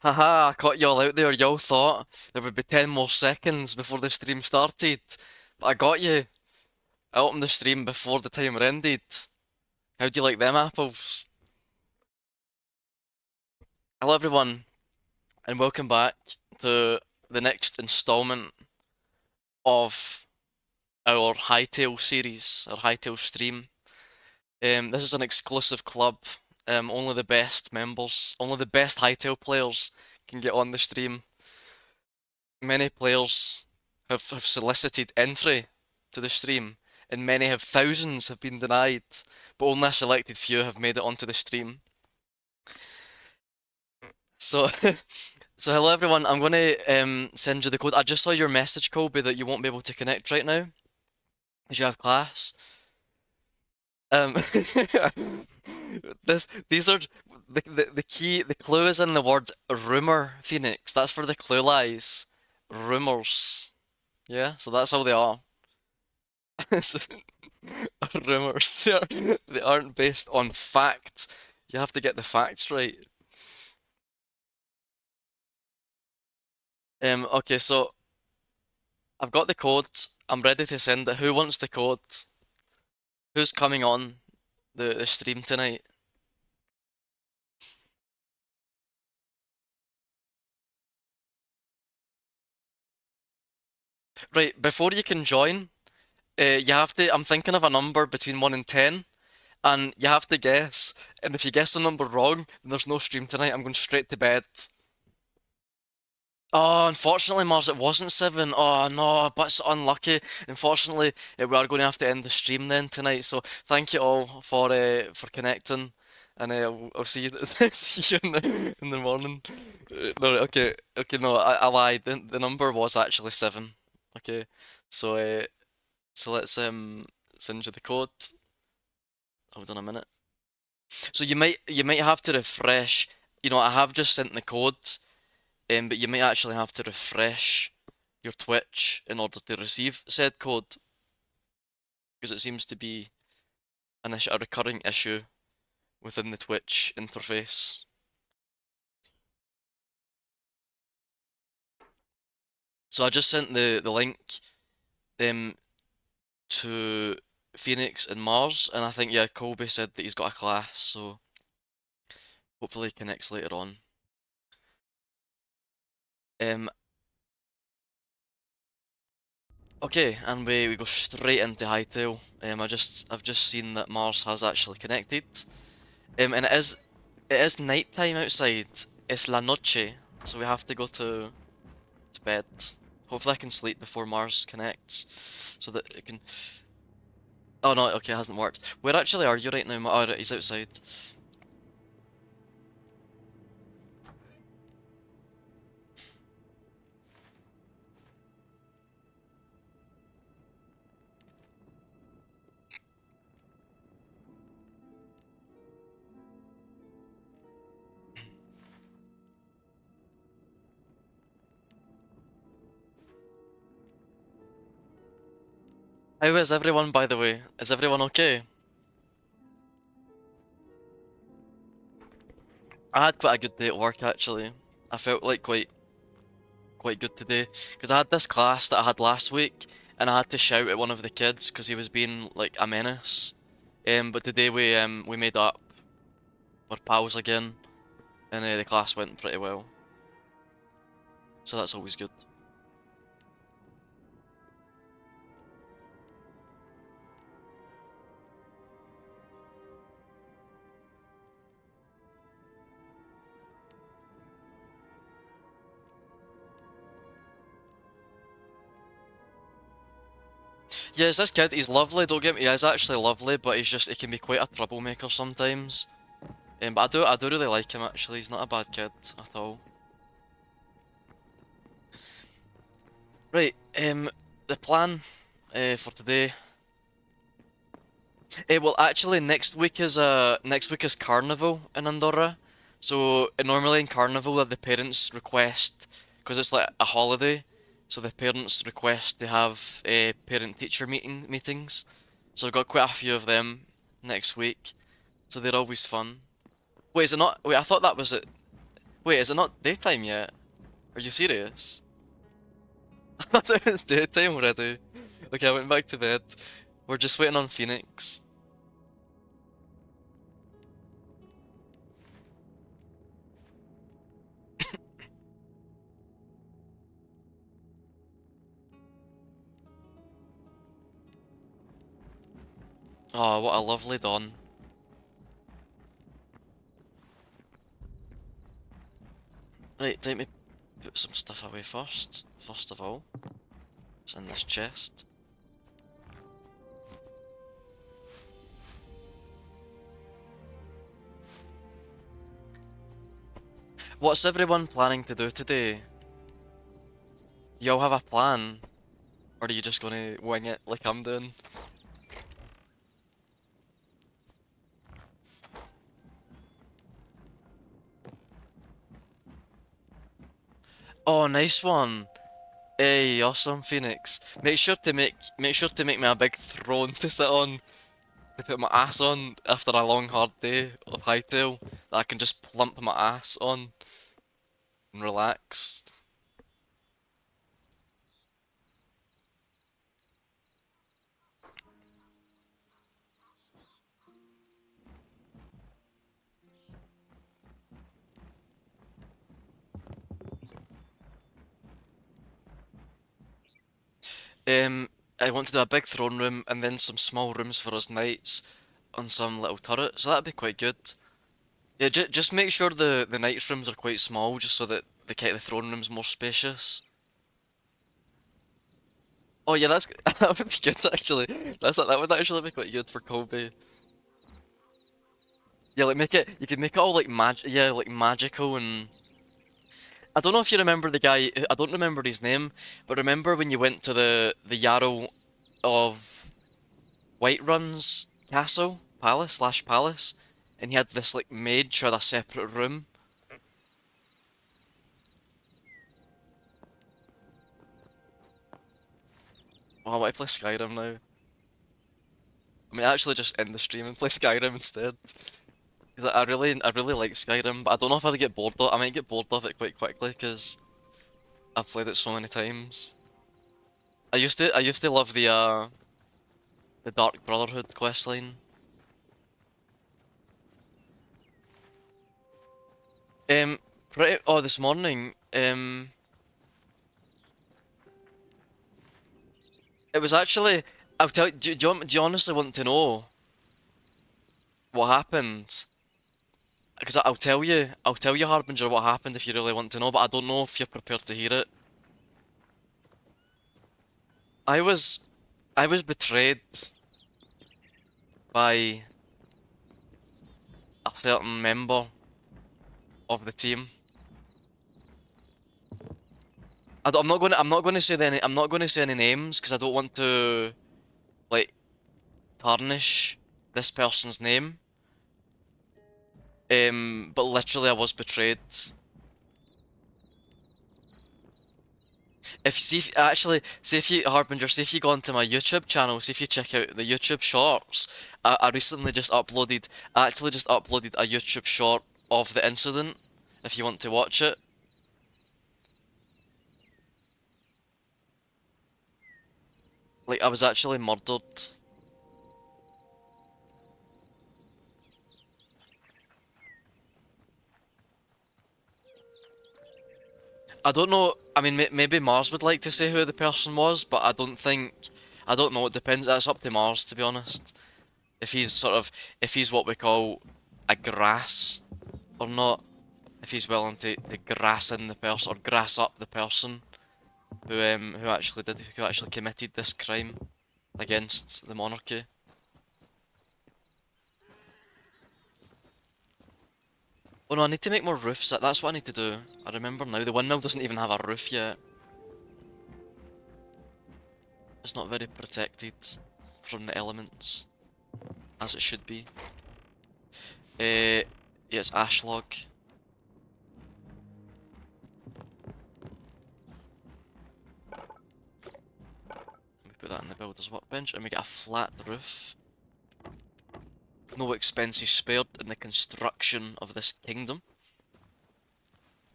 Haha, I caught y'all out there. Y'all thought there would be 10 more seconds before the stream started. But I got you. I opened the stream before the timer ended. How do you like them apples? Hello everyone, and welcome back to the next installment of our Hytale series, our Hytale stream. This is an exclusive club. Only the best members, only the best Hytale players can get on the stream. Many players have solicited entry to the stream, and many have thousands have been denied, but only a selected few have made it onto the stream. So, so hello everyone. I'm gonna send you the code. I just saw your message, Colby, that you won't be able to connect right now because you have class. Um, these are the key. The clue is in the word rumor, Phoenix. That's for the clue lies. Rumors. Yeah, so that's how they are. So, rumors. They aren't based on fact. You have to get the facts right. Okay, so I've got the code. I'm ready to send it. Who wants the code? Who's coming on the stream tonight? Right, before you can join, you have to. I'm thinking of a number between 1 and 10, and you have to guess. And if you guess the number wrong, then there's no stream tonight. I'm going straight to bed. Oh, unfortunately, Mars, it wasn't 7. Oh, no, but it's unlucky. Unfortunately, we are going to have to end the stream then tonight. So thank you all for connecting, and I'll see you see you in the morning. No, okay, okay, no, I lied. The number was actually 7. Okay, so so let's send you the code. Hold on a minute. So you might have to refresh. You know, I have just sent the code. But you might actually have to refresh your Twitch in order to receive said code, because it seems to be a recurring issue within the Twitch interface. So I just sent the link to Phoenix and Mars, and I think, yeah, Colby said that he's got a class, so hopefully he connects later on. Um, okay, and we go straight into Hytale. I've just seen that Mars has actually connected. And it is nighttime outside. It's la noche, so we have to go to bed. Hopefully I can sleep before Mars connects, so that it can. Oh no, okay, it hasn't worked. Where actually are you right now? Oh, right, he's outside. How is everyone, by the way? Is everyone okay? I had quite a good day at work actually. I felt like quite good today because I had this class that I had last week, and I had to shout at one of the kids because he was being like a menace. But today we made up. We're pals again, and the class went pretty well, so that's always good. Yeah, it's this kid. He's lovely. Don't get me. He's actually lovely, but he can be quite a troublemaker sometimes. But I do really like him actually. He's not a bad kid at all. Right. The plan for today. Well, actually, next week is Carnival in Andorra. So normally in Carnival, the parents request, because it's like a holiday. So the parents request to have parent-teacher meetings. So I've got quite a few of them next week. So they're always fun. Wait, is it not? Wait, I thought that was it. Wait, is it not daytime yet? Are you serious? I thought it was daytime already. Okay, I went back to bed. We're just waiting on Phoenix. Oh, what a lovely dawn. Right, let me put some stuff away first. First of all, it's in this chest. What's everyone planning to do today? Do y'all have a plan? Or are you just gonna wing it like I'm doing? Oh, nice one. Hey, awesome, Phoenix. Make sure to make me a big throne to sit on, to put my ass on after a long hard day of Hytale that I can just plump my ass on and relax. I want to do a big throne room and then some small rooms for us knights on some little turret, so that'd be quite good. Yeah, just make sure the knights rooms are quite small, just so that the throne room's more spacious. Oh yeah, that's that would be good actually. That would actually be quite good for Kobe. Yeah, like make it. You could make it all like yeah, like magical and. I don't know if you remember the guy. I don't remember his name, but remember when you went to the Jarl of Whiterun's castle, palace, and he had this like mage who had a separate room. Oh, I want to play Skyrim now. I mean, actually, just end the stream and play Skyrim instead. Because I really like Skyrim, but I don't know if I'd get bored of. I might get bored of it quite quickly because I've played it so many times. I used to love the Dark Brotherhood questline. This morning, it was actually. I'll tell. Do you honestly want to know what happened? Because I'll tell you. I'll tell you, Harbinger, what happened if you really want to know. But I don't know if you're prepared to hear it. I was, I was betrayed by a certain member of the team. I'm not going to say I'm not going to say any names because I don't want to like tarnish this person's name. But literally, I was betrayed. If see if, actually see if you Harbinger, see if you go onto my YouTube channel, see if you check out the YouTube shorts. I recently just uploaded, I actually just uploaded a YouTube short of the incident. If you want to watch it, like I was actually murdered. I don't know. I mean, maybe Mars would like to say who the person was, but I don't think. I don't know. It depends. That's up to Mars, to be honest. If he's sort of, if he's what we call a grass or not. If he's willing to grass in the person or grass up the person who actually committed this crime against the monarchy. Oh no, I need to make more roofs. That's what I need to do. I remember now. The windmill doesn't even have a roof yet. It's not very protected from the elements, as it should be. Yeah, it's ash log. Let me put that in the builder's workbench, and we get a flat roof. No expenses spared in the construction of this kingdom.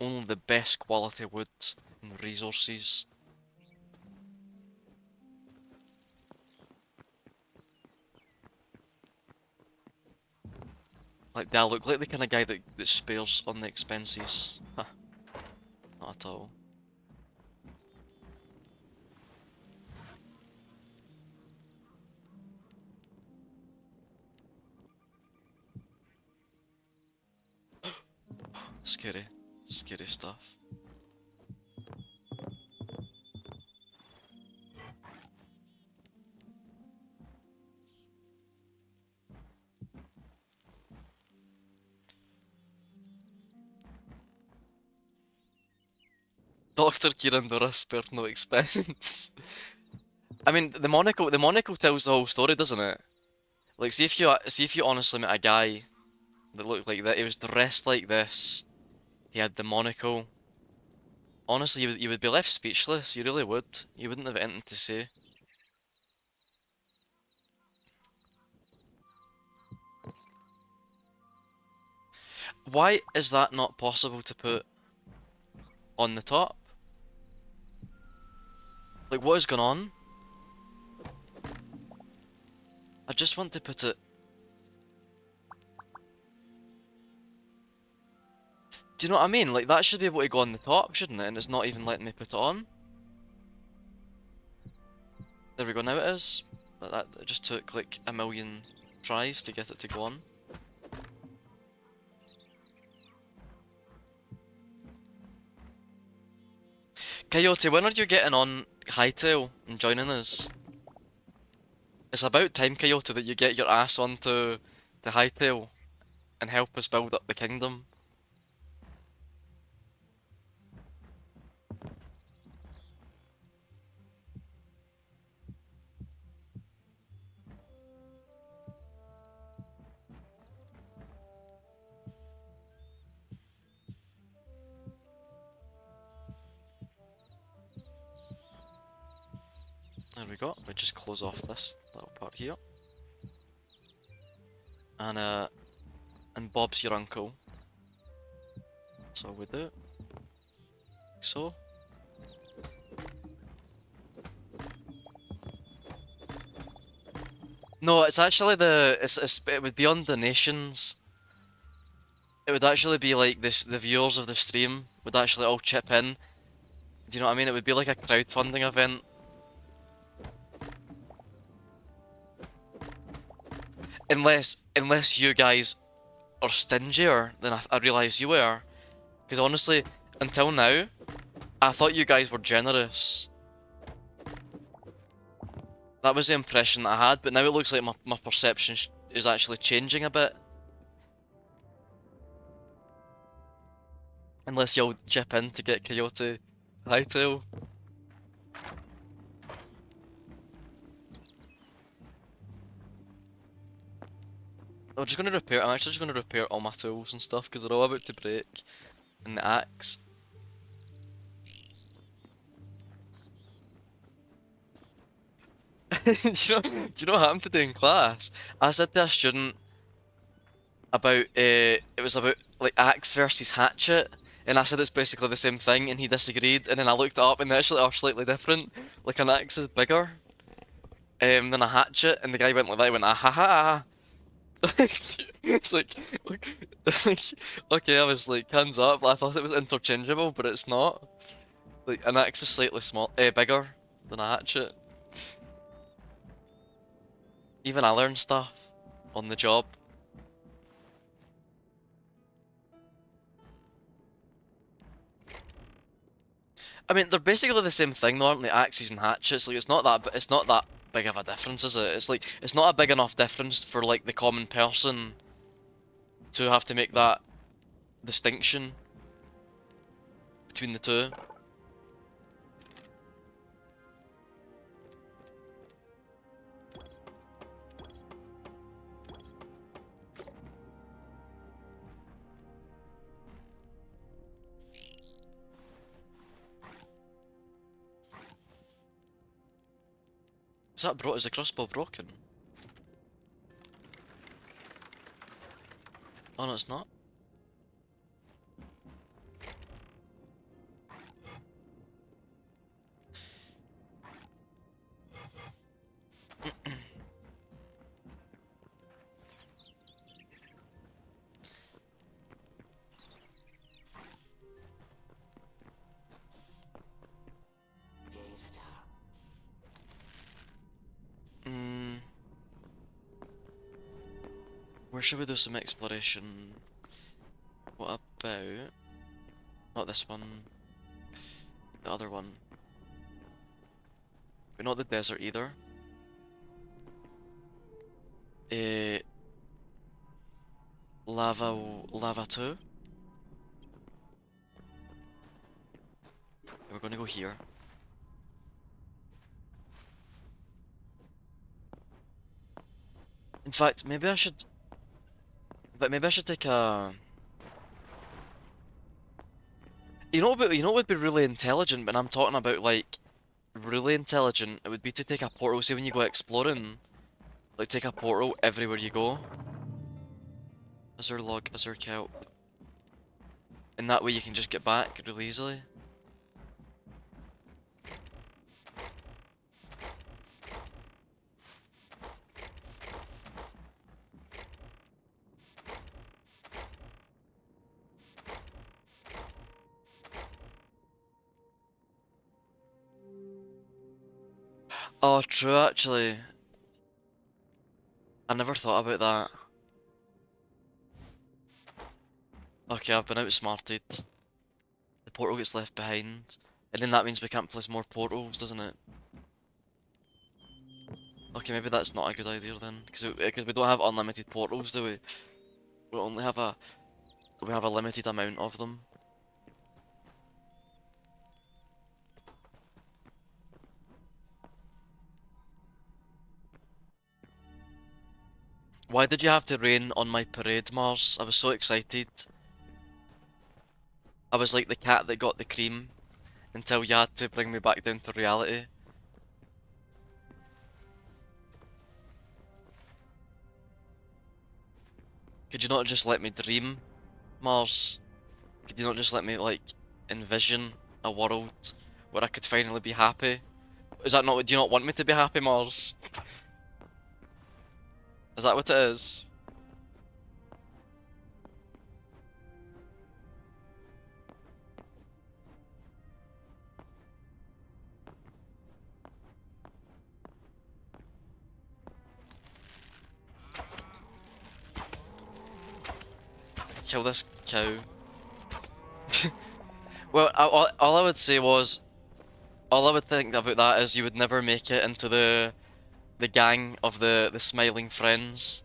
only the best quality wood and resources. Like, do I look like the kind of guy that spares on the expenses? Huh, not at all. Scary. Scary stuff. Dr. Kirandura spared no expense. I mean, the monocle tells the whole story, doesn't it? Like, see if you honestly met a guy that looked like that, he was dressed like this, he had the monocle. Honestly, you would be left speechless. You really would. You wouldn't have anything to say. Why is that not possible to put on the top? Like, what is going on? I just want to put it. Do you know what I mean? Like, that should be able to go on the top, shouldn't it? And it's not even letting me put it on. There we go, now it is. But that it just took like a million tries to get it to go on. Coyote, when are you getting on Hytale and joining us? It's about time, Coyote, that you get your ass onto the Hytale and help us build up the kingdom. There we go. We just close off this little part here. And Bob's your uncle. That's all we do. So. No, it's actually it would be on donations. It would actually be like this, the viewers of the stream would actually all chip in. Do you know what I mean? It would be like a crowdfunding event. Unless you guys are stingier than I realised you were. Because honestly, until now, I thought you guys were generous. That was the impression that I had, but now it looks like my perception is actually changing a bit. Unless you'll chip in to get Coyote Hytale. I'm actually just gonna repair all my tools and stuff because they're all about to break. And the axe. Do you know what happened today in class? I said to a student about it was about like axe versus hatchet, and I said it's basically the same thing, and he disagreed. And then I looked it up, and they actually are slightly different. Like an axe is bigger than a hatchet, and the guy went like that. He went ah ha ha. It's like, okay, I was like hands up. I thought it was interchangeable, but it's not. Like an axe is slightly bigger than a hatchet. Even I learned stuff on the job. I mean, they're basically the same thing, though, aren't they? Axes and hatchets. Like, it's not that big of a difference, is it? It's like, it's not a big enough difference for like the common person to have to make that distinction between the two. Is the crossbow broken? Oh no, it's not. Where should we do some exploration? What about... Not this one. The other one. But not the desert either. Uh, Lava 2. We're gonna go here. In fact, maybe I should... But maybe I should take a... you know what would be really intelligent when I'm talking about, like, really intelligent? It would be to take a portal, say when you go exploring, like, take a portal everywhere you go. Azure log, Azure kelp. And that way you can just get back really easily. Oh, true, actually. I never thought about that. Okay, I've been outsmarted. The portal gets left behind. And then that means we can't place more portals, doesn't it? Okay, maybe that's not a good idea then. Because we don't have unlimited portals, do we? We only have a... We have a limited amount of them. Why did you have to rain on my parade, Mars? I was so excited. I was like the cat that got the cream until you had to bring me back down to reality. Could you not just let me dream, Mars? Could you not just let me, like, envision a world where I could finally be happy? Is that not, do you not want me to be happy, Mars? Is that what it is? Kill this cow. Well, all I would say was, all I would think about that is you would never make it into the gang of the Smiling Friends.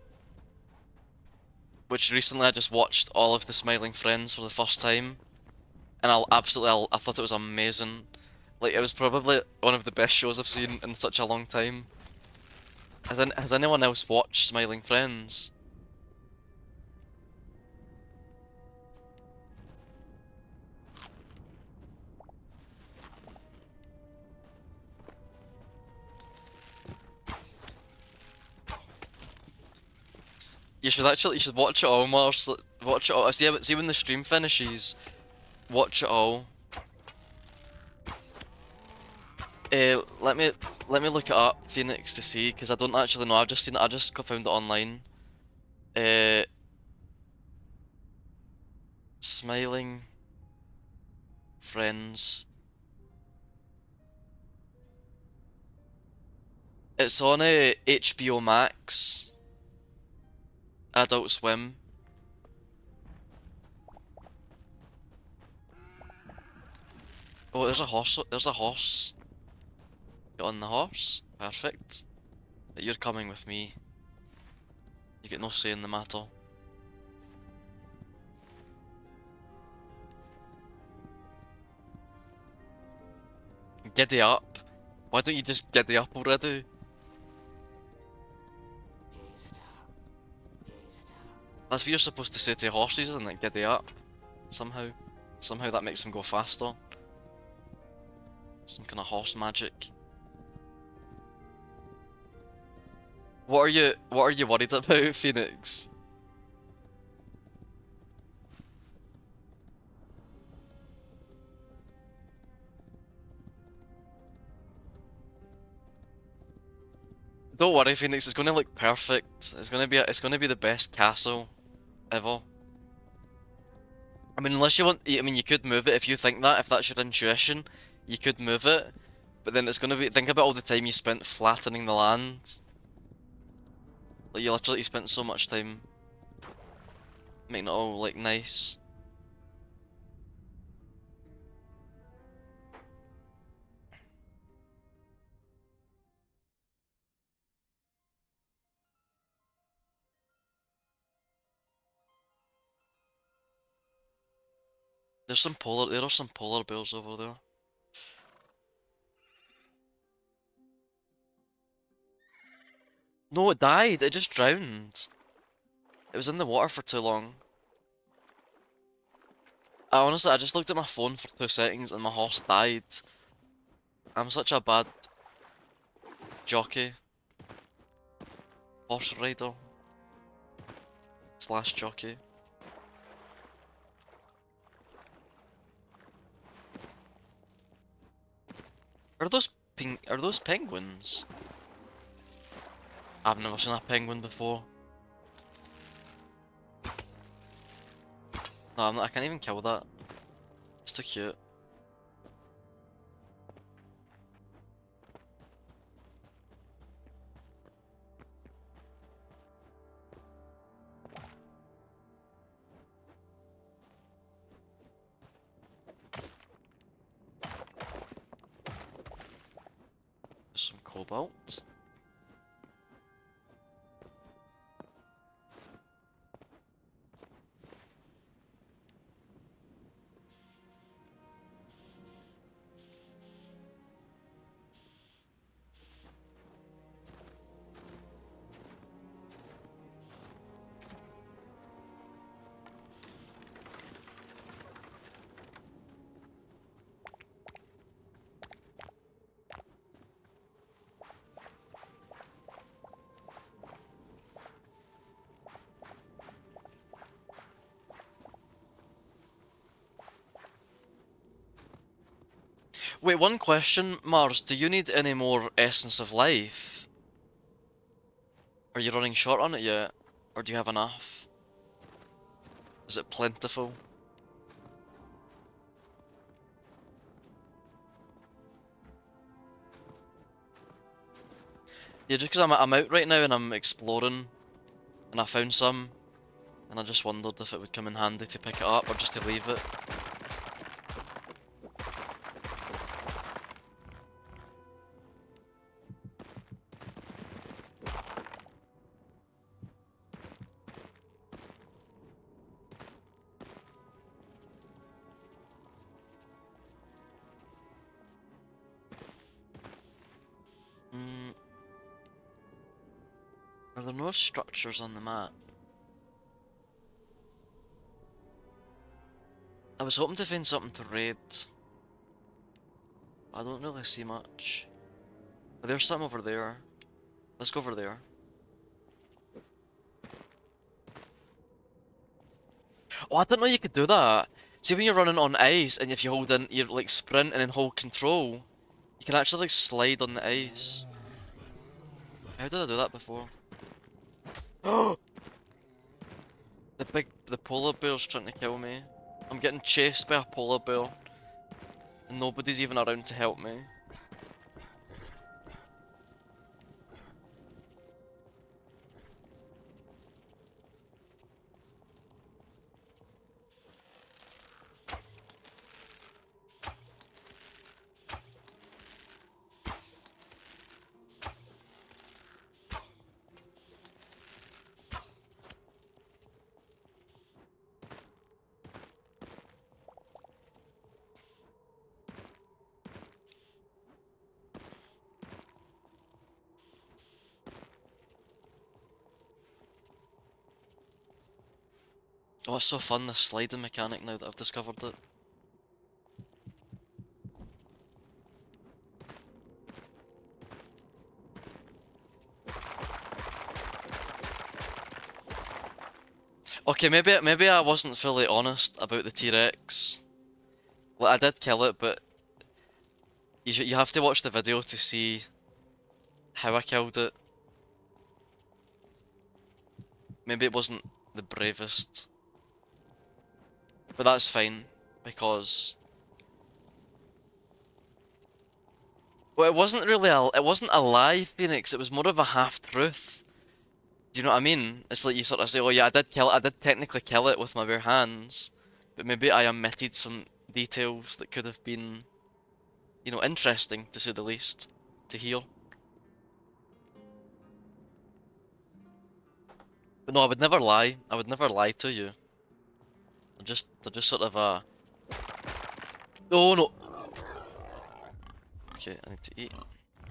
Which recently I just watched all of the Smiling Friends for the first time. And I thought it was amazing. Like, it was probably one of the best shows I've seen in such a long time. Has anyone else watched Smiling Friends? You should watch it all, Mars. Watch it all. See when the stream finishes, watch it all. Let me look it up, Phoenix, to see, because I don't actually know. I just found it online. Uh, Smiling Friends. It's on HBO Max. Adult Swim. Oh, there's a horse. There's a horse. Get on the horse. Perfect. But you're coming with me. You get no say in the matter. Giddy up. Why don't you just giddy up already? That's what you're supposed to say to horses, isn't it? Giddy up. Somehow. Somehow that makes them go faster. Some kind of horse magic. What are you worried about, Phoenix? Don't worry, Phoenix, it's gonna look perfect. It's gonna be the best castle ever. I mean, unless you want, I mean, you could move it if you think that, if that's your intuition, you could move it. But then it's gonna be, think about all the time you spent flattening the land. Like, you literally spent so much time making it all like nice. There are some polar bears over there. No, it died. It just drowned. It was in the water for too long. I just looked at my phone for 2 seconds and my horse died. I'm such a bad jockey, horse rider, slash jockey. Are those penguins? I've never seen a penguin before. No, I can't even kill that. It's too cute. There's some cobalt. Wait, one question, Mars. Do you need any more Essence of Life? Are you running short on it yet? Or do you have enough? Is it plentiful? Yeah, just because I'm out right now and I'm exploring, and I found some, and I just wondered if it would come in handy to pick it up or just to leave it. Mm, are there no structures on the map? I was hoping to find something to raid. I don't really see much. But there's some over there. Let's go over there. Oh, I didn't know you could do that. See, when you're running on ice, and if you hold in, you like sprint and then hold control, you can actually like slide on the ice. How did I do that before? Oh! The polar bear's trying to kill me. I'm getting chased by a polar bear, and nobody's even around to help me. Oh, it's so fun, this sliding mechanic now that I've discovered it. Okay, maybe I wasn't fully honest about the T-Rex. Well, I did kill it, but you have to watch the video to see how I killed it. Maybe it wasn't the bravest, but that's fine because well, it wasn't a live Phoenix. It was more of a half truth. Do you know what I mean? It's like you sort of say, "Oh yeah, I did technically kill it with my bare hands, but maybe I omitted some details that could have been, interesting to say the least, to hear." But no, I would never lie. I would never lie to you. They're just sort of Oh no. Okay, I need to eat.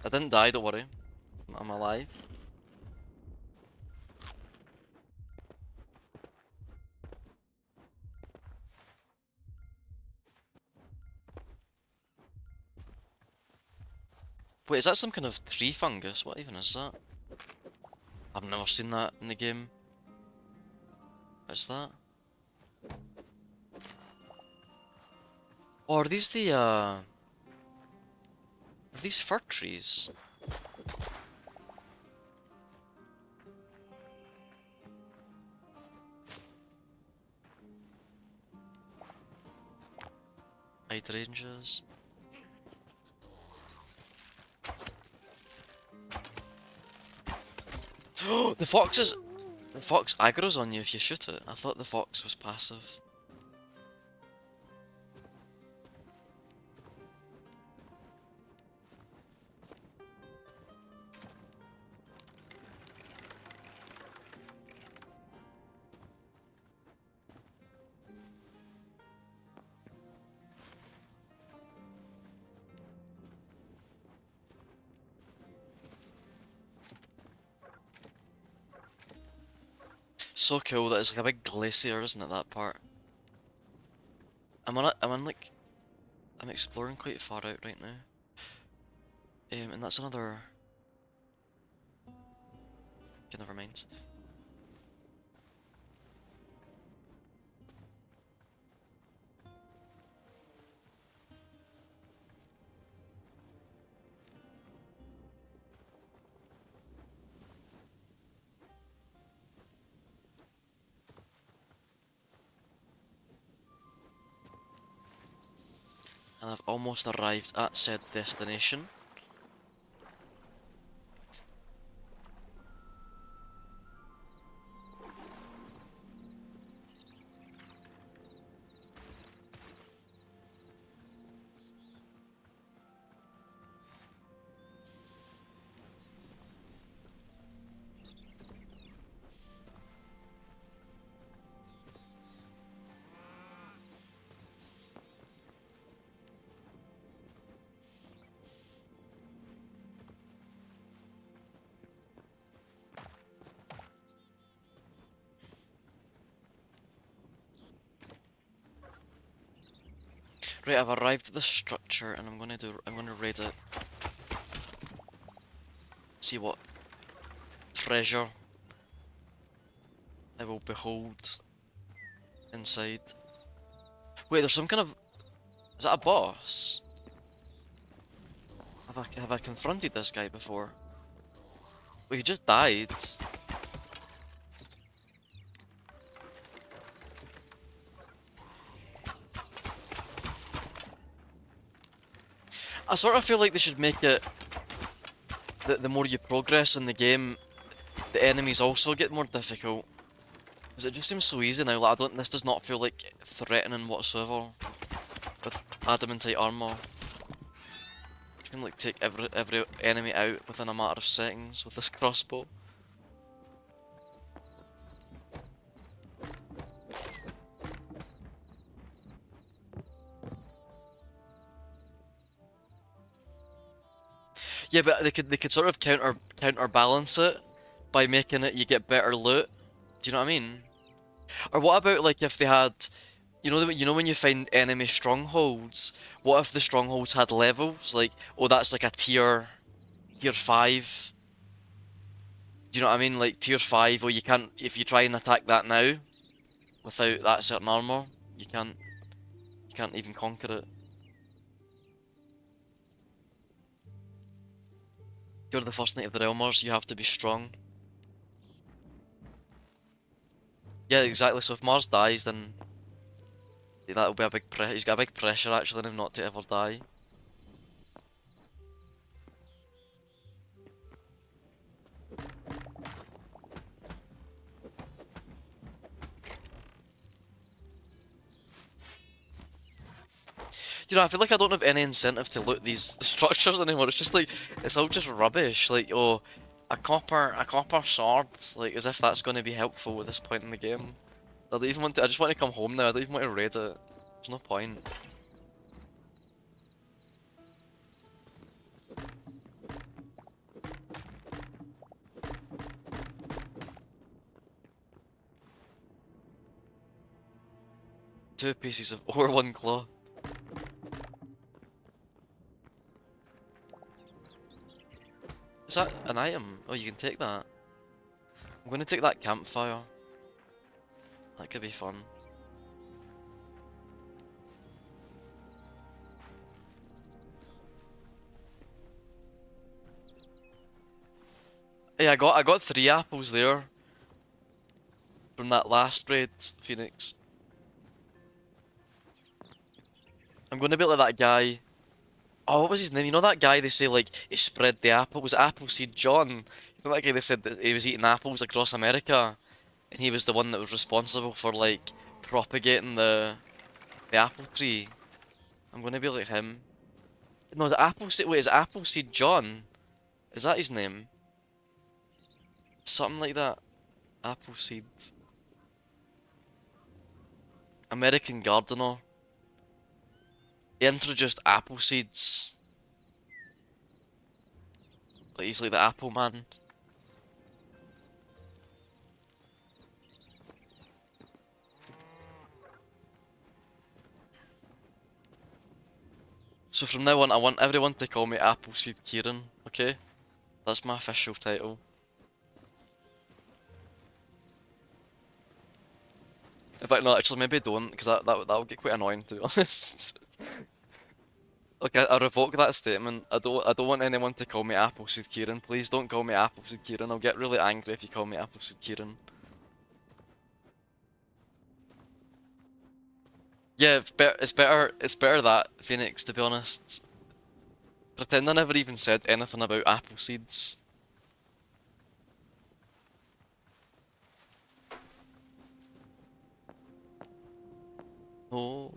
I didn't die. Don't worry. I'm alive. Wait, is that some kind of tree fungus? What even is that? I've never seen that in the game. What's that? Oh, are these are these fir trees? Hydrangeas. The fox is... The fox aggro's on you if you shoot it. I thought the fox was passive. So cool that it's like a big glacier, isn't it, that part? I'm exploring quite far out right now. And that's another... Okay, never mind. And I've almost arrived at said destination. Right, I've arrived at the structure and I'm gonna raid it. See what treasure I will behold inside. Wait, there's some kind of... Is that a boss? Have I confronted this guy before? Wait, he just died. I sort of feel like they should make it that the more you progress in the game, the enemies also get more difficult. Because it just seems so easy now. Like, this does not feel like threatening whatsoever with adamantite armor. You can like take every enemy out within a matter of seconds with this crossbow. Yeah, but they could sort of counterbalance it by making it you get better loot. Do you know what I mean? Or what about like if they had, when you find enemy strongholds, what if the strongholds had levels? Like, oh, that's like a tier 5. Do you know what I mean? Like tier 5, or you can't, if you try and attack that now without that certain armor, you can't even conquer it. You're the first knight of the Realmers, you have to be strong. Yeah, exactly. So if Mars dies, then that'll be a big pressure. He's got a big pressure actually on him not to ever die. Do you know, I feel like I don't have any incentive to loot these structures anymore. It's just like, it's all just rubbish. Like, oh, a copper sword. Like, as if that's going to be helpful at this point in the game. I don't even want to, I just want to come home now. I don't even want to raid it. There's no point. Two pieces of ore, one claw. Is that an item? Oh, you can take that. I'm going to take that campfire. That could be fun. Yeah, I got 3 apples there from that last raid, Phoenix. I'm gonna be like that guy. Oh, what was his name? You know that guy they say like he spread the apple? Was it Appleseed John? You know that guy they said that he was eating apples across America, and he was the one that was responsible for like propagating the apple tree. I'm gonna be like him. No, the Appleseed. Wait, is it Appleseed John? Is that his name? Something like that. Appleseed. American gardener. He introduced apple seeds. Like he's like the apple man. So from now on, I want everyone to call me Appleseed Kieran, okay? That's my official title. In fact, no, actually, maybe don't, because that'll get quite annoying, to be honest. Like, I revoke that statement. I don't want anyone to call me Appleseed Kieran. Please don't call me Appleseed Kieran. I'll get really angry if you call me Appleseed Kieran. Yeah, it's better that, Phoenix, to be honest. Pretend I never even said anything about apple seeds. Oh.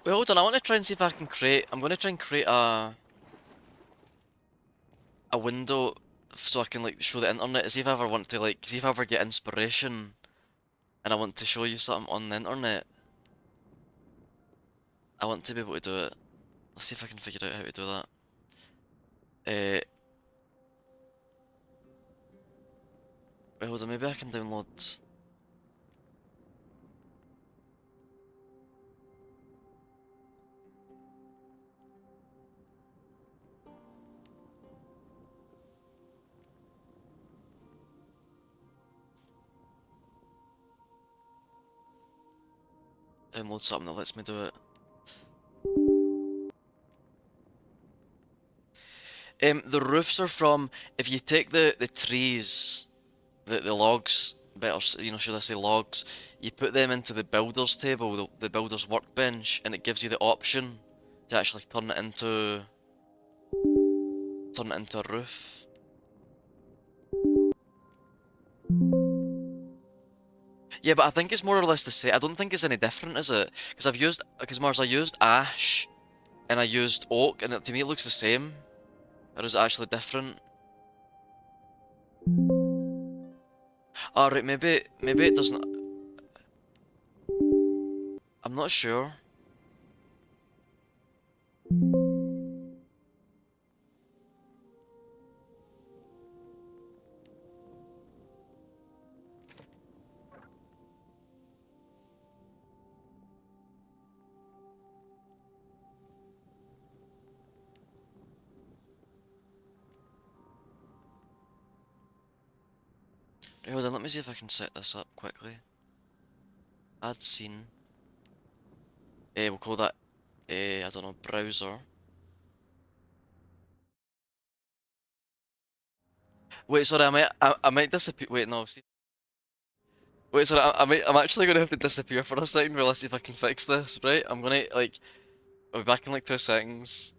Wait, hold on, I want to try and see if I can create... I'm going to try and create a window so I can, like, show the internet. See if I ever want to, like... See if I ever get inspiration and I want to show you something on the internet. I want to be able to do it. Let's see if I can figure out how to do that. Wait, hold on, maybe I can download... Download something that lets me do it. The roofs are from... If you take the trees... The logs... Better, you know, should I say logs? You put them into the builder's table, the builder's workbench, and it gives you the option to actually turn it into... Turn it into a roof. Yeah, but I think it's more or less the same. I don't think it's any different, is it? Because Mars, I used ash, and I used oak, and to me it looks the same. Or is it actually different? Alright, maybe it doesn't... I'm not sure. Hold on, let me see if I can set this up quickly. Add scene. We'll call that, I don't know, browser. Wait, sorry, I might disappear. Wait, no, see. Wait, sorry, I'm actually gonna have to disappear for a second while I see if I can fix this, right? I'm gonna, like, I'll be back in like 2 seconds.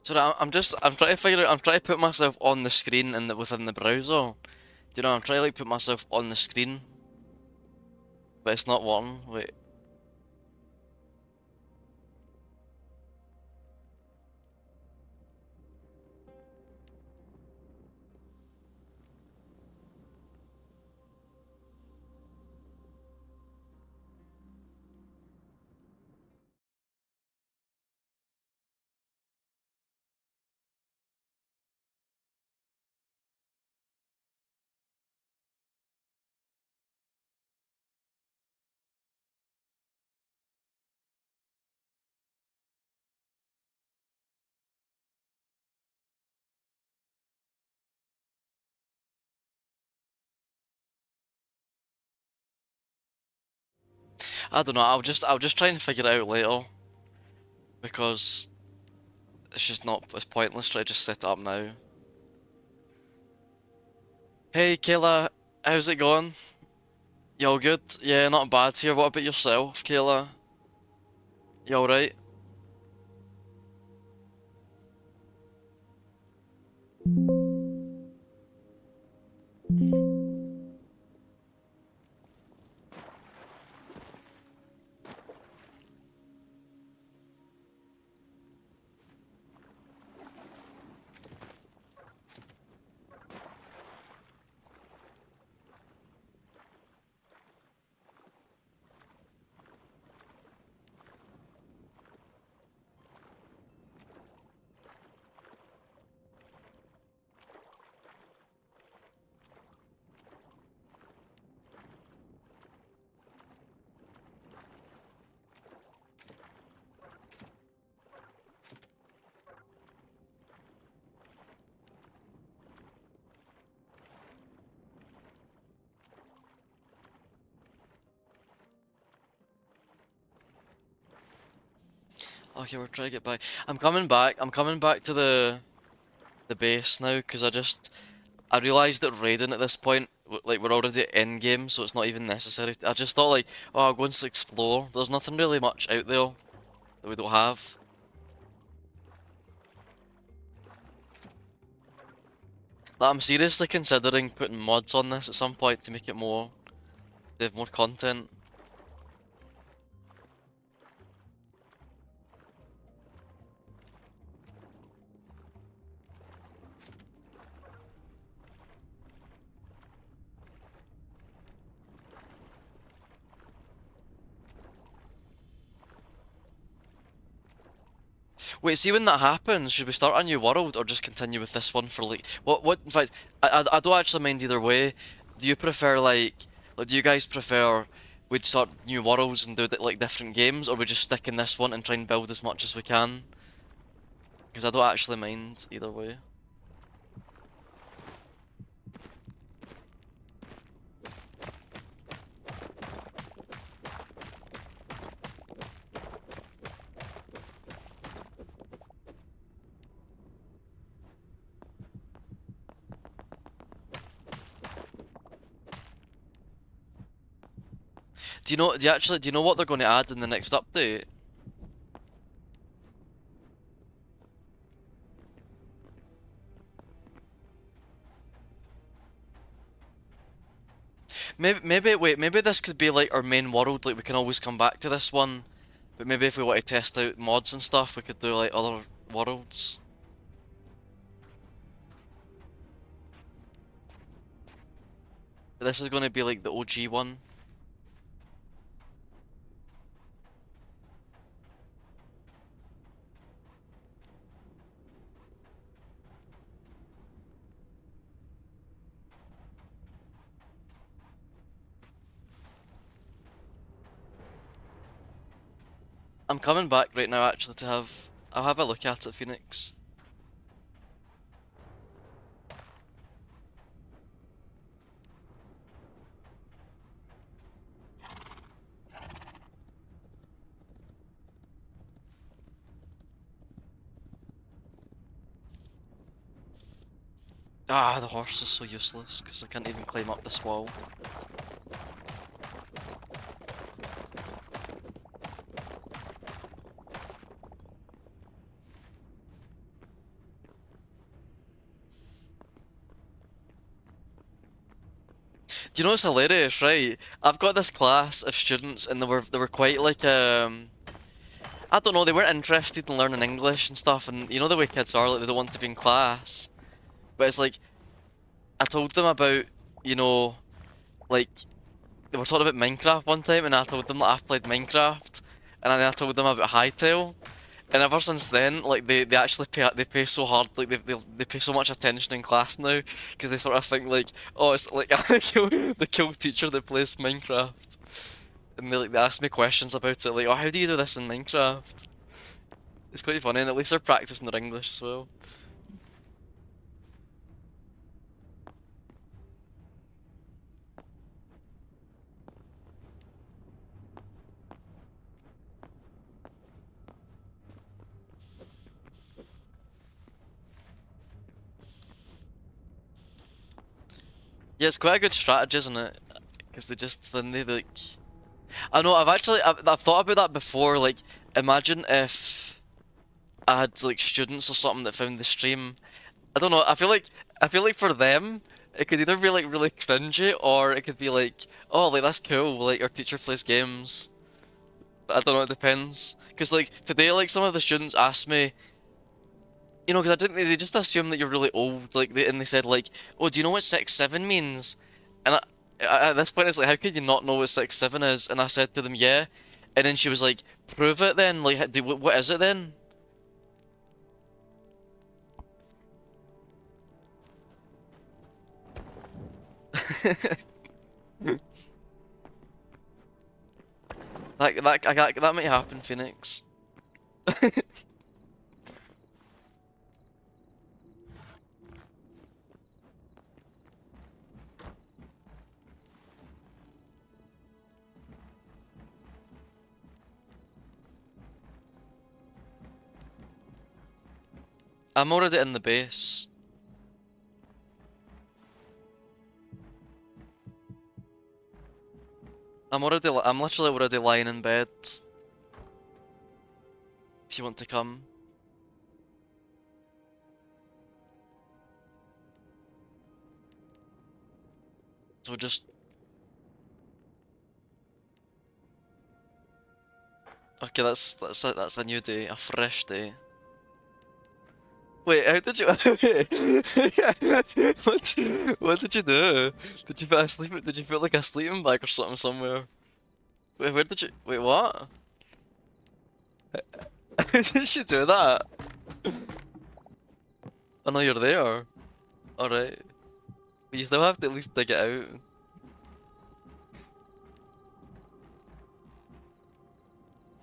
Sorry, I'm trying to figure out, I'm trying to put myself on the screen within the browser. Do you know, I'm trying to like put myself on the screen, but it's not working. Wait. I don't know, I'll just try and figure it out later, because it's just not, it's pointless trying to just set it up now. Hey Kayla, how's it going? You all good? Yeah, not bad here. What about yourself, Kayla? You alright? Okay, we're trying to get back. I'm coming back. I'm coming back to the base now, because I realised that raiding at this point, like, we're already in game, so it's not even necessary. I just thought, like, oh, I'll go and explore. There's nothing really much out there that we don't have. Like, I'm seriously considering putting mods on this at some point to make it more, to have more content. Wait, see when that happens, should we start a new world or just continue with this one for like in fact, I don't actually mind either way. Do you prefer like do you guys prefer we'd start new worlds and do like different games, or we just stick in this one and try and build as much as we can? Because I don't actually mind either way. Do you know what they're going to add in the next update? Maybe this could be like our main world, like we can always come back to this one. But maybe if we want to test out mods and stuff, we could do like other worlds. This is going to be like the OG one. I'm coming back right now actually to have. I'll have a look at it, Phoenix. Ah, the horse is so useless because I can't even climb up this wall. Do you know what's hilarious, right? I've got this class of students and they were quite like I don't know, they weren't interested in learning English and stuff, and you know the way kids are, like they don't want to be in class. But it's like I told them about, you know, like they were talking about Minecraft one time, and I told them that I've played Minecraft, and then I told them about Hytale, and ever since then, like they actually pay so hard, like they pay so much attention in class now, because they sort of think like, oh, it's like the cool teacher that plays Minecraft, and they ask me questions about it, like, oh, how do you do this in Minecraft? It's quite funny, and at least they're practicing their English as well. Yeah, it's quite a good strategy, isn't it? Because then they like. I know. I've thought about that before. Like, imagine if I had like students or something that found the stream. I don't know. I feel like for them, it could either be like really cringy or it could be like, oh, like that's cool. Like our teacher plays games. I don't know. It depends. Because like today, like some of the students asked me, because I didn't. They just assume that you're really old. And they said like, oh, do you know what 6'7" means? And at this point, it's like, how could you not know what 6'7" is? And I said to them, yeah. And then she was like, prove it then. Like, what is it then? That might happen, Phoenix. I'm already in the base. I'm literally already lying in bed. If you want to come. So just, okay, that's a new day, a fresh day. Wait, how did you, what did you do? Did you put a sleep, did you put like a sleeping bag or something somewhere? Wait, wait, what? How did she do that? Oh no, you're there. Alright. But you still have to at least dig it out.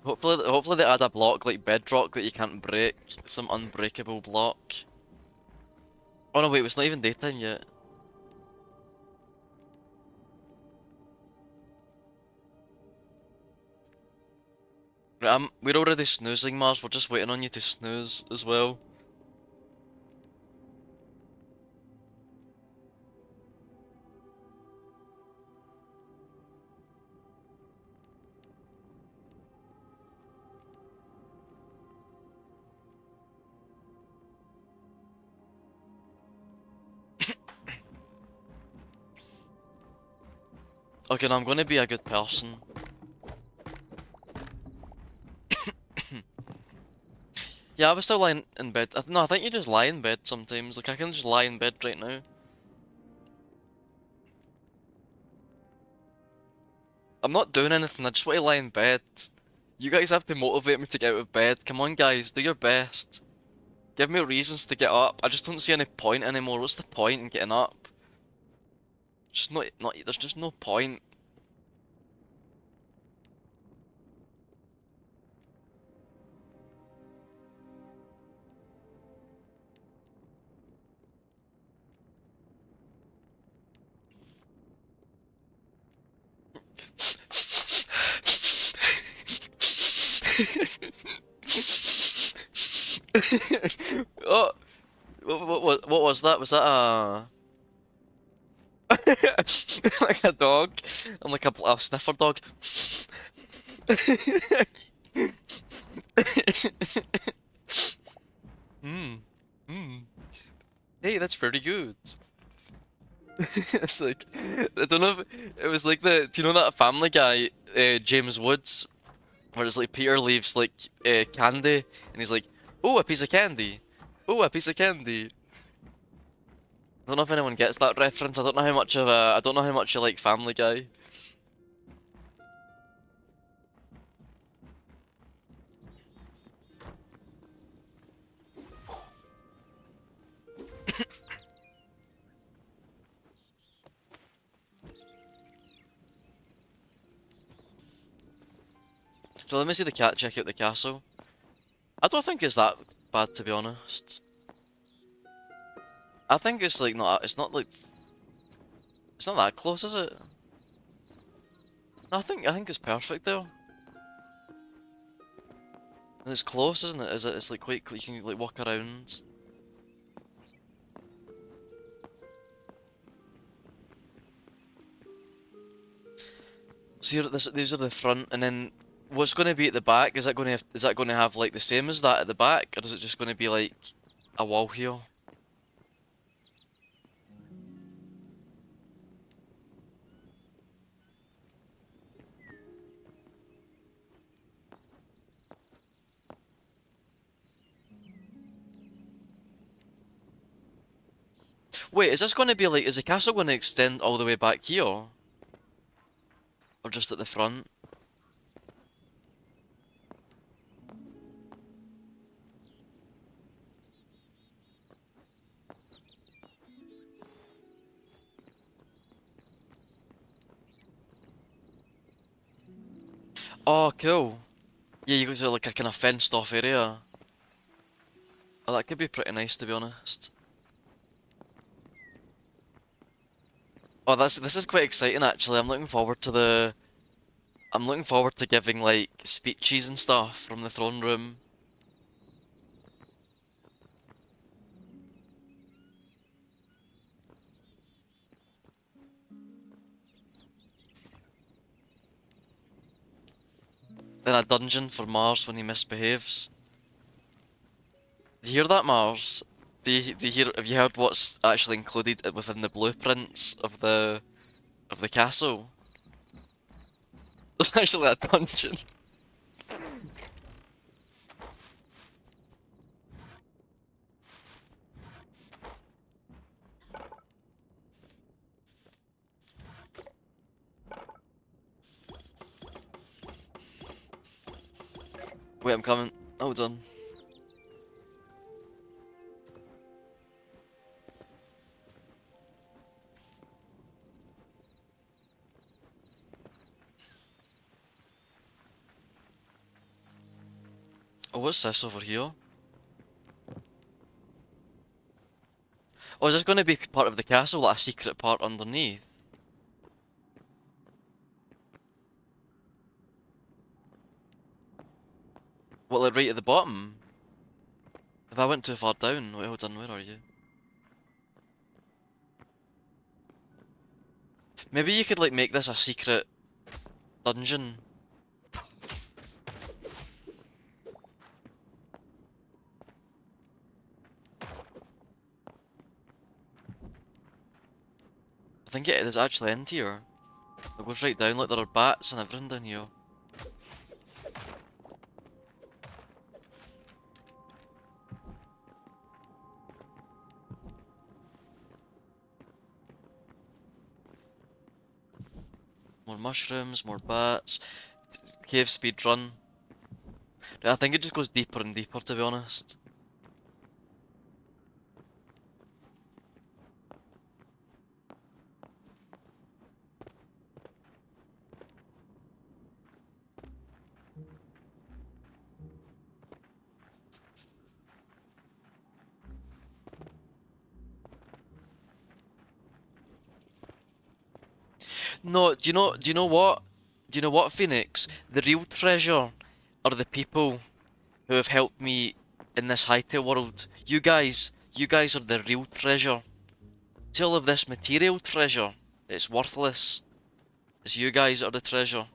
Hopefully they add a block like bedrock that you can't break. Some unbreakable block. Oh no, wait, it's not even daytime yet. Right, we're already snoozing, Mars. We're just waiting on you to snooze as well. Okay, no, I'm gonna be a good person. Yeah, I was still lying in bed. No, I think you just lie in bed sometimes. Like, I can just lie in bed right now. I'm not doing anything, I just want to lie in bed. You guys have to motivate me to get out of bed. Come on, guys, do your best. Give me reasons to get up. I just don't see any point anymore. What's the point in getting up? Just not, there's just no point. Oh, what was that? Was that a like a dog? I'm like a sniffer dog. Hmm. Hmm. Hey, that's pretty good. It's like I don't know if it was like do you know that Family Guy, James Woods, where it's like Peter leaves like candy and he's like, "Oh, a piece of candy. Oh, a piece of candy." I don't know if anyone gets that reference. I don't know how much of a I don't know how much you like Family Guy. So let me see the cat check out the castle. I don't think it's that bad, to be honest. I think it's like not it's not like it's not that close, is it? No, I think it's perfect though. And it's close, isn't it? Is it? It's like quite you can like walk around. So these are the front, and then what's going to be at the back? Is that going to have like the same as that at the back, or is it just going to be like a wall here? Wait, is this going to be like is the castle going to extend all the way back here, or just at the front? Oh, cool. Yeah, you go to like a kind of fenced off area. Oh, that could be pretty nice to be honest. Oh, this is quite exciting actually. I'm looking forward to giving like speeches and stuff from the throne room. In a dungeon for Mars when he misbehaves. Do you hear that, Mars? Have you heard what's actually included within the blueprints of the castle? There's actually a dungeon. Wait, I'm coming. Hold on. Oh, what's this over here? Oh, is this going to be part of the castle, like a secret part underneath? What, like right at the bottom? If I went too far down, wait, hold on, where are you? Maybe you could like make this a secret dungeon. I think it is actually in here. It goes right down like there are bats and everything down here. More mushrooms, more bats. Cave speed run. I think it just goes deeper and deeper, to be honest. No, do you know what? Do you know what, Phoenix? The real treasure are the people who have helped me in this Hytale world. You guys are the real treasure. To all of this material treasure, it's worthless. It's you guys are the treasure.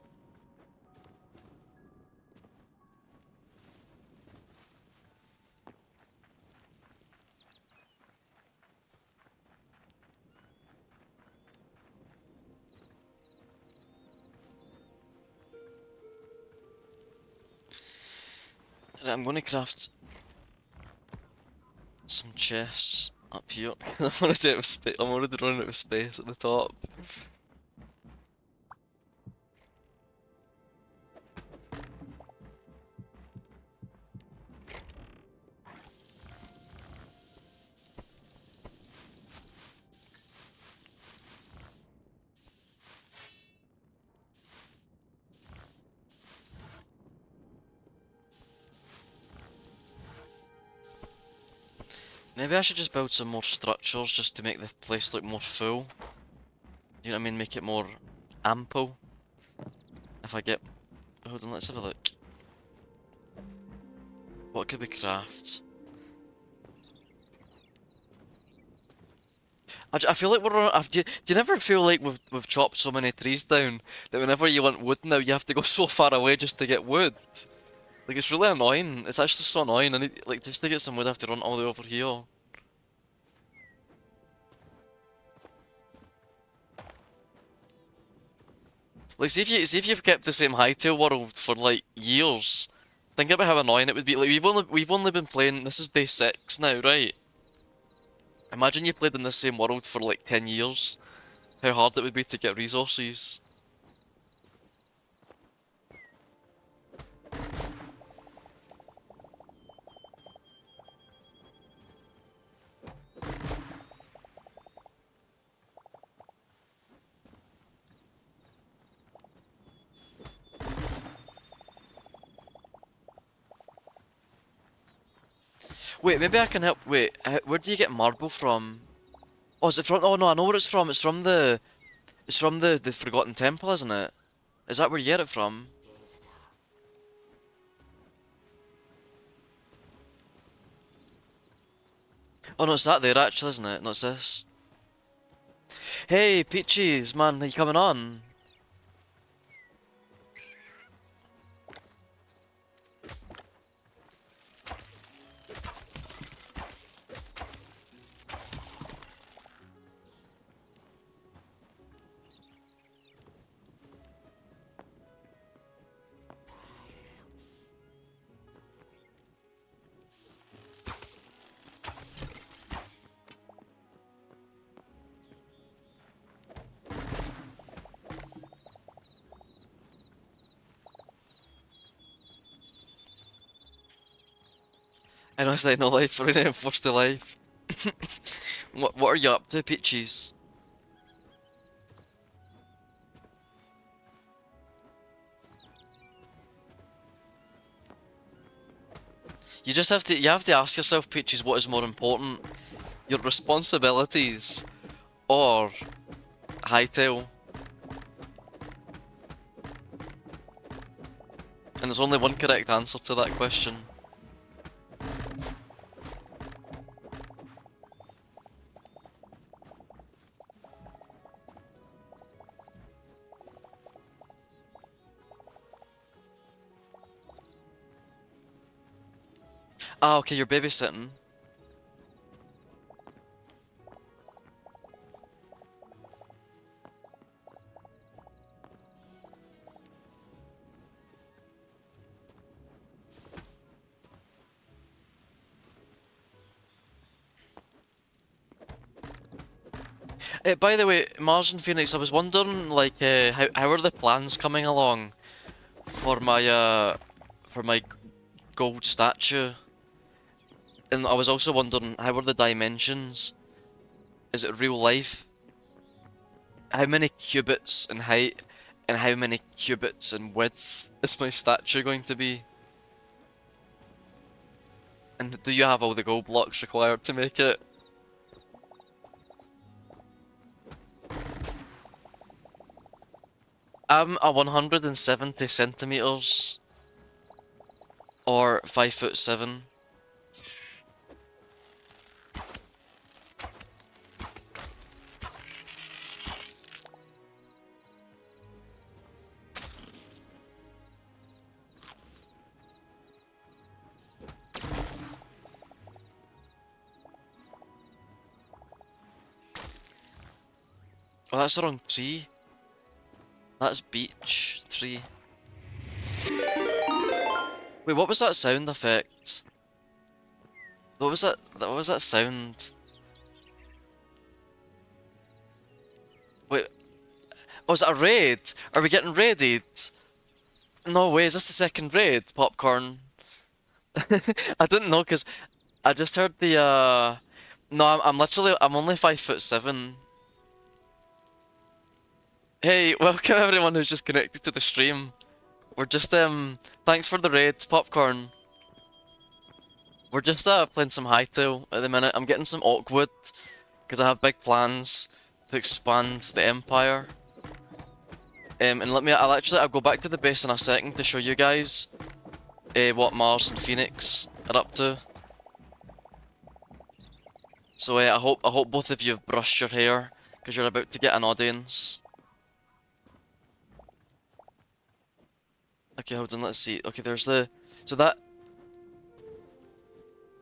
Right, I'm gonna craft some chests up here. I'm already out of space. I'm already running out of space at the top. Maybe I should just build some more structures just to make the place look more full. You know what I mean? Make it more ample. If I get... Hold on, let's have a look. What could we craft? I feel like we're on... Do you never feel like we've chopped so many trees down that whenever you want wood now, you have to go so far away just to get wood? Like, it's really annoying. It's actually so annoying. I need... Like, just to get some wood, I have to run all the way over here. Like, see if you've kept the same Hytale world for like years. Think about how annoying it would be. Like we've only been playing. This is day 6 now, right? Imagine you played in the same world for like 10 years. How hard it would be to get resources. Wait, maybe I can help. Wait, where do you get marble from? Oh, is it from? Oh no, I know where it's from. It's from the. It's from the Forgotten Temple, isn't it? Is that where you get it from? Oh no, it's that there actually, isn't it? No, it's this. Hey, Peaches, man, are you coming on? I know it's like no life for it, forced to life. What are you up to, Peaches? You have to ask yourself, Peaches, what is more important? Your responsibilities or Hytale? And there's only one correct answer to that question. Ah, okay, you're babysitting. By the way, Mars and Phoenix, I was wondering, like, how are the plans coming along for my gold statue? And I was also wondering, how are the dimensions? Is it real life? How many cubits in height and how many cubits in width is my statue going to be? And do you have all the gold blocks required to make it? I'm a 170 centimeters or 5'7". Oh, that's the wrong tree. That's beach tree. Wait, what was that sound effect? What was that? What was that sound? Wait, oh, is that a raid? Are we getting raided? No way, is this the second raid, Popcorn? I didn't know because I just heard the no, I'm only 5'7". Hey, welcome everyone who's just connected to the stream. We're just thanks for the raid, Popcorn. We're just playing some Hytale at the minute. I'm getting some awkward because I have big plans to expand the Empire. And I'll go back to the base in a second to show you guys what Mars and Phoenix are up to. So I hope both of you have brushed your hair because you're about to get an audience. Okay, hold on, let's see. Okay, there's so that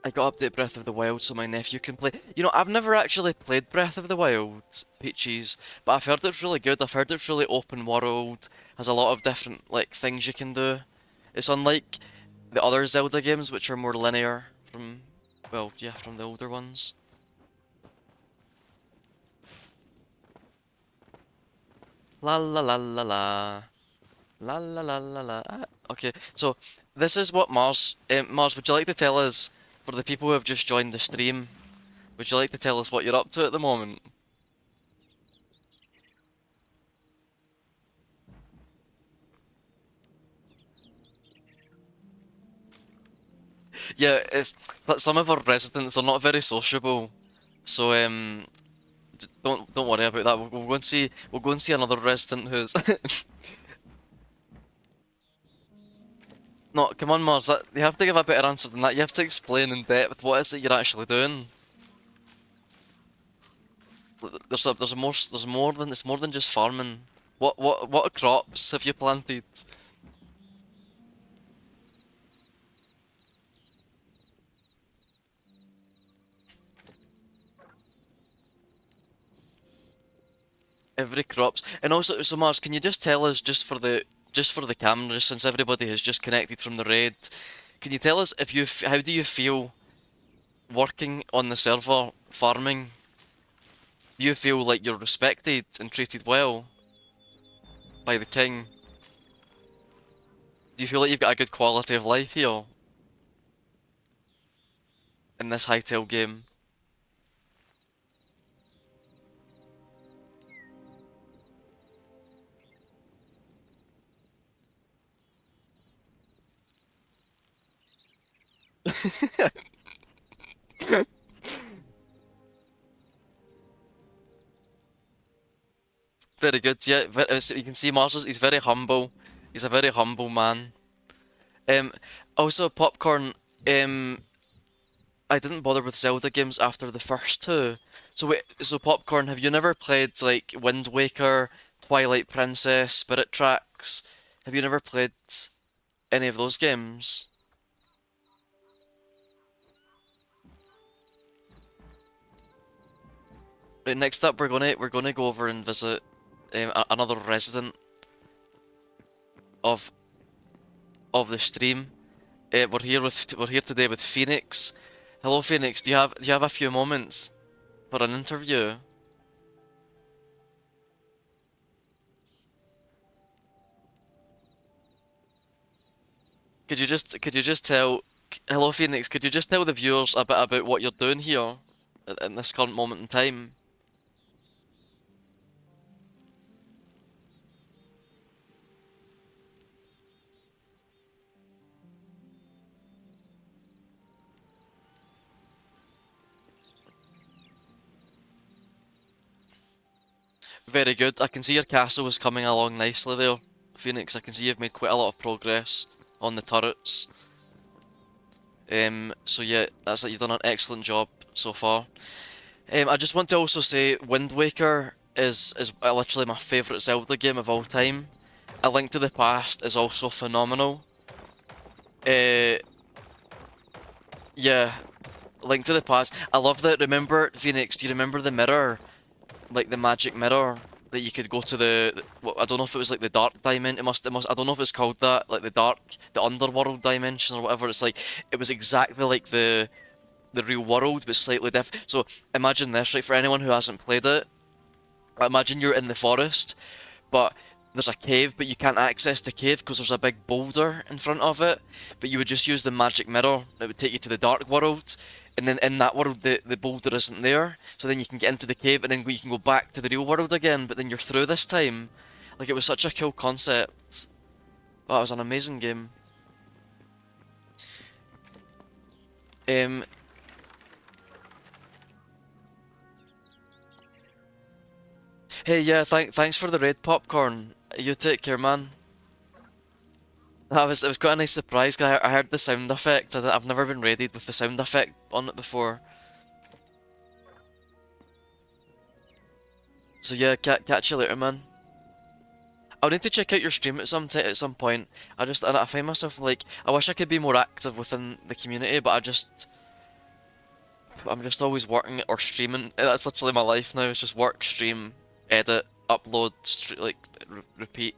I got update Breath of the Wild so my nephew can play. You know, I've never actually played Breath of the Wild, Peaches, but I've heard it's really good. I've heard it's really open world, has a lot of different like things you can do. It's unlike the other Zelda games which are more linear from, well, yeah, from the older ones. La la la la la. La la la la la. Okay, so this is what Mars, would you like to tell us, for the people who have just joined the stream, would you like to tell us what you're up to at the moment? Yeah, it's like some of our residents are not very sociable, so don't worry about that. We'll go and see another resident who's. No, come on, Mars. You have to give a better answer than that. You have to explain in depth what is it you're actually doing. There's more than it's more than just farming. What crops have you planted? Every crops. And also, so Mars, can you just tell us, just for the cameras, since everybody has just connected from the raid, can you tell us if how do you feel working on the server farming? Do you feel like you're respected and treated well by the king? Do you feel like you've got a good quality of life here in this Hytale game? Very good. Yeah, so you can see Mars. He's very humble. He's a very humble man. Um, Also Popcorn. I didn't bother with Zelda games after the first two. So wait, so Popcorn, have you never played like Wind Waker, Twilight Princess, Spirit Tracks? Have you never played any of those games? Right, next up we're gonna go over and visit another resident of the stream. We're here today with Phoenix. Hello, Phoenix. Do you have a few moments for an interview? could you just tell Hello Phoenix, could you just tell the viewers a bit about what you're doing here in this current moment in time? Very good. I can see your castle is coming along nicely there, Phoenix. I can see you've made quite a lot of progress on the turrets. So yeah, that's like you've done an excellent job so far. I just want to also say Wind Waker is literally my favourite Zelda game of all time. A Link to the Past is also phenomenal. Uh, yeah, Link to the Past. I love that. Remember, Phoenix, do you remember the mirror? Like the magic mirror that you could go to well, I don't know if it was like the dark dimension. It must. I don't know if it's called that, like the underworld dimension or whatever. It's like it was exactly like the real world, but slightly different. So imagine this, right? For anyone who hasn't played it, imagine you're in the forest, but there's a cave, but you can't access the cave because there's a big boulder in front of it. But you would just use the magic mirror that would take you to the dark world, and then in that world, the boulder isn't there. So then you can get into the cave, and then you can go back to the real world again. But then you're through this time. Like it was such a cool concept. Oh, it was an amazing game. Um, hey, yeah, thanks for the red popcorn. You take care, man. It was quite a nice surprise 'cause I heard the sound effect. I've never been raided with the sound effect on it before. So yeah, catch you later, man. I'll need to check out your stream at some point. I find myself like I wish I could be more active within the community, but I'm just always working or streaming. That's literally my life now. It's just work, stream, edit, upload, repeat.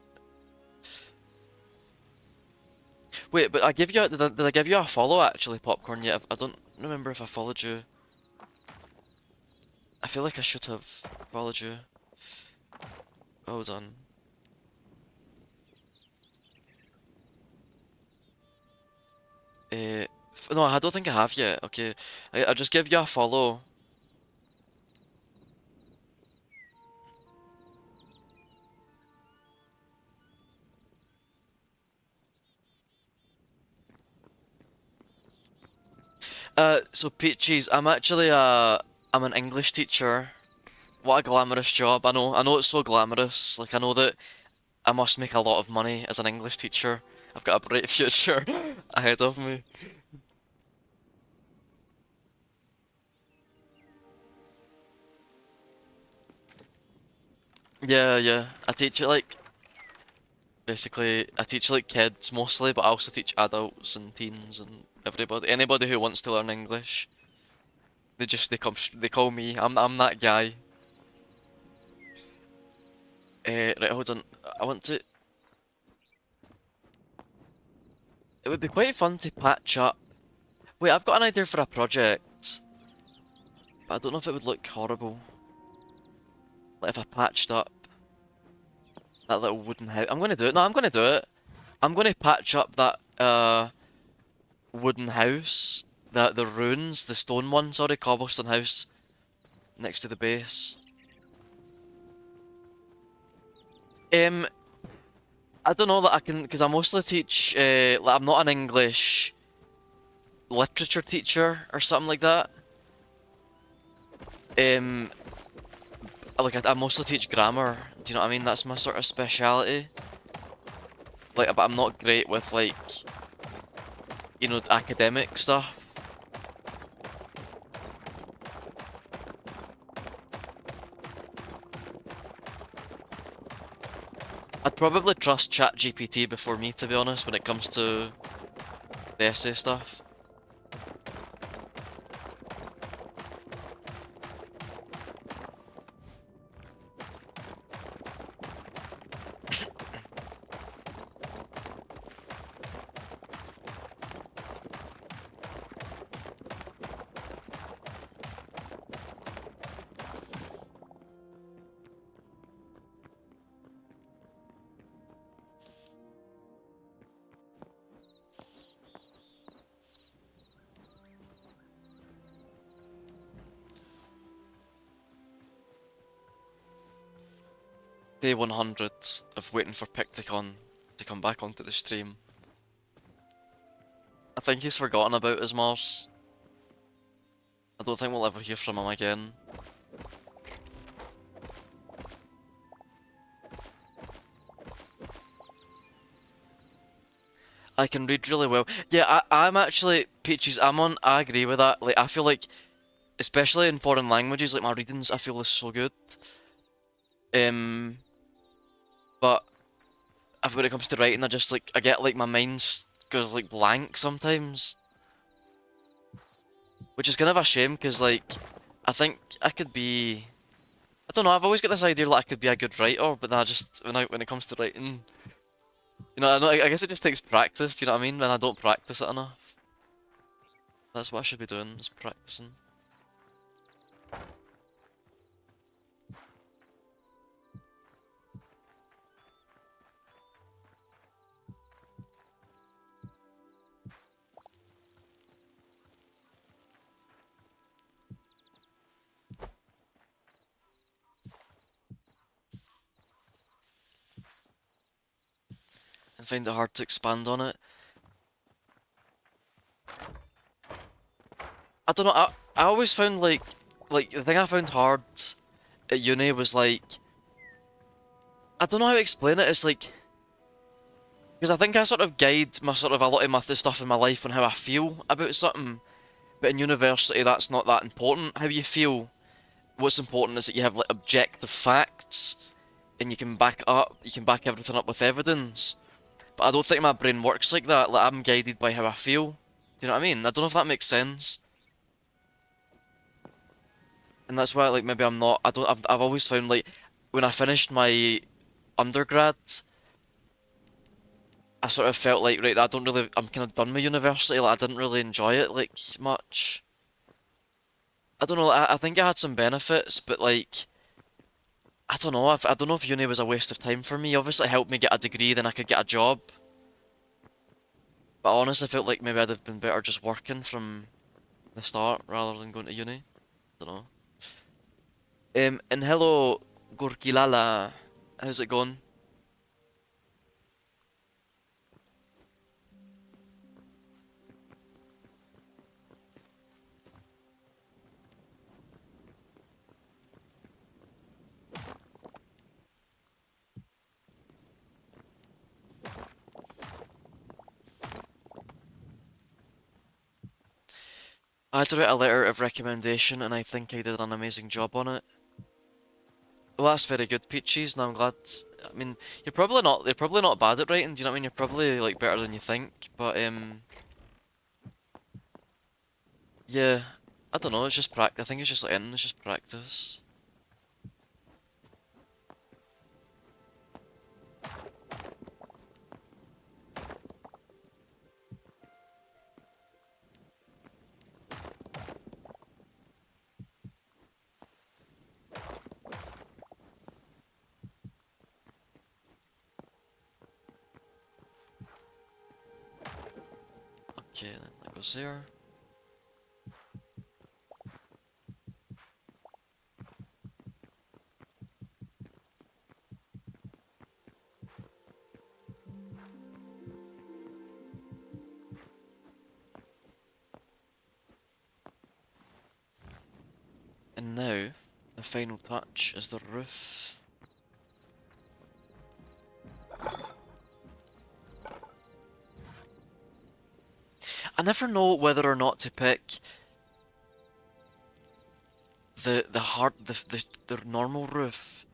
Wait, but did I give you a follow actually, Popcorn? Yet I don't remember if I followed you. I feel like I should have followed you. Hold on. No, I don't think I have yet. Okay, I'll just give you a follow. So Peaches, I'm an English teacher. What a glamorous job. I know it's so glamorous. Like I know that I must make a lot of money as an English teacher. I've got a bright future ahead of me. Yeah, yeah. I teach like kids mostly, but I also teach adults and teens and anybody who wants to learn English. They call me. I'm that guy. Right, hold on. I want to. It would be quite fun to patch up. Wait, I've got an idea for a project, but I don't know if it would look horrible. Like if I patched up that little wooden house. I'm gonna do it. No, I'm gonna do it. I'm gonna patch up that wooden house, the ruins, the stone one, sorry, cobblestone house next to the base. Um, I don't know that I can because I mostly teach. Like I'm not an English literature teacher or something like that. Um, I mostly teach grammar. Do you know what I mean? That's my sort of speciality. Like, but I'm not great with like academic stuff. I'd probably trust ChatGPT before me, to be honest, when it comes to the essay stuff. Day 100 of waiting for Picticon to come back onto the stream. I think he's forgotten about us, Mars. I don't think we'll ever hear from him again. I can read really well. Yeah, I'm actually, Peaches, I agree with that. Like, I feel like, especially in foreign languages, like, my readings, I feel is so good. But when it comes to writing, I get, like, my mind goes, like, blank sometimes. Which is kind of a shame, because, like, I think I could be... I don't know, I've always got this idea that I could be a good writer, but then when it comes to writing... You know, I guess it just takes practice, do you know what I mean? And I don't practice it enough. That's what I should be doing, is practicing. And find it hard to expand on it. I don't know, I always found, like, the thing I found hard at uni was, like... I don't know how to explain it, it's like... Because I think I sort of guide a lot of the stuff in my life on how I feel about something. But in university, that's not that important, how you feel. What's important is that you have, like, objective facts, and you can back everything up with evidence. But I don't think my brain works like that, like, I'm guided by how I feel. Do you know what I mean? I don't know if that makes sense. And that's why, like, maybe I'm not, I've always found, like, when I finished my undergrad, I sort of felt like, right, I'm kind of done with university, like, I didn't really enjoy it, like, much. I don't know, I think it had some benefits, but, like, I don't know, I don't know if uni was a waste of time for me. Obviously it helped me get a degree, then I could get a job. But I honestly felt like maybe I'd have been better just working from the start, rather than going to uni. Don't know. And hello, Gorkilala. How's it going? I had to write a letter of recommendation, and I think I did an amazing job on it. Well, that's very good, Peaches, and I'm glad. I mean, you're probably not bad at writing, do you know what I mean? You're probably, like, better than you think, but, yeah, I don't know, it's just practice. I think it's just like anything, it's just practice. Okay, then that goes there. And now, the final touch is the roof. I never know whether or not to pick the normal roof,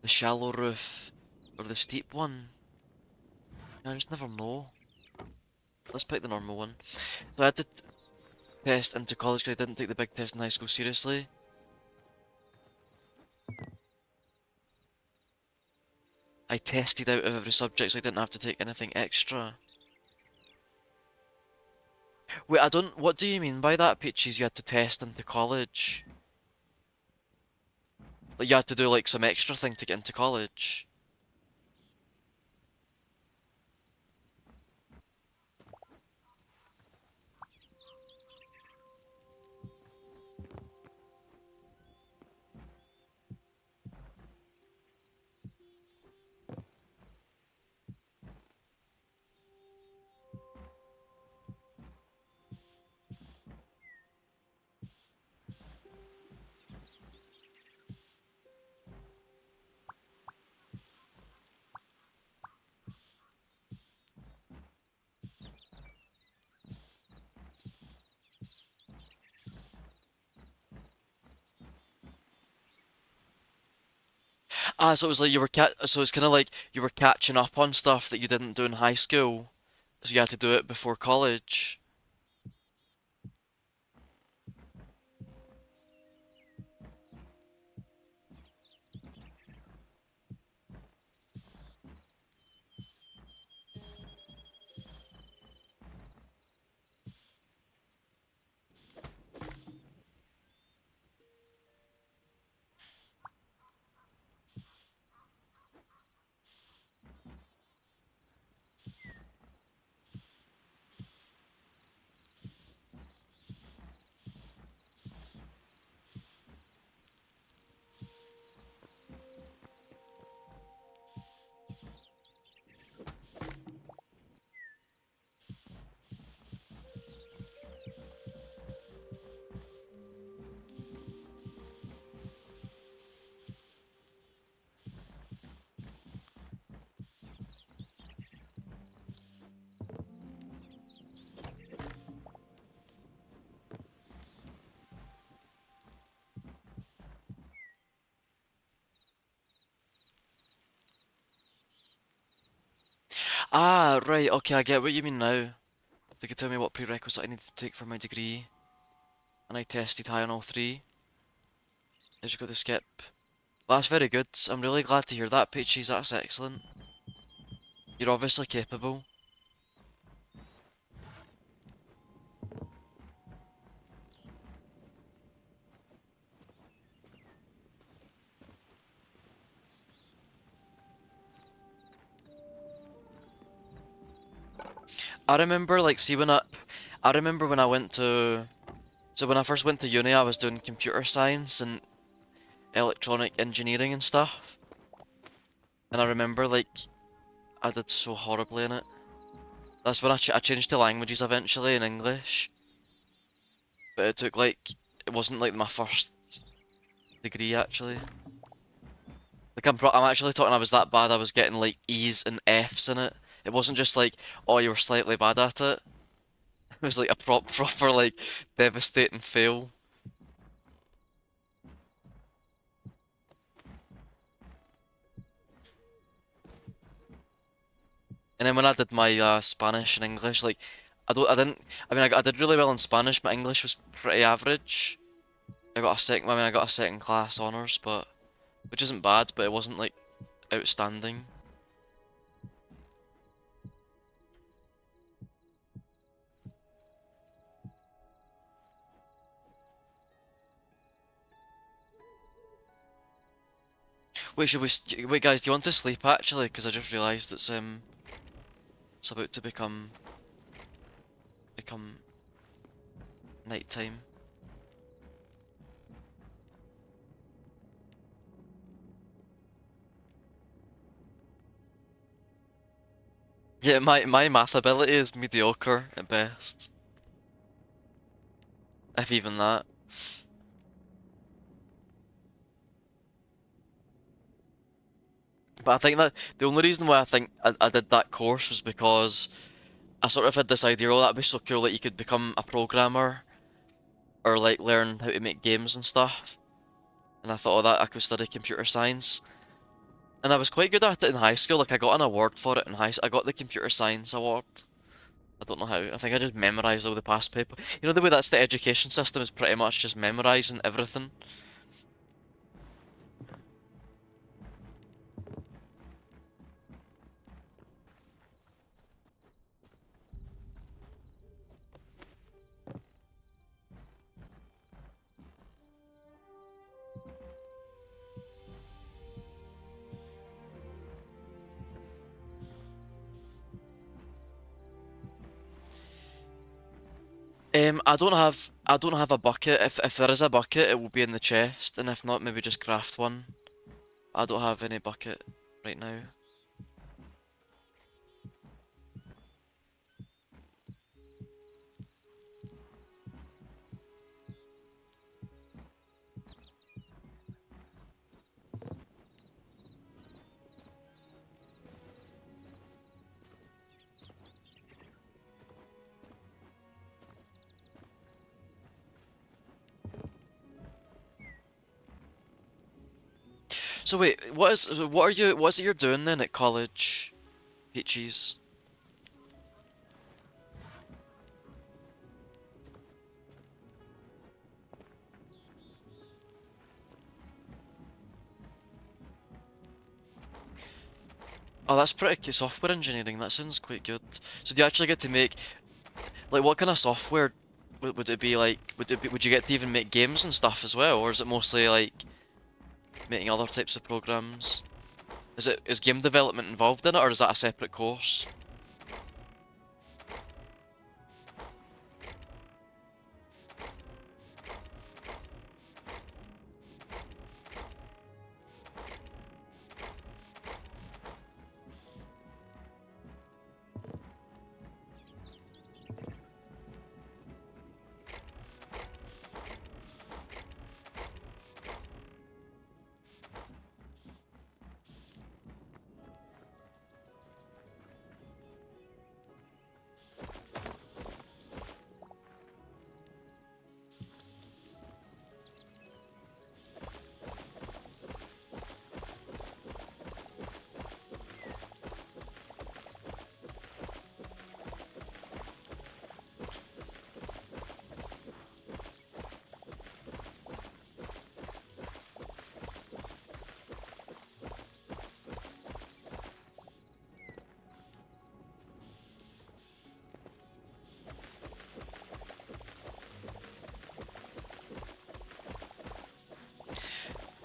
the shallow roof, or the steep one. I just never know. Let's pick the normal one. So I had to test into college because I didn't take the big test in high school seriously. I tested out of every subject so I didn't have to take anything extra. Wait, what do you mean by that, Peaches? You had to test into college? Like, you had to do, like, some extra thing to get into college? Ah, so it was like so it's kind of like you were catching up on stuff that you didn't do in high school, so you had to do it before college. Ah, right, okay, I get what you mean now. They could tell me what prerequisite I need to take for my degree, and I tested high on all three. I just got to skip. Well, that's very good. I'm really glad to hear that, Peaches. That's excellent. You're obviously capable. I remember, like, I remember when I went to, so when I first went to uni, I was doing computer science and electronic engineering and stuff. And I remember, like, I did so horribly in it. That's when I changed to languages eventually in English. But it took, like, it wasn't, like, my first degree, actually. Like, I'm actually talking I was that bad, I was getting, like, E's and F's in it. It wasn't just like, oh, you were slightly bad at it. It was like a proper, like, devastating fail. And then when I did my Spanish and English, like, I didn't, I mean, I did really well in Spanish, but English was pretty average. I mean, I got a second class honours, but, which isn't bad, but it wasn't, like, outstanding. Wait, wait, guys, do you want to sleep, actually? Because I just realised it's about to become night time. Yeah, my math ability is mediocre at best, if even that. But I think that the only reason why I think I did that course was because I sort of had this idea, oh, that'd be so cool that you could become a programmer or like learn how to make games and stuff. And I thought, oh, that I could study computer science. And I was quite good at it in high school. Like I got an award for it in I got the computer science award. I don't know how. I think I just memorized all the past paper. You know the way that's the education system is pretty much just memorizing everything. I don't have a bucket. If there is a bucket, it will be in the chest, and if not, maybe just craft one. I don't have any bucket right now. So wait, what is it you're doing then at college, Peaches? Oh, that's pretty good. Software engineering, that sounds quite good. So do you actually get to make, like, what kind of software would it be like? Would you get to even make games and stuff as well, or is it mostly like making other types of programs? Is game development involved in it, or is that a separate course?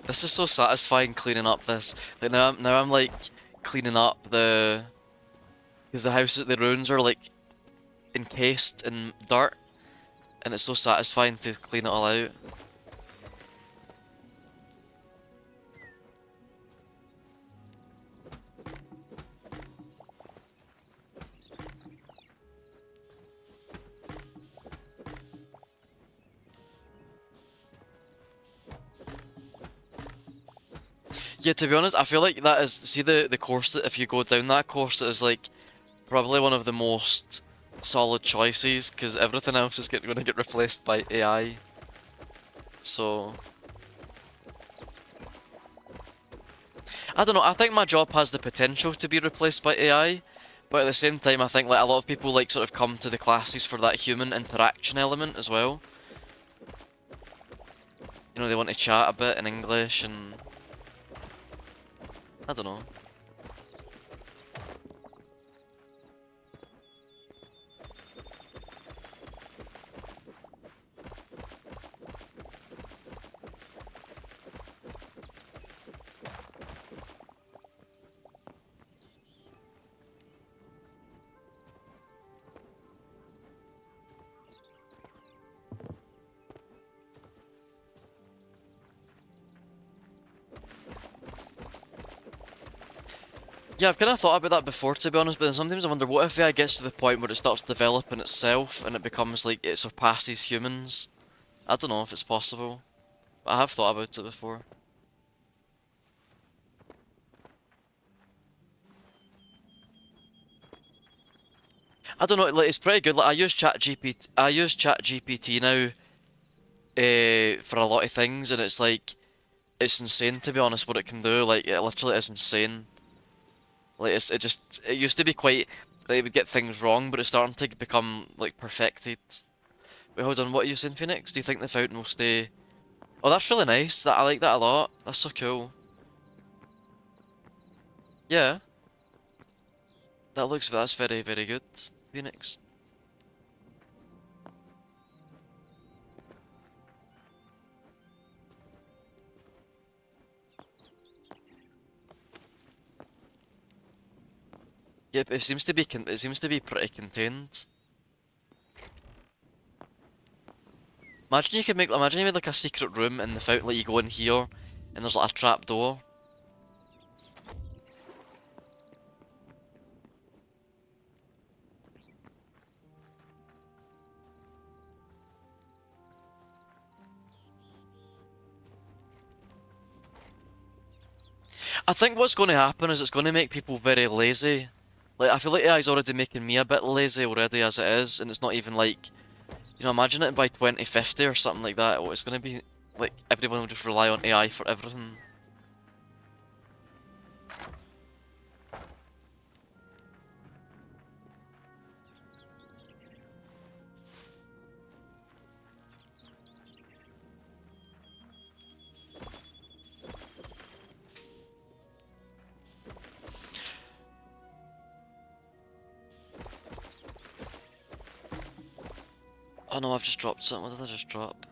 This is so satisfying cleaning up this. Like now I'm like cleaning up because the house, the ruins are like encased in dirt, and it's so satisfying to clean it all out. Yeah, to be honest, I feel like that is, see the course that if you go down that course, it is like probably one of the most solid choices because everything else is going to get replaced by AI. So I don't know. I think my job has the potential to be replaced by AI, but at the same time, I think like a lot of people like sort of come to the classes for that human interaction element as well. You know, they want to chat a bit in English and I don't know. Yeah, I've kind of thought about that before, to be honest, but then sometimes I wonder what if AI gets to the point where it starts developing itself and it becomes like it surpasses humans? I don't know if it's possible, but I have thought about it before. I don't know, like it's pretty good. Like I use ChatGPT now for a lot of things, and it's like it's insane to be honest what it can do. Like it literally is insane. Like it used to be quite like it would get things wrong, but it's starting to become like perfected. Wait, hold on, what are you saying, Phoenix? Do you think the fountain will stay? Oh, that's really nice. That I like that a lot. That's so cool. Yeah, that's very good, Phoenix. Yep, it seems to be pretty contained. Imagine you made like a secret room in the fountain, like you go in here, and there's like a trap door. I think what's going to happen is it's going to make people very lazy. Like I feel like AI's already making me a bit lazy already as it is, and it's not even like, you know, imagine it by 2050 or something like that. Oh, it's going to be like everyone will just rely on AI for everything. Oh no, I've just dropped something. What did I just drop?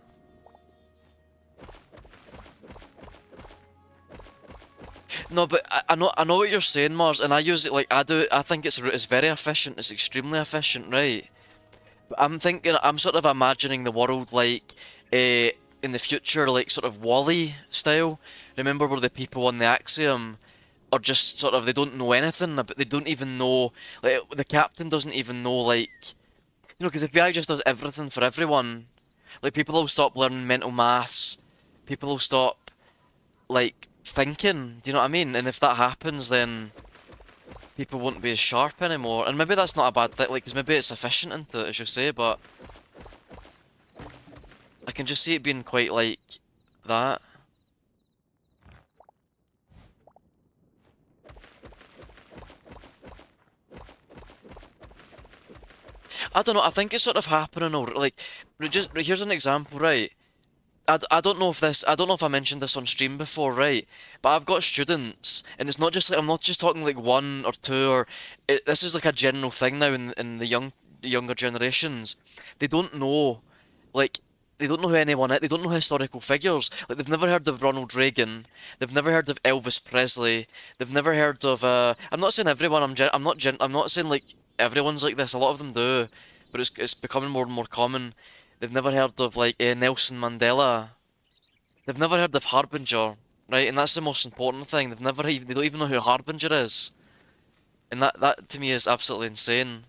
No, but I know what you're saying, Mars, and I use it like I do. I think it's very efficient. It's extremely efficient, right? But I'm thinking, I'm sort of imagining the world like, in the future, like sort of Wall-E style. Remember where the people on the Axiom are just sort of they don't know anything, but they don't even know. Like the captain doesn't even know, like because if the AI just does everything for everyone, like people will stop learning mental maths. People will stop like thinking. Do you know what I mean? And if that happens, then people won't be as sharp anymore. And maybe that's not a bad thing, like, 'cause maybe it's efficient into it, as you say, but I can just see it being quite like that. I don't know, I think it's sort of happening already. Like, here's an example, right? I don't know if I don't know if I mentioned this on stream before, right? But I've got students, and it's not just like, I'm not just talking like one or two, this is like a general thing now in the younger generations. They don't know, like, they don't know who anyone is, they don't know historical figures. Like, they've never heard of Ronald Reagan, they've never heard of Elvis Presley, they've never heard of, I'm not saying everyone, I'm not saying like everyone's like this, a lot of them do, but it's becoming more and more common. They've never heard of like Nelson Mandela. They've never heard of Harbinger, right? And that's the most important thing. They don't even know who Harbinger is. And that to me is absolutely insane.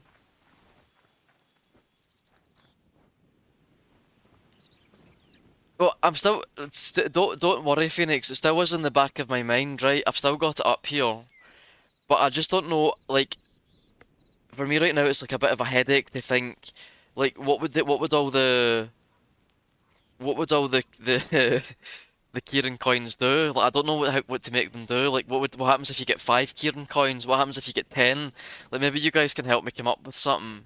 Well, don't worry, Phoenix. It still was in the back of my mind, right? I've still got it up here, but I just don't know. Like for me right now, it's like a bit of a headache to think, like what would all the the Kieran coins do? Like I don't know what to make them do. Like what happens if you get 5 Kieran coins? What happens if you get 10? Like maybe you guys can help me come up with something.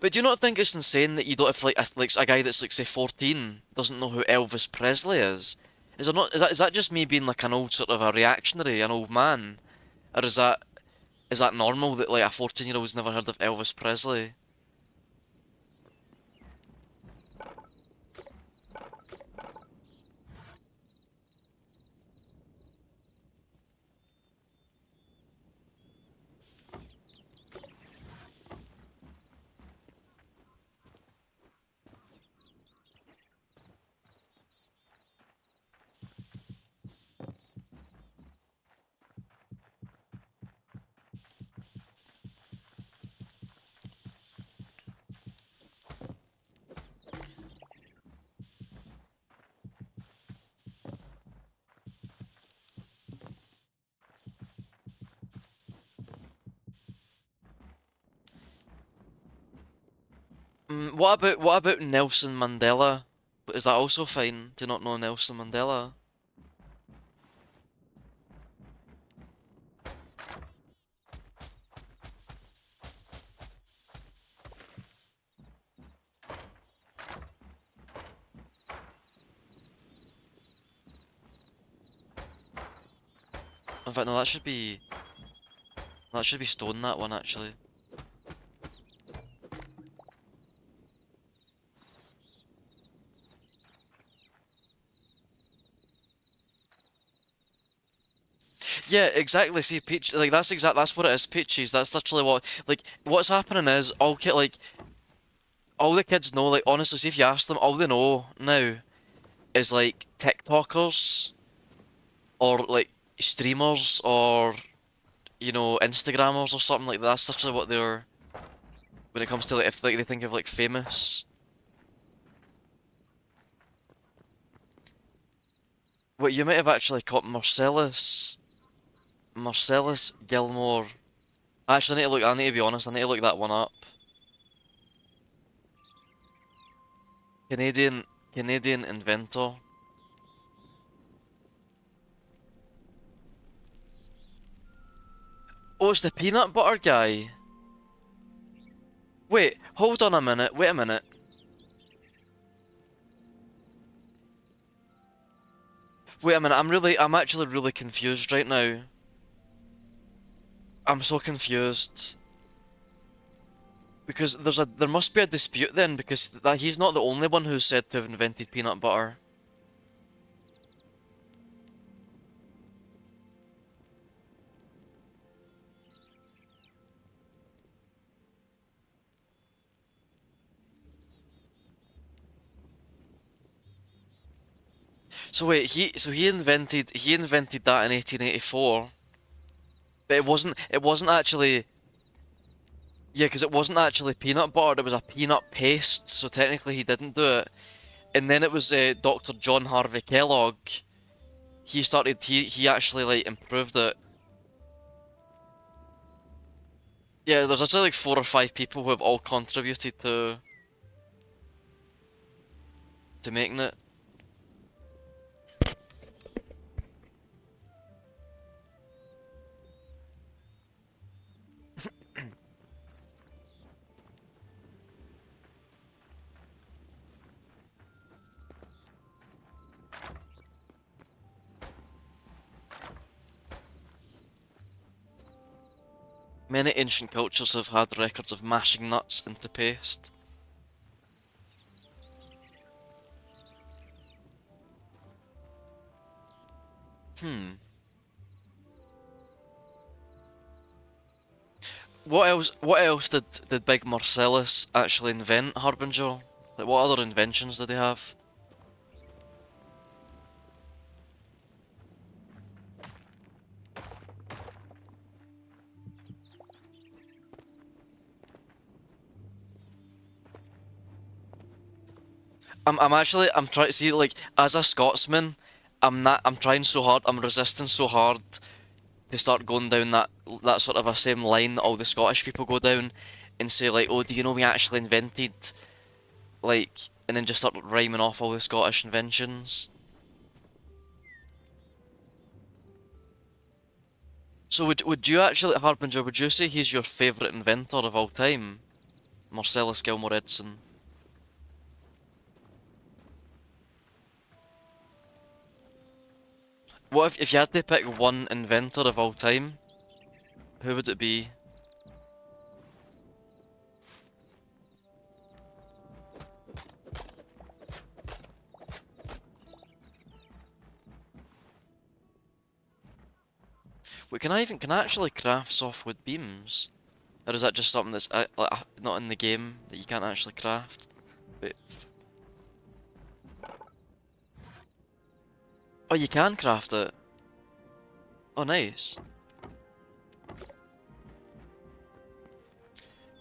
But do you not think it's insane that you don't if like a guy that's like say 14 doesn't know who Elvis Presley is? Is there not is that just me being like an old sort of a reactionary, an old man? Or is that normal that like a 14-year-old's never heard of Elvis Presley? What about Nelson Mandela? Is that also fine to not know Nelson Mandela? In fact, no, that should be stone, that one actually. Yeah, exactly. See, peach, like that's what it is. Peaches. That's literally what's happening is all the kids know. Like honestly, see if you ask them, all they know now is like TikTokers or like streamers or Instagrammers or something like that. That's literally what they're when it comes to like if like they think of like famous. What you might have actually caught Marcellus Gilmore. Actually, I need to look. I need to be honest. I need to look that one up. Canadian Canadian inventor. Oh, it's the peanut butter guy. Wait, hold on a minute. Wait a minute. Wait a minute, I'm actually really confused right now. I'm so confused. Because there must be a dispute then, because he's not the only one who's said to have invented peanut butter. So wait, he invented that in 1884, but it wasn't actually yeah, because it wasn't actually peanut butter, it was a peanut paste, so technically he didn't do it. And then it was Dr. John Harvey Kellogg. He actually like improved it. Yeah, there's actually like 4 or 5 people who have all contributed to making it. Many ancient cultures have had records of mashing nuts into paste. Hmm. What else did Big Marcellus actually invent, Harbinger? Like what other inventions did he have? I'm trying to see like as a Scotsman, I'm trying so hard, I'm resisting so hard to start going down that sort of a same line that all the Scottish people go down and say like, oh, do you know we actually invented like and then just start rhyming off all the Scottish inventions. So would you actually, Harbinger, would you say he's your favourite inventor of all time? Marcellus Gilmore Edison. What if you had to pick one inventor of all time, who would it be? Wait, can I actually craft softwood beams? Or is that just something that's not in the game that you can't actually craft? But oh, you can craft it. Oh, nice.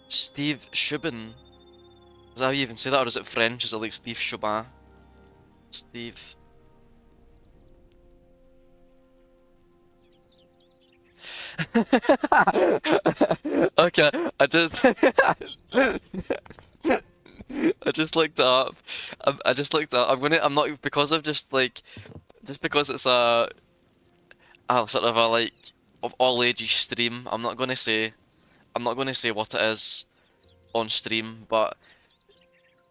Steve Shubin. Is that how you even say that, or is it French? Is it like Steve Chubin? Steve. Okay, I just looked it up. I just looked it up. I'm not because of just because it's a sort of a like of all ages stream. I'm not gonna say what it is on stream, but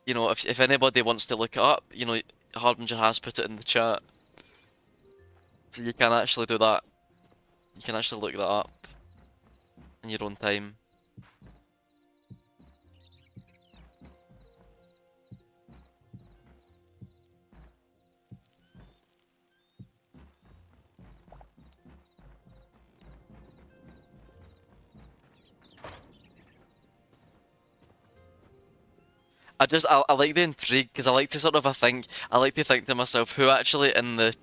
if anybody wants to look it up, Harbinger has put it in the chat, so you can actually do that. You can actually look that up in your own time. I like the intrigue because I like to sort of I like to think to myself who actually in the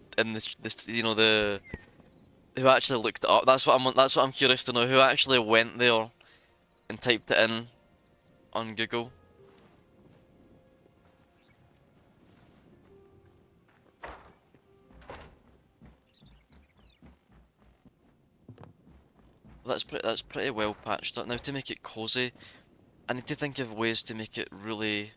who actually looked it up. That's what I'm curious to know, who actually went there and typed it in on Google. That's pretty well patched up. Now to make it cozy, I need to think of ways to make it really.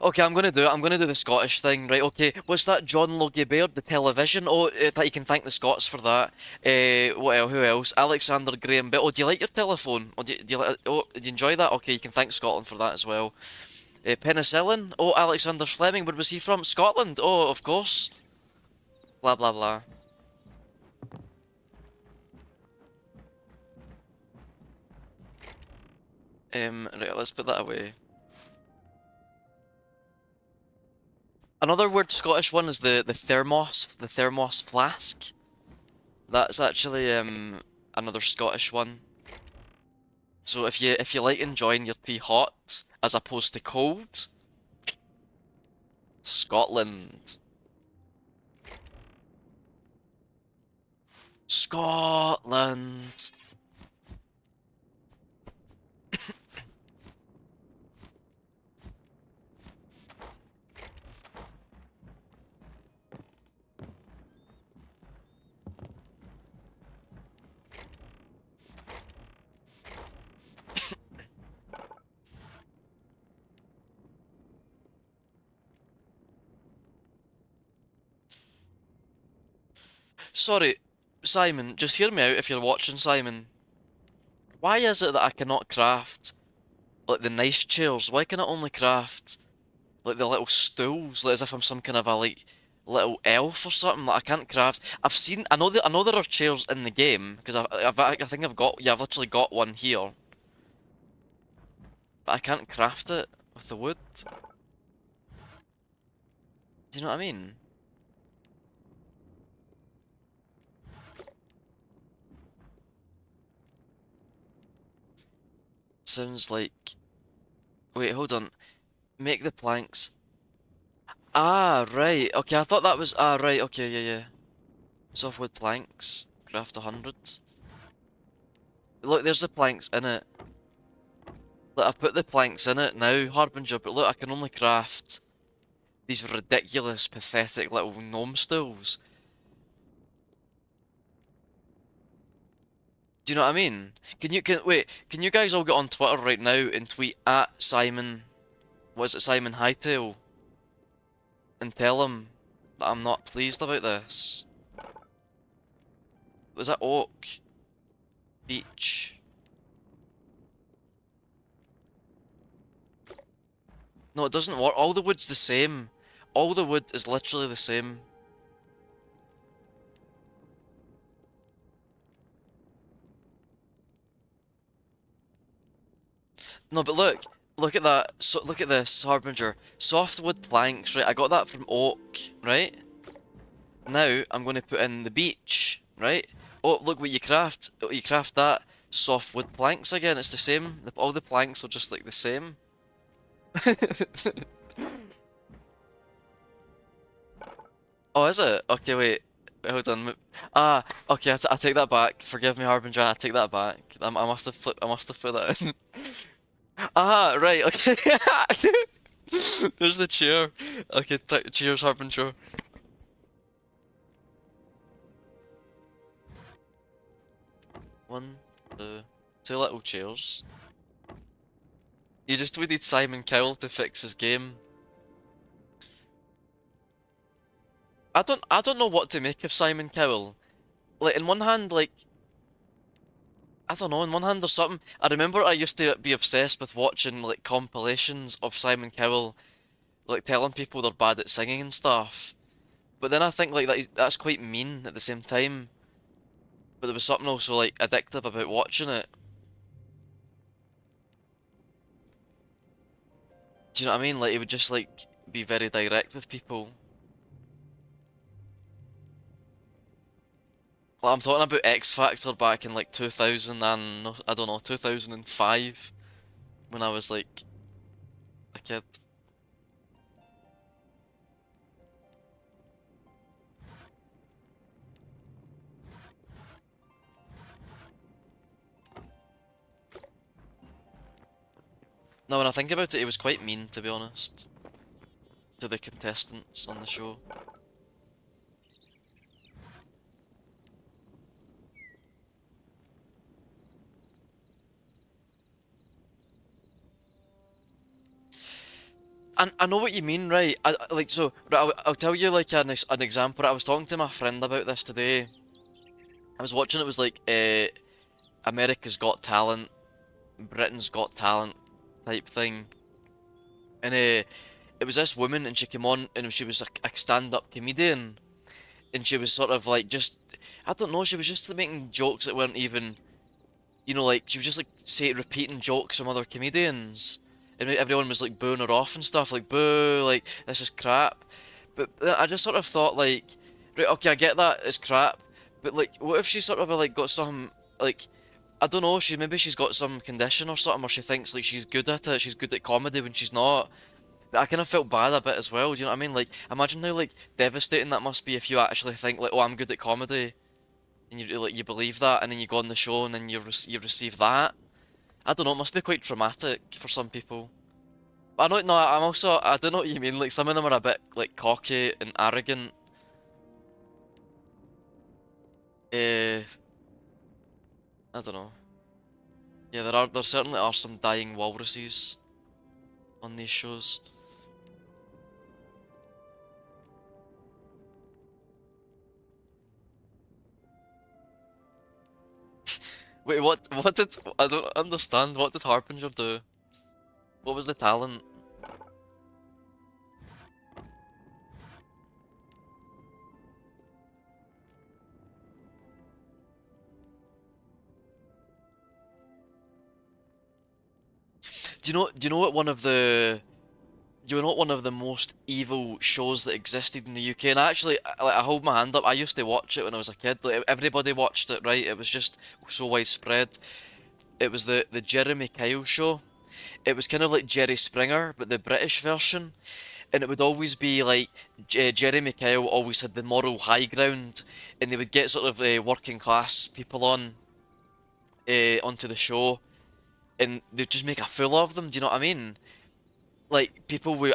Okay, I'm gonna do it. I'm gonna do the Scottish thing, right? Okay, what's that? John Logie Baird, the television. Oh, that you can thank the Scots for that. What else? Who else? Alexander Graham Bell. Oh, do you like your telephone? Oh, do you oh, do you enjoy that? Okay, you can thank Scotland for that as well. Penicillin. Oh, Alexander Fleming. Where was he from? Scotland. Oh, of course. Blah blah blah. Right, let's put that away. Another word Scottish one is the thermos flask. That's actually another Scottish one. So if you like enjoying your tea hot as opposed to cold, Scotland. Scotland. Sorry, Simon, just hear me out if you're watching, Simon. Why is it that I cannot craft like the nice chairs? Why can I only craft like the little stools, like as if I'm some kind of a like little elf or something? Like I can't craft. I know there are chairs in the game because I think I've got yeah I've literally got one here, but I can't craft it with the wood. Do you know what I mean? Sounds like. Wait, hold on. Make the planks. Ah, right. Okay, I thought that was. Ah, right. Okay, yeah, yeah. Softwood planks. Craft 100. Look, there's the planks in it. Look, I've put the planks in it now, Harbinger, but look, I can only craft these ridiculous, pathetic little gnome stools. Do you know what I mean? Can you guys all get on Twitter right now and tweet at Simon, what is it, Simon Hytale, and tell him that I'm not pleased about this? Was that oak? Beech? No, it doesn't work. All the wood's the same. All the wood is literally the same. No, but look at that. So look at this, Harbinger. Softwood planks, right? I got that from oak, right? Now I'm going to put in the beech, right? Oh, look what you craft. Oh, you craft that softwood planks again. It's the same. All the planks are just like the same. Oh, is it? Okay, wait. Wait, hold on. Ah, okay. I take that back. Forgive me, Harbinger. I take that back. I must have I must have put that in. Ah, right. Okay. There's the chair. Okay, cheers, Harbinger. One, two little chairs. You just tweeted Simon Cowell to fix his game. I don't know what to make of Simon Cowell. Like in one hand, like I don't know, in one hand there's something I remember I used to be obsessed with watching like compilations of Simon Cowell like telling people they're bad at singing and stuff. But then I think like that's quite mean at the same time. But there was something also like addictive about watching it. Do you know what I mean? Like he would just like be very direct with people. Like, I'm talking about X Factor back in like 2000 and I don't know 2005 when I was like a kid. No, when I think about it, he was quite mean to be honest to the contestants on the show. I know what you mean, right? Like so, right, I'll tell you like an example. I was talking to my friend about this today. I was watching it was like America's Got Talent, Britain's Got Talent type thing, and it was this woman and she came on and she was a stand-up comedian and she was sort of like just I don't know, she was just making jokes that weren't even like she was just like say repeating jokes from other comedians, and everyone was like booing her off and stuff, like boo, like this is crap. But I just sort of thought like, right, okay, I get that it's crap, but like, what if she sort of like got some like I don't know, maybe she's got some condition or something, or she thinks like she's good at it, she's good at comedy when she's not. But I kind of felt bad a bit as well. Do you know what I mean? Like, imagine how like devastating that must be if you actually think like, oh, I'm good at comedy, and you like you believe that, and then you go on the show and then you receive that. I don't know. It must be quite traumatic for some people. But I know. No, I'm also. I don't know what you mean. Like some of them are a bit like cocky and arrogant. Uh, I don't know. Yeah, there certainly are some dying walruses on these shows. Wait, what did I don't understand? What did Harbinger do? What was the talent? Do you know what one of the do you know what one of the most evil shows that existed in the UK? And actually, like, I hold my hand up. I used to watch it when I was a kid. Like everybody watched it, right? It was just so widespread. It was the Jeremy Kyle show. It was kind of like Jerry Springer, but the British version. And it would always be like Jeremy Kyle always had the moral high ground, and they would get sort of working class people onto the show, and they'd just make a fool of them. Do you know what I mean? Like people with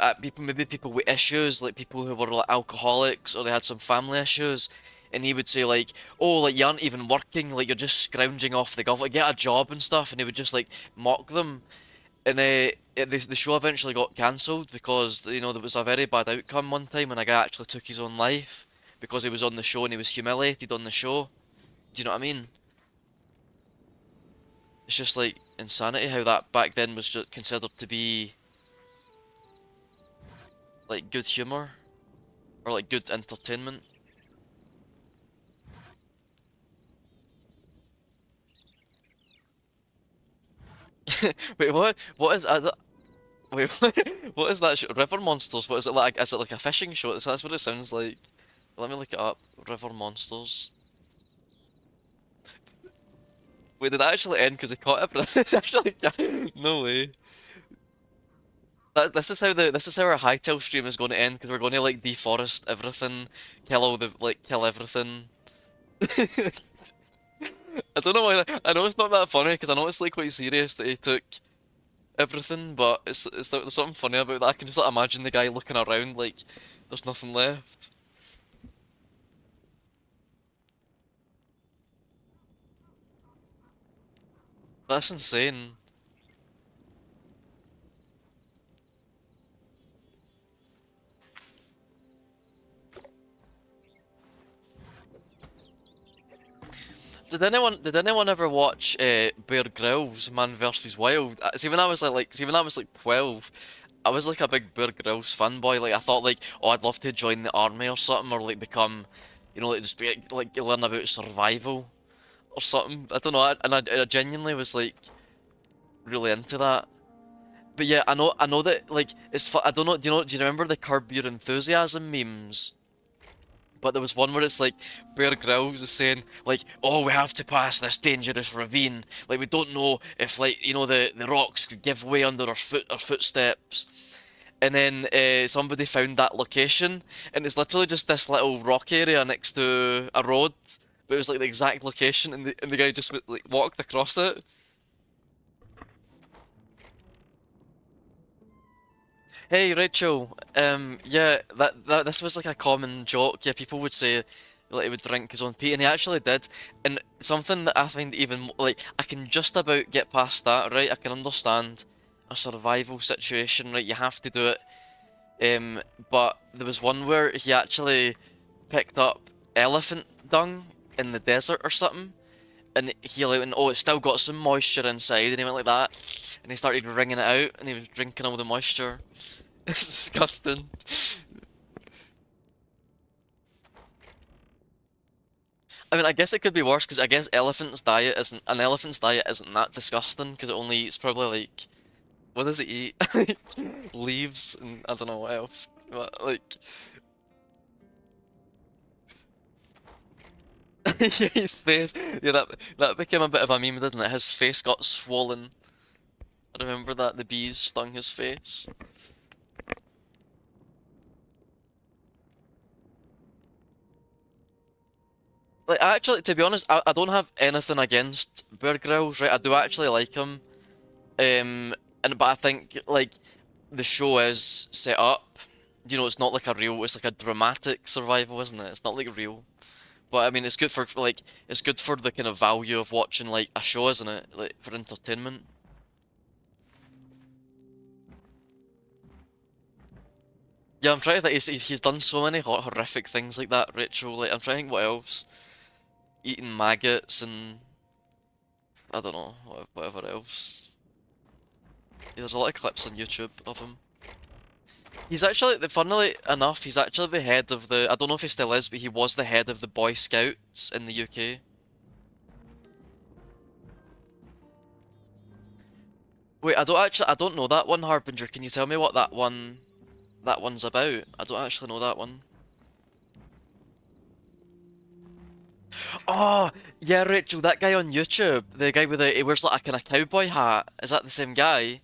issues, like people who were like alcoholics or they had some family issues, and he would say like, "Oh, like you aren't even working, like you're just scrounging off the golf, like get a job and stuff," and he would just like mock them, and the show eventually got cancelled because there was a very bad outcome one time when a guy actually took his own life because he was on the show and he was humiliated on the show. Do you know what I mean? It's just like insanity how that back then was just considered to be like good humor or like good entertainment. Wait, what? What is wait, what is that show? River Monsters? What is it like? Is it like a fishing show? That's what it sounds like. Let me look it up. River Monsters. Wait, did that actually end because they caught everything? It's actually no way. This is how our Hytale stream is going to end because we're going to like deforest everything, kill everything. I don't know why. I know it's not that funny because I know it's like quite serious that he took everything, but there's something funny about that. I can just like imagine the guy looking around like there's nothing left. That's insane. Did anyone ever watch Bear Grylls Man vs Wild? See when I was like 12, I was like a big Bear Grylls fanboy. Like I thought like, oh, I'd love to join the army or something, or like become, like just be like learn about survival or something. I don't know, I genuinely was like really into that. But yeah, I know that like I don't know. Do you remember the Curb Your Enthusiasm memes? But there was one where it's like Bear Grylls is saying like, "Oh, we have to pass this dangerous ravine. Like we don't know if like the rocks could give way under our footsteps." And then somebody found that location, and it's literally just this little rock area next to a road. But it was like the exact location, and the guy just like walked across it. Hey Rachel, yeah, that this was like a common joke. Yeah, people would say like he would drink his own pee, and he actually did. And something that I find even like I can just about get past that, right? I can understand a survival situation, right? You have to do it. Um, but there was one where he actually picked up elephant dung in the desert or something, and he like, and oh, it's still got some moisture inside, and he went like that, and he started wringing it out, and he was drinking all the moisture. It's disgusting. I mean, I guess it could be worse because I guess elephant's diet isn't that disgusting because it only eats probably like what does it eat? Leaves and I don't know what else. But like yeah, his face. Yeah, that became a bit of a meme, didn't it? His face got swollen. I remember that the bees stung his face. Like actually, to be honest, I don't have anything against Bear Grylls, right? I do actually like him. And but I think like the show is set up. You know, it's not like a real. It's like a dramatic survival, isn't it? It's not like real. But I mean, it's good for like it's good for the kind of value of watching like a show, isn't it? Like for entertainment. Yeah, I'm trying to think. He's done so many horrific things like that, Rachel. Like I'm trying to think what else. Eating maggots and I don't know whatever else. Yeah, there's a lot of clips on YouTube of him. He's actually, funnily enough, he's actually the head of the. I don't know if he still is, but he was the head of the Boy Scouts in the UK. Wait, I don't know that one, Harbinger. Can you tell me what that one's about? I don't actually know that one. Oh, yeah, Rachel, that guy on YouTube, the guy with he wears like a kind of cowboy hat. Is that the same guy?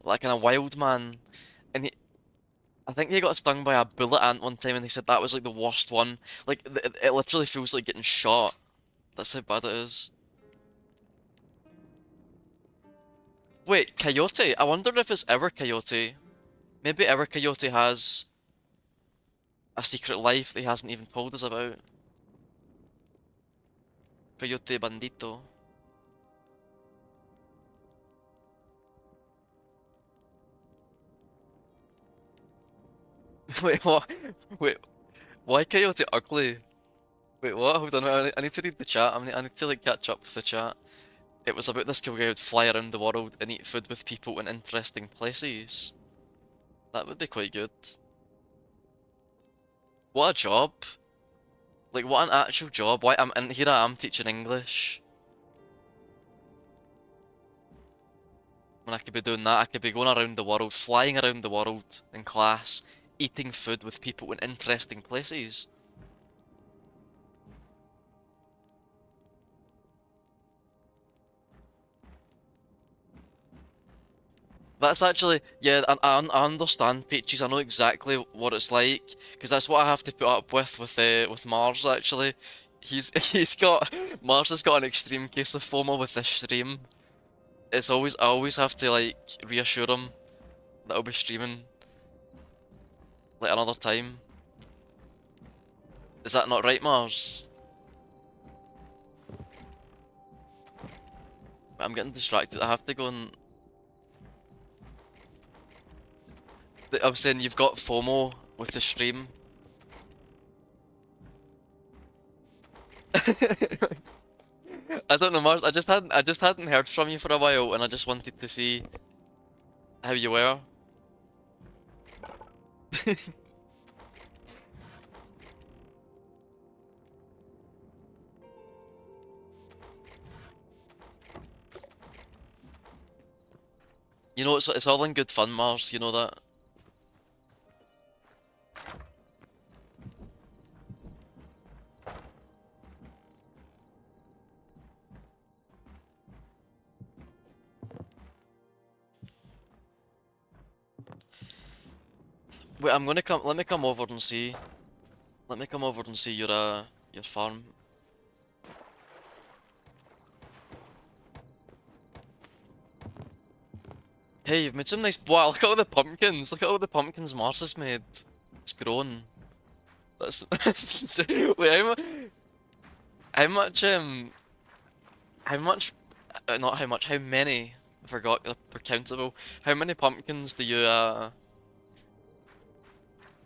Like kind of wild man. And I think he got stung by a bullet ant one time, and he said that was like the worst one. Like it literally feels like getting shot. That's how bad it is. Wait, Coyote? I wonder if it's our Coyote. Maybe our Coyote has a secret life that he hasn't even told us about. Coyote Bandito. Wait, what? Wait, why Coyote ugly? Wait, what? Hold on, I need to read the chat. I need to like catch up with the chat. It was about this guy who would fly around the world and eat food with people in interesting places. That would be quite good. What a job! Like, what an actual job. Why? And here I am teaching English. When I could be doing that, I could be going around the world, flying around the world in class, eating food with people in interesting places. That's actually, yeah, I understand Peaches. I know exactly what it's like because that's what I have to put up with Mars. Actually, he's got Mars has got an extreme case of FOMO with this stream. It's always I always have to like reassure him that I'll be streaming like another time. Is that not right, Mars? I'm getting distracted. I have to go and. I'm saying you've got FOMO with the stream. I don't know, Mars. I just hadn't heard from you for a while, and I just wanted to see how you were. You know, it's all in good fun, Mars. You know that. Wait, I'm gonna come. Let me come over and see. Let me come over and see your farm. Hey, you've made some nice. Wow, look at all the pumpkins. Look at all the pumpkins Mars has made. It's grown. That's wait, how much how much not how much how many I forgot they're countable. How many pumpkins do you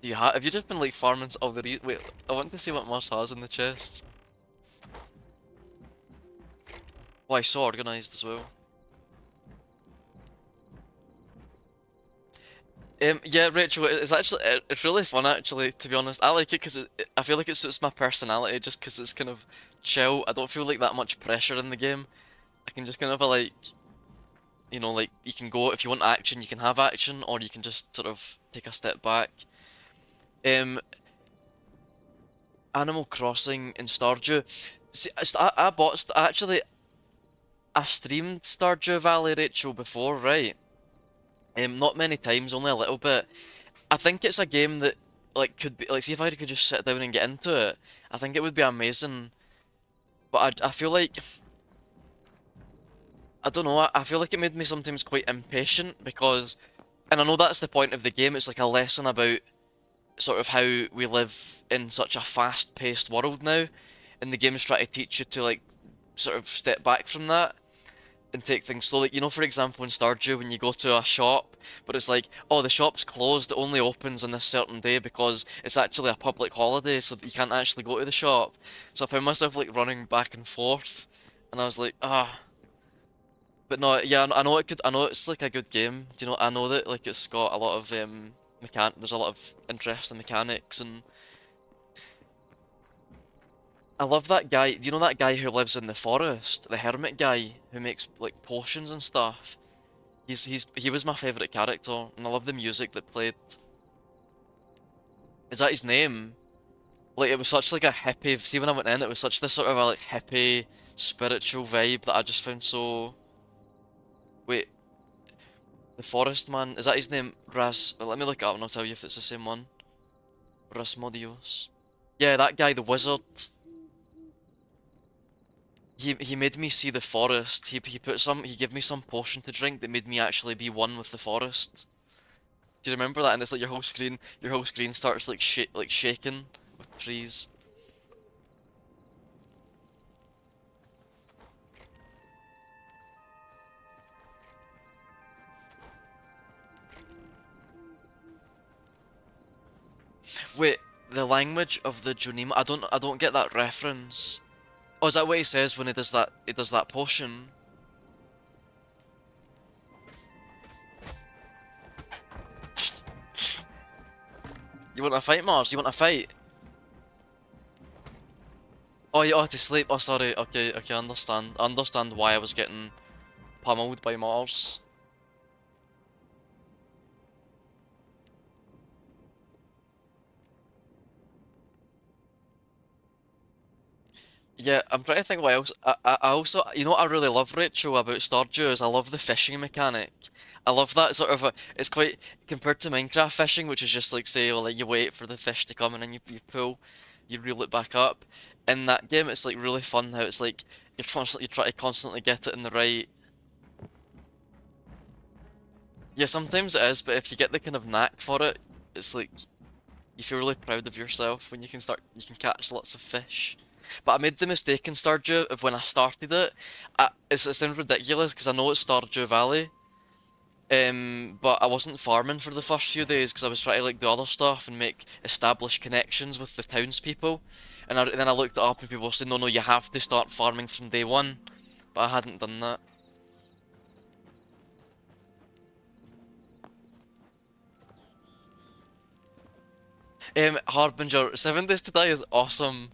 have you just been like farming all the wait, I want to see what Mars has in the chests. Oh, I saw organized as well. Yeah, Rachel, it's actually it's really fun actually. To be honest, I like it because I feel like it suits my personality just because it's kind of chill. I don't feel like that much pressure in the game. I can just kind of like like you can go if you want action, you can have action, or you can just sort of take a step back. Um, Animal Crossing in Stardew. See, I bought actually I streamed Stardew Valley, Rachel, before, right? Not many times, only a little bit. I think it's a game that like could be like see if I could just sit down and get into it. I think it would be amazing. But I feel like I don't know. I feel like it made me sometimes quite impatient because, and I know that's the point of the game. It's like a lesson about sort of how we live in such a fast-paced world now, and the game's trying to teach you to like sort of step back from that and take things slowly. You know, for example, in Stardew, when you go to a shop, but it's like, oh, the shop's closed, it only opens on this certain day because it's actually a public holiday, so that you can't actually go to the shop. So I found myself like running back and forth, and I was like, ah. But no, yeah, I know I know it's like a good game. Do you know? I know that like it's got a lot of there's a lot of interesting mechanics, and I love that guy. Do you know that guy who lives in the forest, the hermit guy who makes like potions and stuff? He was my favorite character, and I love the music that played. Is that his name? Like it was such like a hippie. See when I went in, it was such this sort of a like hippie spiritual vibe that I just found so. Wait, the forest man, is that his name? Let me look it up and I'll tell you if it's the same one. Rasmodios. Yeah, that guy, the wizard. He made me see the forest. He gave me some potion to drink that made me actually be one with the forest. Do you remember that? And it's like your whole screen starts like shaking with trees. Wait, the language of the Junima. I don't get that reference. Oh, is that what he says when he does that? He does that potion. You want to fight, Mars? You want to fight? Oh, you ought to sleep. Oh, sorry. Okay, okay, I understand. I understand why I was getting pummeled by Mars. Yeah, I'm trying to think what else. I also, you know what I really love, Rachel, about Stardew is I love the fishing mechanic. I love that sort of it's quite, compared to Minecraft fishing, which is just like, say, well, like you wait for the fish to come and then you pull, you reel it back up. In that game, it's like really fun how it's like, you try to constantly get it in the right. Yeah, sometimes it is, but if you get the kind of knack for it, it's like, you feel really proud of yourself when you can catch lots of fish. But I made the mistake in Stardew of when I started it. It sounds ridiculous because I know it's Stardew Valley, but I wasn't farming for the first few days because I was trying to like do other stuff and make established connections with the townspeople. And then I looked it up and people were saying, no, no, you have to start farming from day one. But I hadn't done that. Harbinger, 7 Days to Die is awesome.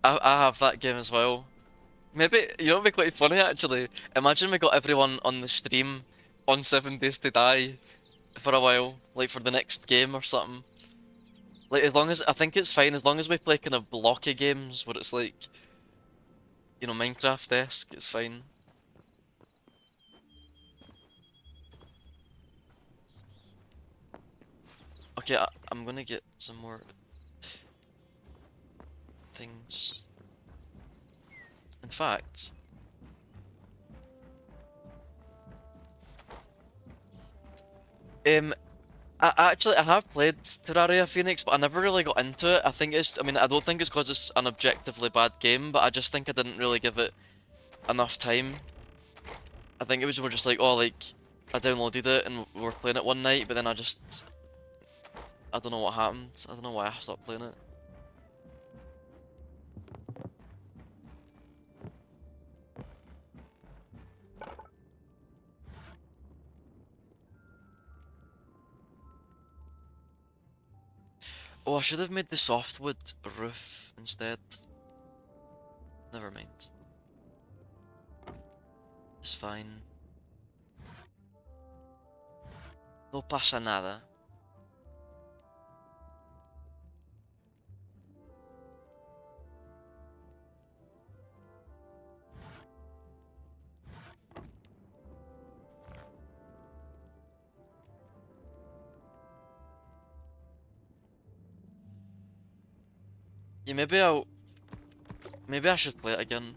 I have that game as well. Maybe, you know, it'd be quite funny actually. Imagine we got everyone on the stream on 7 Days to Die for a while, like for the next game or something. Like, as long as, I think it's fine, as long as we play kind of blocky games where it's like, Minecraft-esque, it's fine. Okay, I'm gonna get some more things. In fact, um, I have played Terraria Phoenix, but I never really got into it. I mean, I don't think it's because it's an objectively bad game, but I just think I didn't really give it enough time. I think it was more just like, oh, like, I downloaded it and we were playing it one night, but then I don't know what happened. I don't know why I stopped playing it. Oh, I should have made the softwood roof instead. Never mind. It's fine. No pasa nada. Yeah, maybe I should play it again.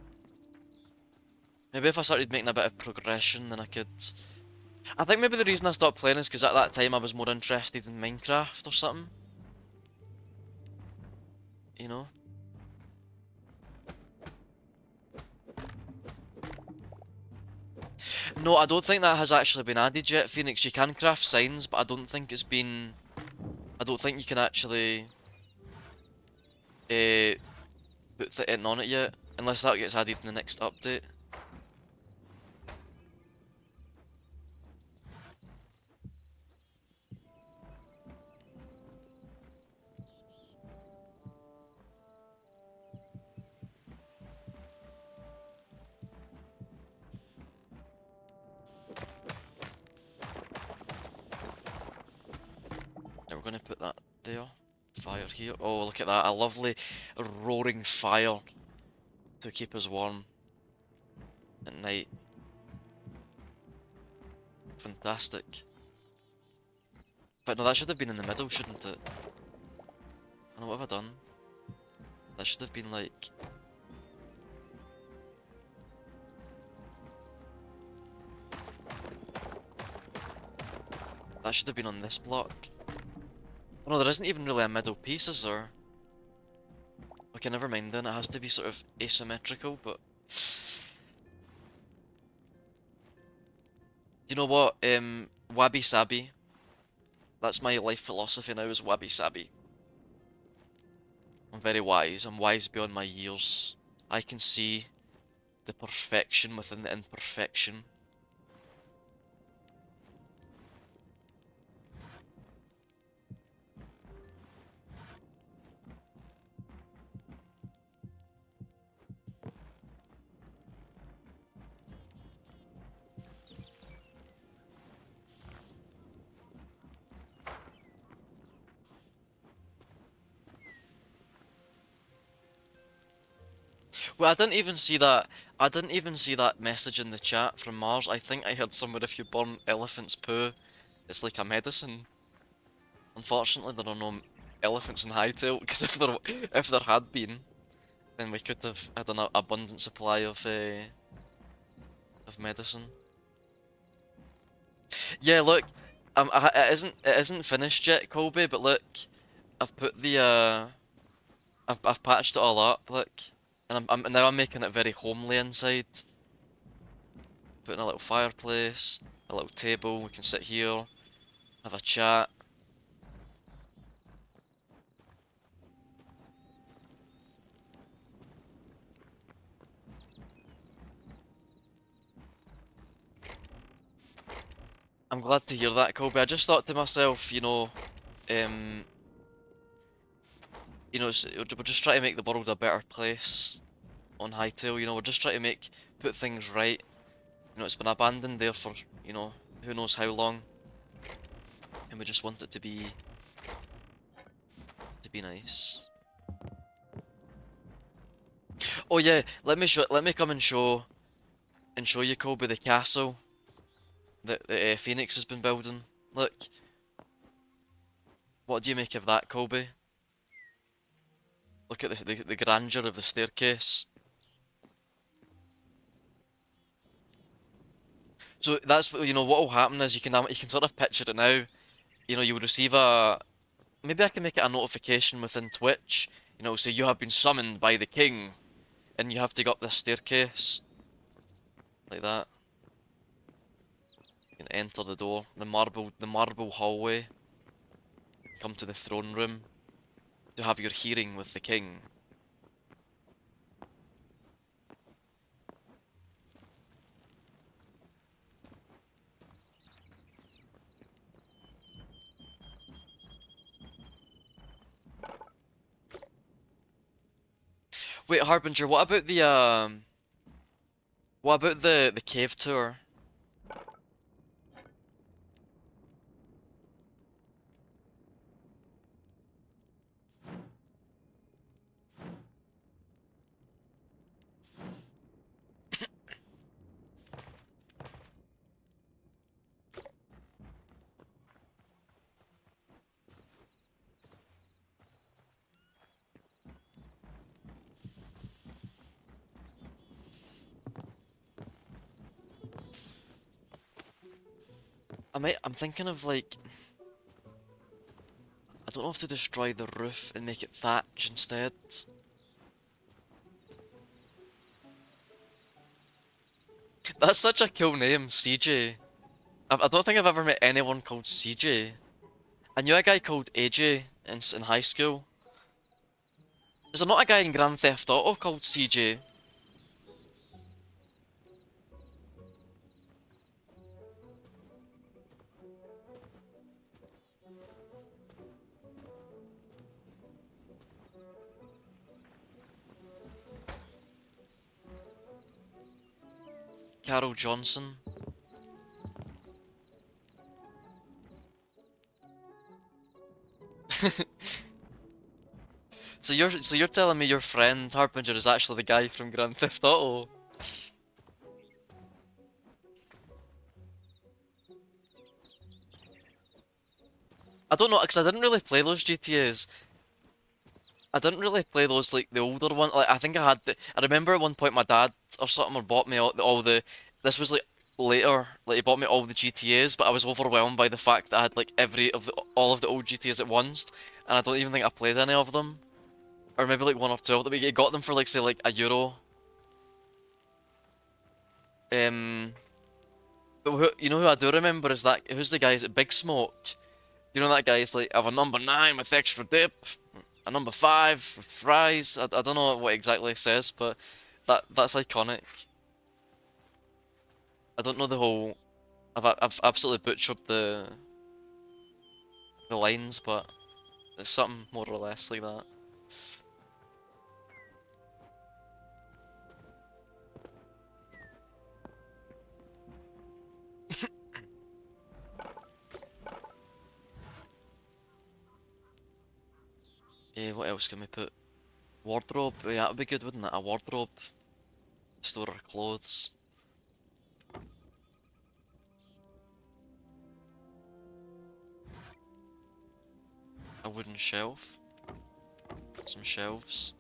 Maybe if I started making a bit of progression, then I could. I think maybe the reason I stopped playing is because at that time I was more interested in Minecraft or something. You know? No, I don't think that has actually been added yet, Phoenix. You can craft signs, but I don't think it's been. I don't think you can actually put it on it yet, unless that gets added in the next update. Yeah, we're gonna put that there. Fire here. Oh, look at that. A lovely roaring fire to keep us warm at night. Fantastic. But no, that should have been in the middle, shouldn't it? I know, what have I done? That should have been like... That should have been on this block. Oh no, there isn't even really a middle piece, is there? Okay, never mind then. It has to be sort of asymmetrical, but... You know what? Wabi Sabi. That's my life philosophy now, is Wabi Sabi. I'm very wise. I'm wise beyond my years. I can see the perfection within the imperfection. Well, I didn't even see that. I didn't even see that message in the chat from Mars. I think I heard somewhere if you burn elephant's poo, it's like a medicine. Unfortunately, there are no elephants in Hytale, because if there had been, then we could have had an abundant supply of medicine. Yeah, look, it isn't finished yet, Colby. But look, I've put the I've patched it all up. Look, and I'm making it very homely inside. Putting a little fireplace, a little table. We can sit here, have a chat. I'm glad to hear that, Colby. I just thought to myself, um, we're just trying to make the world a better place on Hytale. We're just trying to put things right. It's been abandoned there for, who knows how long, and we just want it to be nice. Oh yeah, let me come and show you, Colby, the castle that Phoenix has been building. Look, what do you make of that, Colby? Look at the grandeur of the staircase. So that's what will happen is you can sort of picture it now. You'll receive maybe I can make it a notification within Twitch. Say you have been summoned by the king, and you have to go up this staircase like that. You can enter the door, the marble hallway. come to the throne room to have your hearing with the king. Wait, Harbinger, what about the cave tour? I'm thinking of like, I don't know if to destroy the roof and make it thatch instead. That's such a cool name, CJ. I don't think I've ever met anyone called CJ. I knew a guy called AJ in high school. Is there not a guy in Grand Theft Auto called CJ? Carol Johnson? So you're telling me your friend Harbinger is actually the guy from Grand Theft Auto? I don't know, because I didn't really play those GTAs. I didn't really play those like the older one. Like I think I remember at one point my dad or something bought me all the. This was like later. Like he bought me all the GTAs, but I was overwhelmed by the fact that I had like all of the old GTAs at once, and I don't even think I played any of them, or maybe like one or two of them. He got them for like say like €1. But you know who I do remember is that who's the guy? Is it Big Smoke? You know that guy is like I have a number 9 with extra dip, a number 5 with fries. I don't know what exactly it says, but that's iconic. I don't know the whole. I've absolutely butchered the lines, but it's something more or less like that. What else can we put? Wardrobe. Yeah, that would be good, wouldn't it? A wardrobe. Store our clothes. A wooden shelf. Some shelves.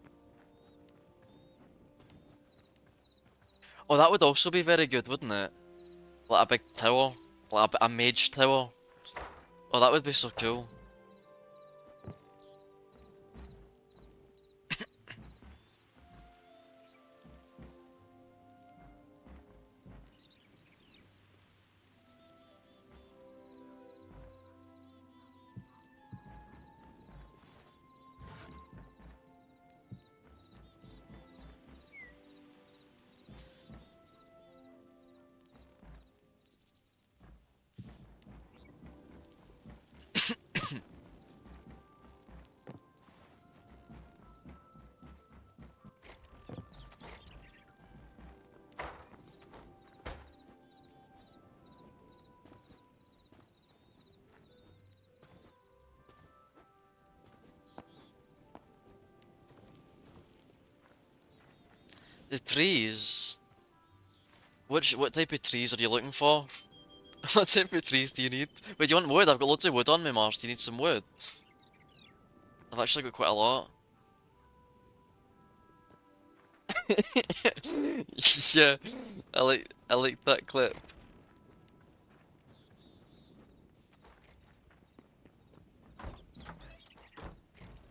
Oh, that would also be very good, wouldn't it? Like a big tower. Like a mage tower. Oh, that would be so cool. The trees. What type of trees are you looking for? What type of trees do you need? Wait, do you want wood? I've got loads of wood on me, Mars. Do you need some wood? I've actually got quite a lot. Yeah, I like that clip.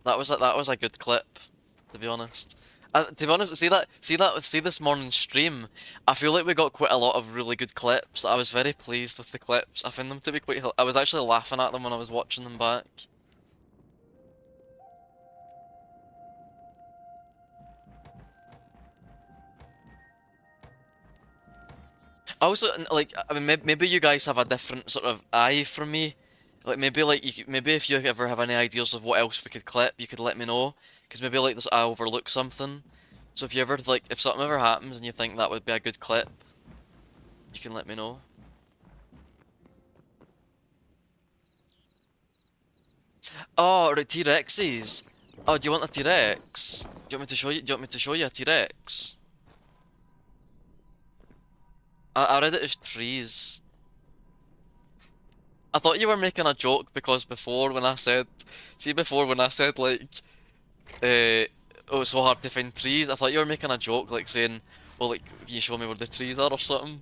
That was a good clip, to be honest. To be honest, see this morning's stream. I feel like we got quite a lot of really good clips. I was very pleased with the clips. I found them to be quite. I was actually laughing at them when I was watching them back. I also like. I mean, maybe you guys have a different sort of eye from me. Like maybe like maybe if you ever have any ideas of what else we could clip, you could let me know. Because maybe like this, I overlook something. So if you ever like, if something ever happens and you think that would be a good clip, you can let me know. Oh, right, T-Rexes. Oh, do you want a T-Rex? Do you want me to show you? Do you want me to show you a T-Rex? I read it as trees. I thought you were making a joke because before when I said, see before when I said like, oh it's so hard to find trees, I thought you were making a joke like saying, well like, can you show me where the trees are or something?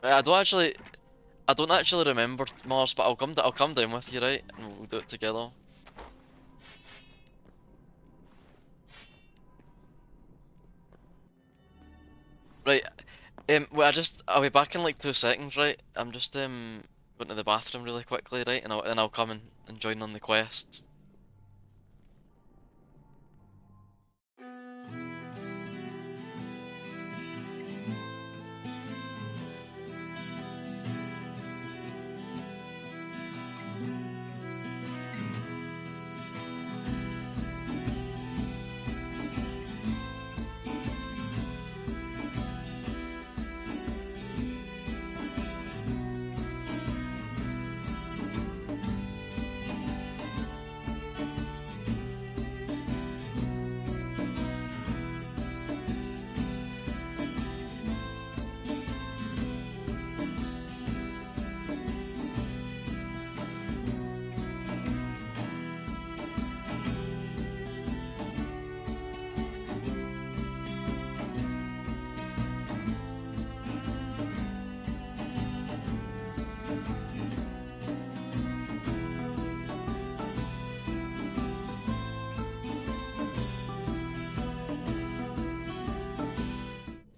I don't actually, I don't actually remember Mars, but I'll come down with you, right? And we'll do it together. Right, wait, I'll be back in like 2 seconds, right? I'm just going to the bathroom really quickly, right? And I'll come and join on the quest.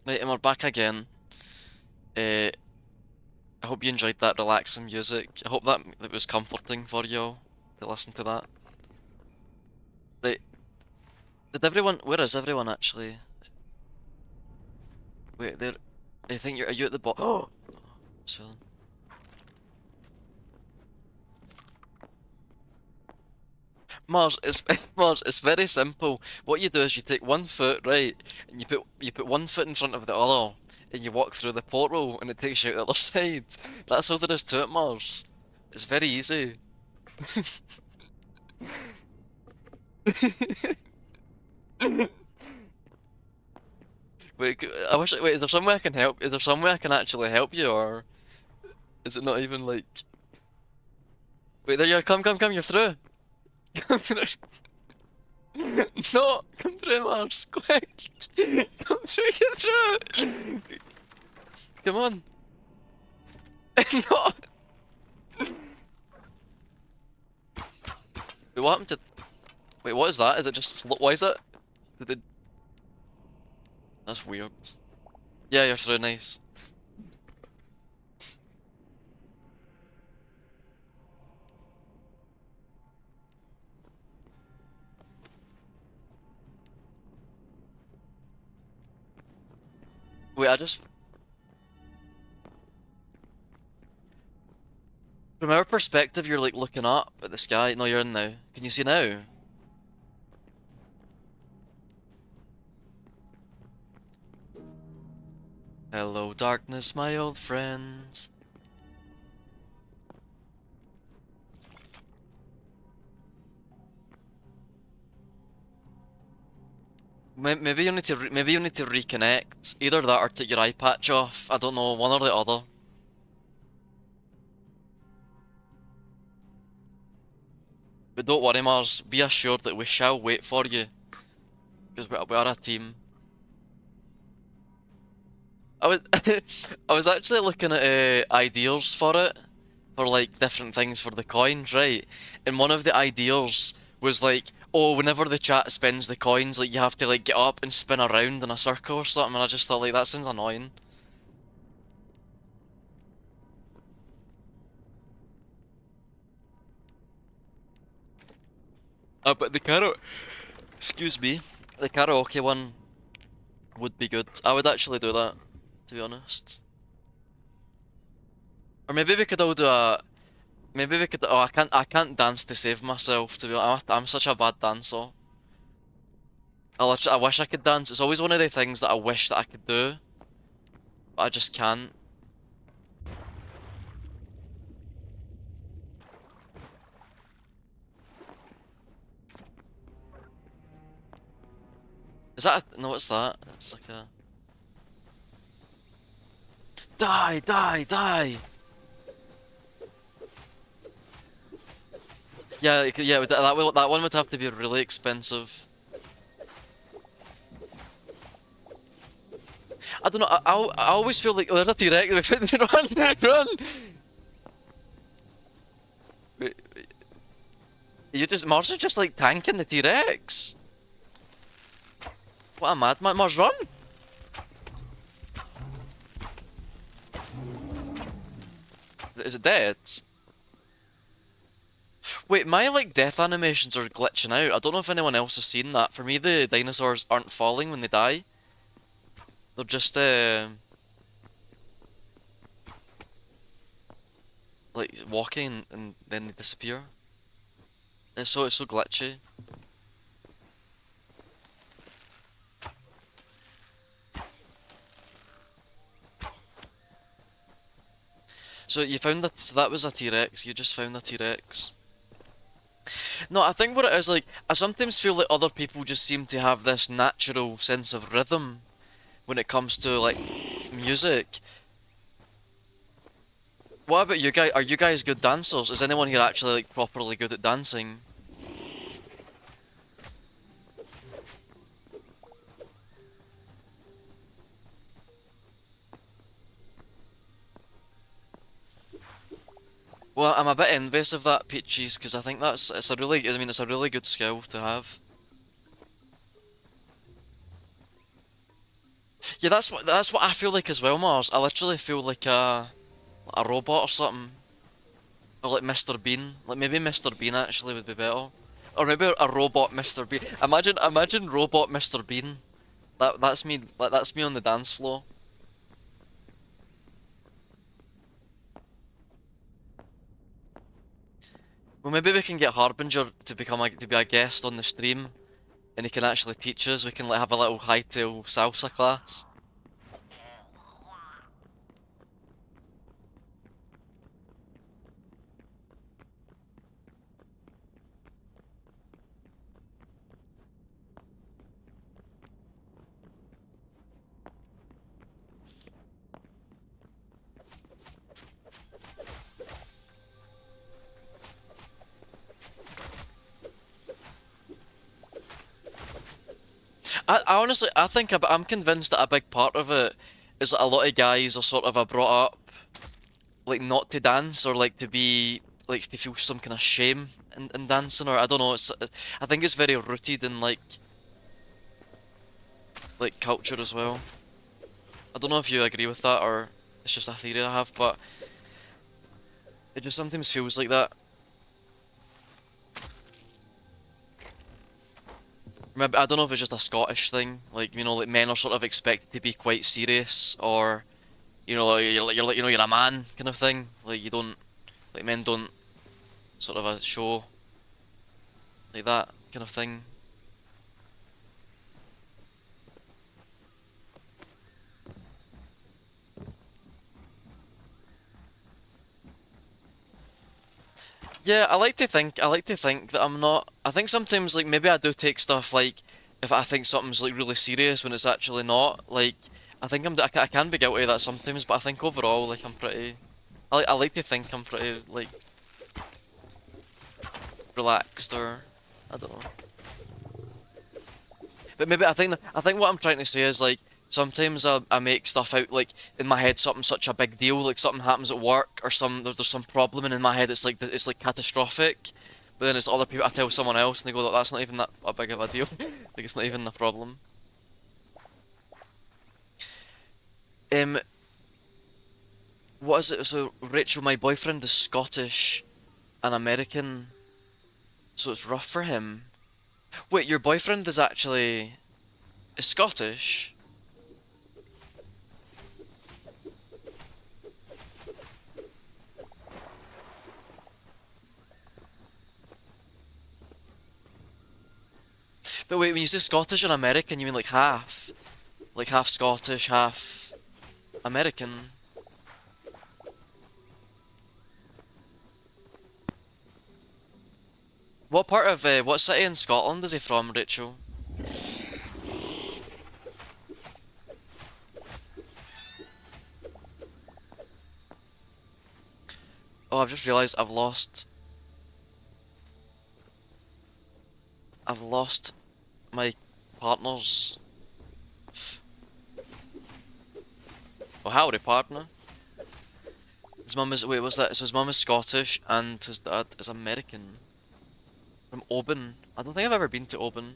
Right, and we're back again. Uh, I hope you enjoyed that relaxing music. I hope that it was comforting for you to listen to that. Right, did everyone? Where is everyone actually? Wait, there. I think are you at the bottom? Oh, so Mars, Mars. It's very simple. What you do is you take 1 foot, right, and you put 1 foot in front of the other, and you walk through the portal, and it takes you out the other side. That's all there is to it, Mars. It's very easy. Wait, I wish. Wait, is there some way I can help? Is there some way I can actually help you, or is it not even like? Wait, there you are. Come. You're through. Come through. No, come through, Mars. Quick. Come through. Get through. Come on. No. Wait, what happened to? Wait, what is that? Is it just why is it? Did it... That's weird. Yeah, you're through. Nice. Wait, I just from our perspective, you're like looking up at the sky. No, you're in now. Can you see now? Hello, darkness, my old friend. Maybe you need to maybe you need to reconnect. Either that or take your eye patch off. I don't know, one or the other. But don't worry, Mars. Be assured that we shall wait for you because we are a team. I was I was actually looking at ideas for it, for like different things for the coins, right? And one of the ideas was like, oh, whenever the chat spins the coins, like you have to like get up and spin around in a circle or something. And I just thought like that sounds annoying. But the excuse me, the karaoke one. would be good. I would actually do that, to be honest. Or maybe we could all do a. Maybe we could. Oh, I can't dance to save myself. To be honest, I'm such a bad dancer. I wish I could dance. It's always one of the things that I wish that I could do, but I just can't. Is that no? What's that? It's like a die, die, die. Yeah, yeah. That one would have to be really expensive. I don't know. I always feel like there's a T-Rex. Run, run. You just Mars is just like tanking the T-Rex. What a madman! Mars, run. Is it dead? Wait, my like death animations are glitching out. I don't know if anyone else has seen that. For me, the dinosaurs aren't falling when they die. They're just like walking and then they disappear. It's so glitchy. So you found that so that was a T-Rex. You just found a T-Rex. No, I think what it is like I sometimes feel like other people just seem to have this natural sense of rhythm when it comes to like music. What about you guys? Are you guys good dancers? Is anyone here actually like properly good at dancing? Well, I'm a bit envious of that, Peaches, because I think it's a really, I mean, it's a really good skill to have. Yeah, that's what I feel like as well, Mars. I literally feel like a robot or something, or like Mr. Bean. Like maybe Mr. Bean actually would be better, or maybe a robot Mr. Bean. Imagine robot Mr. Bean. That's me. Like that's me on the dance floor. Well, maybe we can get Harbinger to be a guest on the stream, and he can actually teach us. We can like have a little Hytale salsa class. I honestly, I think I'm convinced that a big part of it is that a lot of guys are sort of brought up like not to dance or like to be like to feel some kind of shame in dancing or I don't know. I think it's very rooted in like culture as well. I don't know if you agree with that or it's just a theory I have, but it just sometimes feels like that. Maybe I don't know if it's just a Scottish thing, like you know, like men are sort of expected to be quite serious, or you know, like, you're a man kind of thing. Like you don't, like men don't sort of show like that kind of thing. Yeah, I like to think that I'm not. I think sometimes like maybe I do take stuff like if I think something's like really serious when it's actually not. Like I think I can be guilty of that sometimes, but I think overall like I'm pretty. I like to think I'm pretty like relaxed or I don't know. But maybe I think what I'm trying to say is like sometimes I make stuff out like in my head something's such a big deal like something happens at work or there's some problem and in my head it's like catastrophic. But then it's other people I tell someone else and they go "Look, that's not even that a big of a deal." Like it's not even a problem. Um, what is it? So Rachel, my boyfriend is Scottish and American, so it's rough for him. Wait, your boyfriend is actually is Scottish? But wait, when you say Scottish and American, you mean like half? Like half Scottish, half American? What part of, what city in Scotland is he from, Rachel? Oh, I've just realised I've lost my partner's. Oh, howdy, partner. His mum is, wait, what's that? So his mum is Scottish and his dad is American. From Oban. I don't think I've ever been to Oban.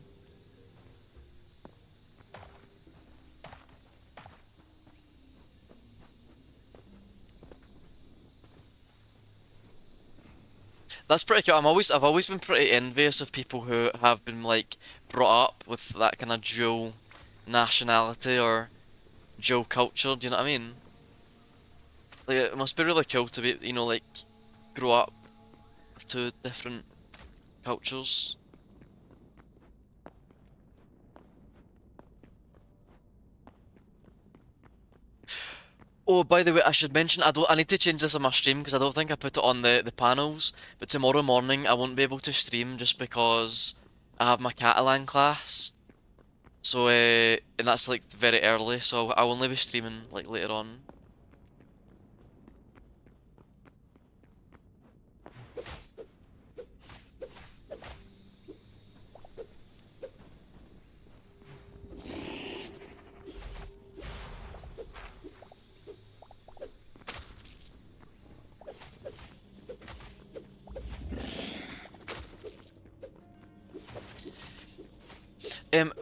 That's pretty cool. I've always been pretty envious of people who have been like brought up with that kind of dual nationality or dual culture. Do you know what I mean? Like it must be really cool to be, like grow up with two different cultures. Oh, by the way, I should mention I need to change this on my stream because I don't think I put it on the panels. But tomorrow morning I won't be able to stream just because I have my Catalan class. So and that's like very early, so I'll only be streaming like later on.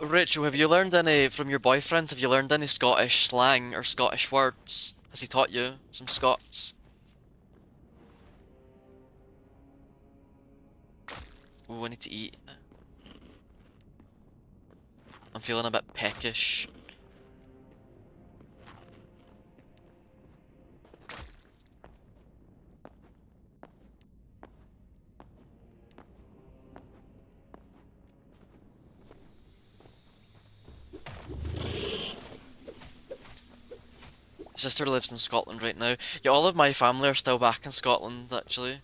Rachel, have you learned any from your boyfriend? Have you learned any Scottish slang or Scottish words? Has he taught you some Scots? Ooh, I need to eat. I'm feeling a bit peckish. Sister lives in Scotland right now. Yeah, all of my family are still back in Scotland, actually.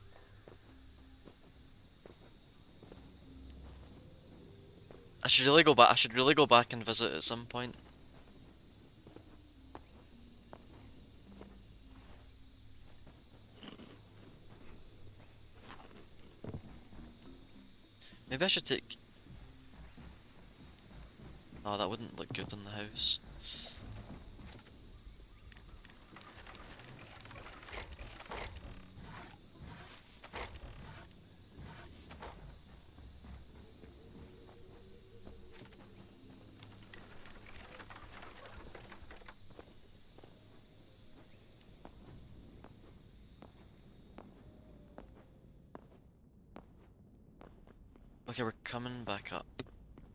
I should really go back. I should really go back and visit at some point. Maybe I should take. Oh, that wouldn't look good in the house. Okay, we're coming back up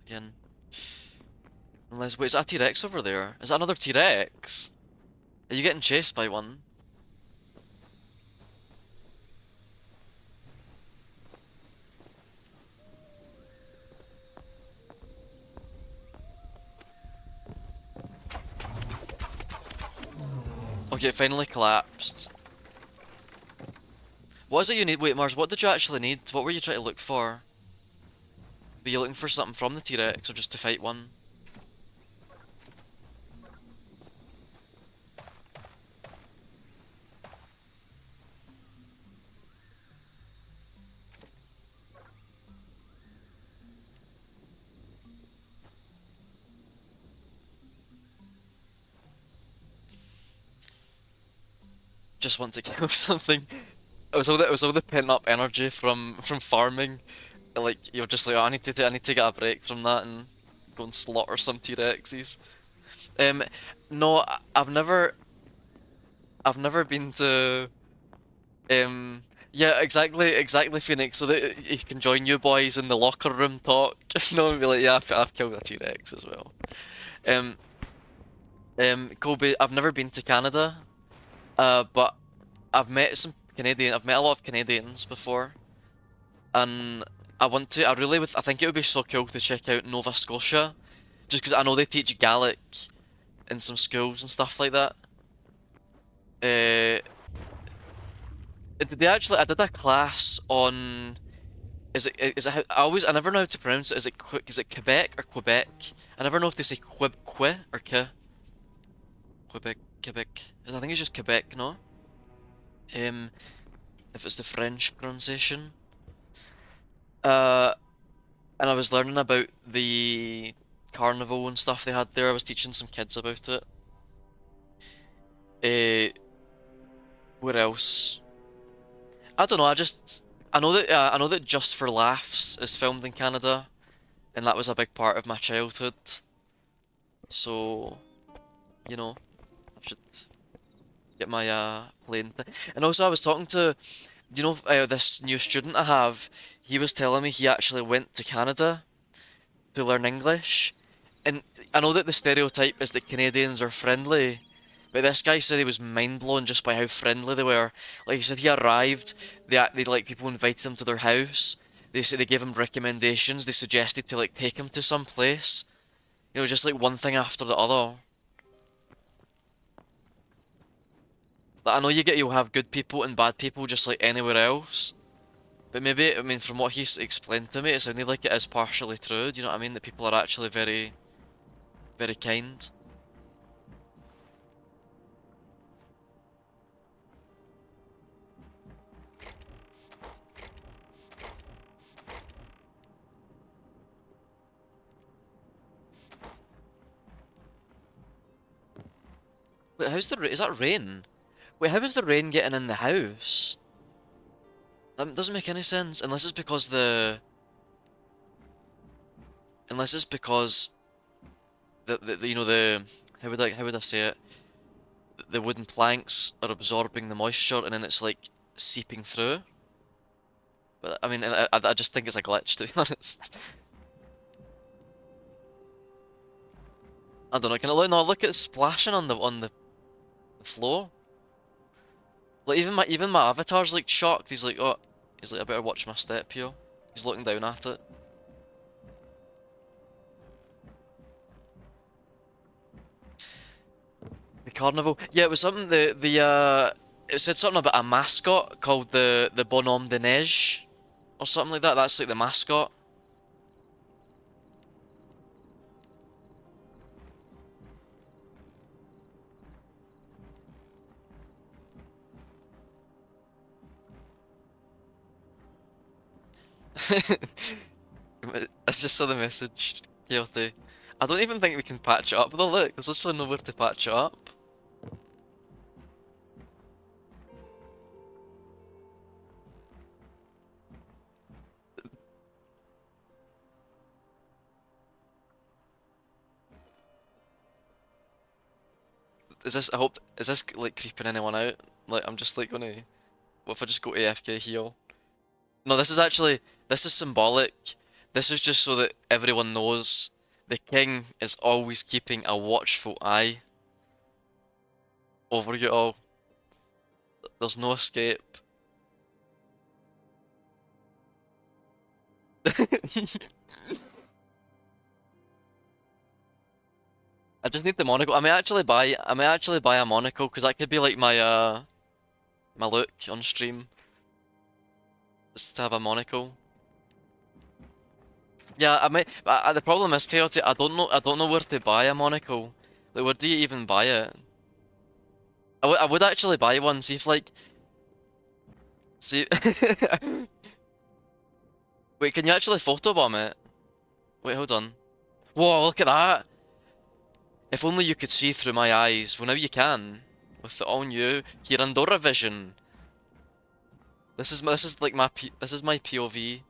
again. Unless, wait, is that a T-Rex over there? Is that another T-Rex? Are you getting chased by one? Okay, it finally collapsed. What is it you need? Wait, Mars, what did you actually need? What were you trying to look for? Were you looking for something from the T-Rex or just to fight one? Just want to kill something. It was all the pent up energy from farming. Like you're just like, oh, I need to get a break from that and go and slaughter some T-Rexes. Um, no, I've never been to yeah, exactly, Phoenix, so that you can join you boys in the locker room talk. No, and be like, yeah, I've killed a T-Rex as well. Um, Kobe, I've never been to Canada, but I've met a lot of Canadians before, and I want to. I really would. I think it would be so cool to check out Nova Scotia, just because I know they teach Gaelic in some schools and stuff like that. Uh, did they actually? I did a class on. I never know how to pronounce it. Is it Quebec or Quebec? I never know if they say qui or que. Quebec, Quebec. I think it's just Quebec, no? Um, if it's the French pronunciation. Uh, and I was learning about the carnival and stuff they had there. I was teaching some kids about it. Uh, where else? I don't know. I know that Just for Laughs is filmed in Canada, and that was a big part of my childhood. So, you know, I should get my plane thing. And also, I was talking to, this new student I have. He was telling me he actually went to Canada to learn English, and I know that the stereotype is that Canadians are friendly, but this guy said he was mind blown just by how friendly they were. Like he said, he arrived, they like people invited him to their house. They said they gave him recommendations. They suggested to like take him to some place. Just like one thing after the other. Like, I know you'll have good people and bad people just like anywhere else. But maybe, I mean, from what he's explained to me, it sounded like it is partially true. Do you know what I mean? That people are actually very, very kind. Wait, is that rain? Wait, how is the rain getting in the house? That doesn't make any sense, unless it's because the how would I say it? The wooden planks are absorbing the moisture and then it's like seeping through. But I mean, I just think it's a glitch, to be honest. I don't know. Can I look? No, look at it splashing on the floor. Like even my avatar's like shocked. He's like, oh, he's like, I better watch my step here. He's looking down at it. The carnival. Yeah, it was something. It said something about a mascot called the Bonhomme de Neige or something like that. That's like the mascot. I just saw the message. Guilty. I don't even think we can patch it up though. Look, there's literally nowhere to patch it up. Is this like creeping anyone out? Like, I'm just like gonna, what if I just go AFK heal? No, this is symbolic. This is just so that everyone knows the king is always keeping a watchful eye over you all. There's no escape. I just need the monocle. I may actually buy a monocle because that could be like my look on stream. Just to have a monocle. Yeah, I might. The problem is, Chaotic. I don't know where to buy a monocle. Like, where do you even buy it? I would actually buy one. See if like, see. Wait, can you actually photobomb it? Wait, hold on. Whoa, look at that! If only you could see through my eyes. Well, now you can. With the all new Kirandora vision. This is like this is my POV.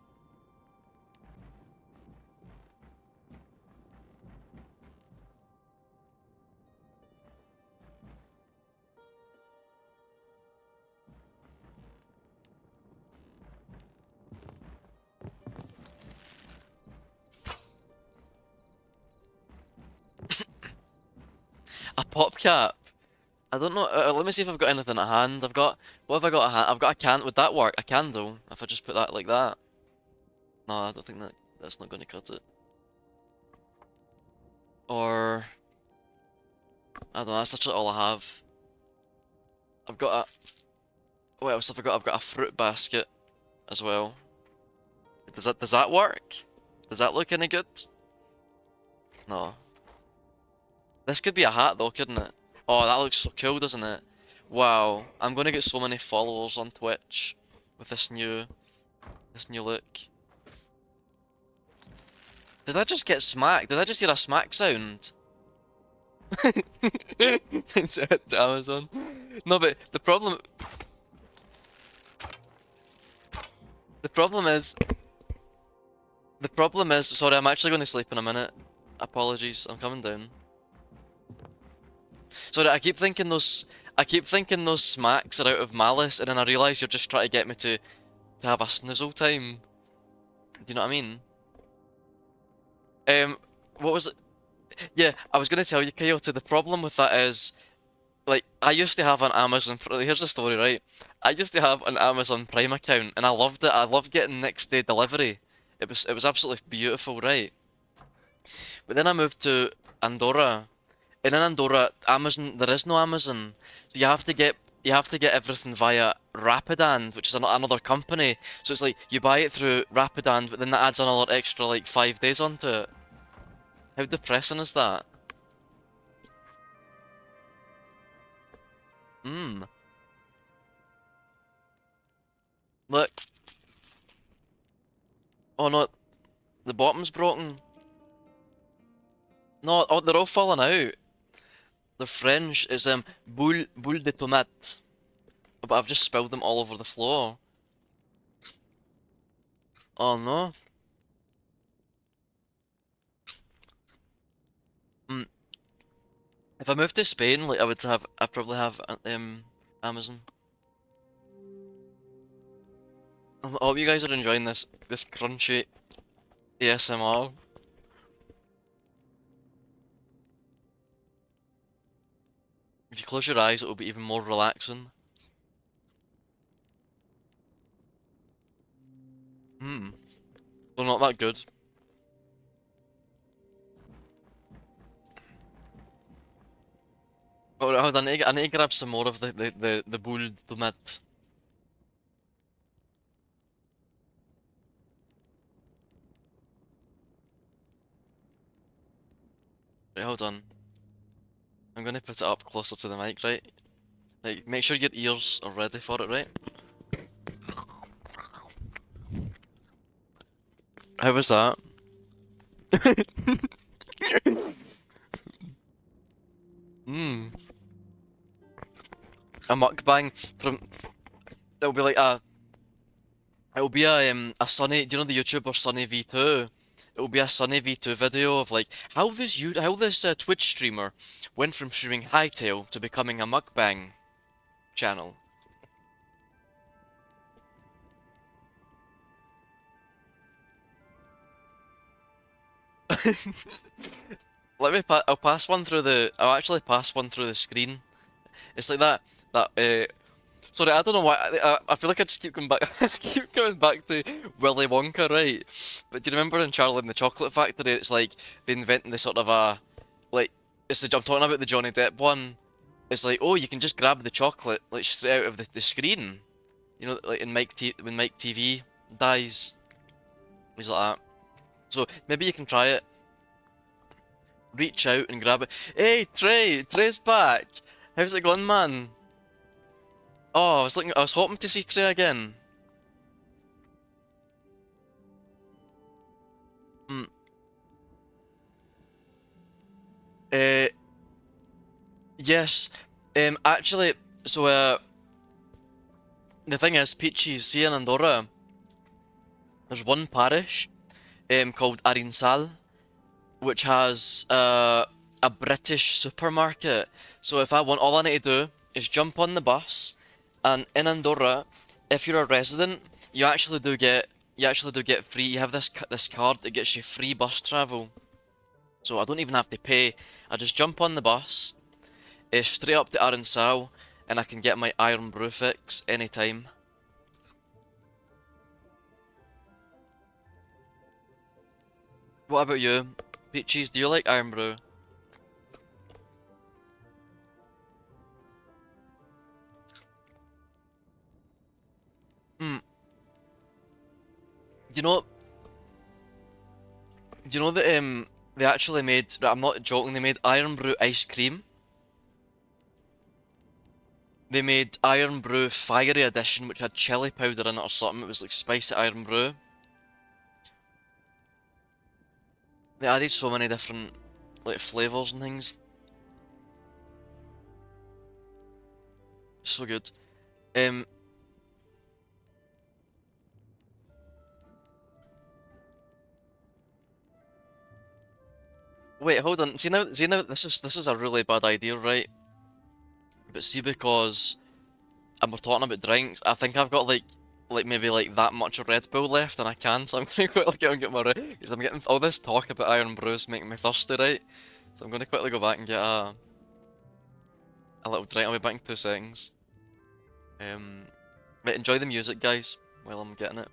A pop cap. I don't know. Let me see if I've got anything at hand. What have I got at hand? I've got a can. Would that work? A candle. If I just put that like that. No, I don't think that's not gonna cut it. Or I don't know, that's literally all I have. I've got a what else have I got? I've got a fruit basket as well. Does that work? Does that look any good? No. This could be a hat though, couldn't it? Oh, that looks so cool, doesn't it? Wow, I'm gonna get so many followers on Twitch with this new look. Did I just get smacked? Did I just hear a smack sound? to Amazon. No, but the problem is, sorry, I'm actually going to sleep in a minute. Apologies, I'm coming down. Sorry, I keep thinking those smacks are out of malice, and then I realise you're just trying to get me to have a snoozle time. Do you know what I mean? What was it? Yeah, I was gonna tell you, Coyote, the problem with that is, like, I used to have an here's the story, right? I used to have an Amazon Prime account, and I loved it. I loved getting next day delivery. It was absolutely beautiful, right? But then I moved to Andorra, and in Andorra, Amazon, there is no Amazon. So you have to get everything via Rapidan, which is another company. So it's like you buy it through Rapidan, but then that adds another extra like 5 days onto it. How depressing is that? Hmm. Look. Oh no, the bottom's broken. No, oh, they're all falling out. The French is boule de tomate, but I've just spilled them all over the floor. Oh no. Mm. If I moved to Spain, like I'd probably have Amazon. I hope you guys are enjoying this crunchy ASMR. If you close your eyes, it will be even more relaxing. Hmm. They're not that good. Oh, hold on, I need to grab some more of the boule de tomate. Right, hold on. I'm gonna put it up closer to the mic, right? Like, make sure your ears are ready for it, right? How was that? Hmm. A mukbang from it'll be like it'll be a Sunny. Do you know the YouTuber Sunny V2? It'll be a Sunny V2 video of like how this Twitch streamer went from streaming Hytale to becoming a mukbang channel. I'll pass one through the. I'll actually pass one through the screen. It's like that. Sorry, I don't know why. I feel like I just keep coming back. I keep coming back to Willy Wonka, right? But do you remember in Charlie and the Chocolate Factory? It's like they invent this sort of like I'm talking about the Johnny Depp one. It's like, oh, you can just grab the chocolate like straight out of the screen. You know, like when Mike TV dies, he's like that. So maybe you can try it. Reach out and grab it. Hey, Trey's back. How's it going, man? Oh, I was hoping to see Trey again. Hmm. Uh, yes. Actually, so the thing is, Peachy, see in Andorra, there's one parish, called Arinsal, which has a British supermarket. So if I want, all I need to do is jump on the bus, and in Andorra, if you're a resident, you actually do get free. You have this card that gets you free bus travel. So I don't even have to pay. I just jump on the bus, straight up to Arinsal, and I can get my Iron Brew fix anytime. What about you? Peaches, do you like Iron Brew? Hmm. Do you know? Do you know that they actually made? Right, I'm not joking. They made Iron Brew ice cream. They made Iron Brew Fiery Edition, which had chili powder in it or something. It was like spicy Iron Brew. They added so many different like flavors and things. So good. Um, Wait, hold on. See now, this is a really bad idea, right? But see, because and we're talking about drinks, I think I've got like maybe like that much Red Bull left, and I can, so I'm gonna quickly go and get my because I'm getting all this talk about Iron Brews making me thirsty, right? So I'm gonna quickly go back and get a little drink. I'll be back in 2 seconds. Um, right, enjoy the music, guys, while I'm getting it.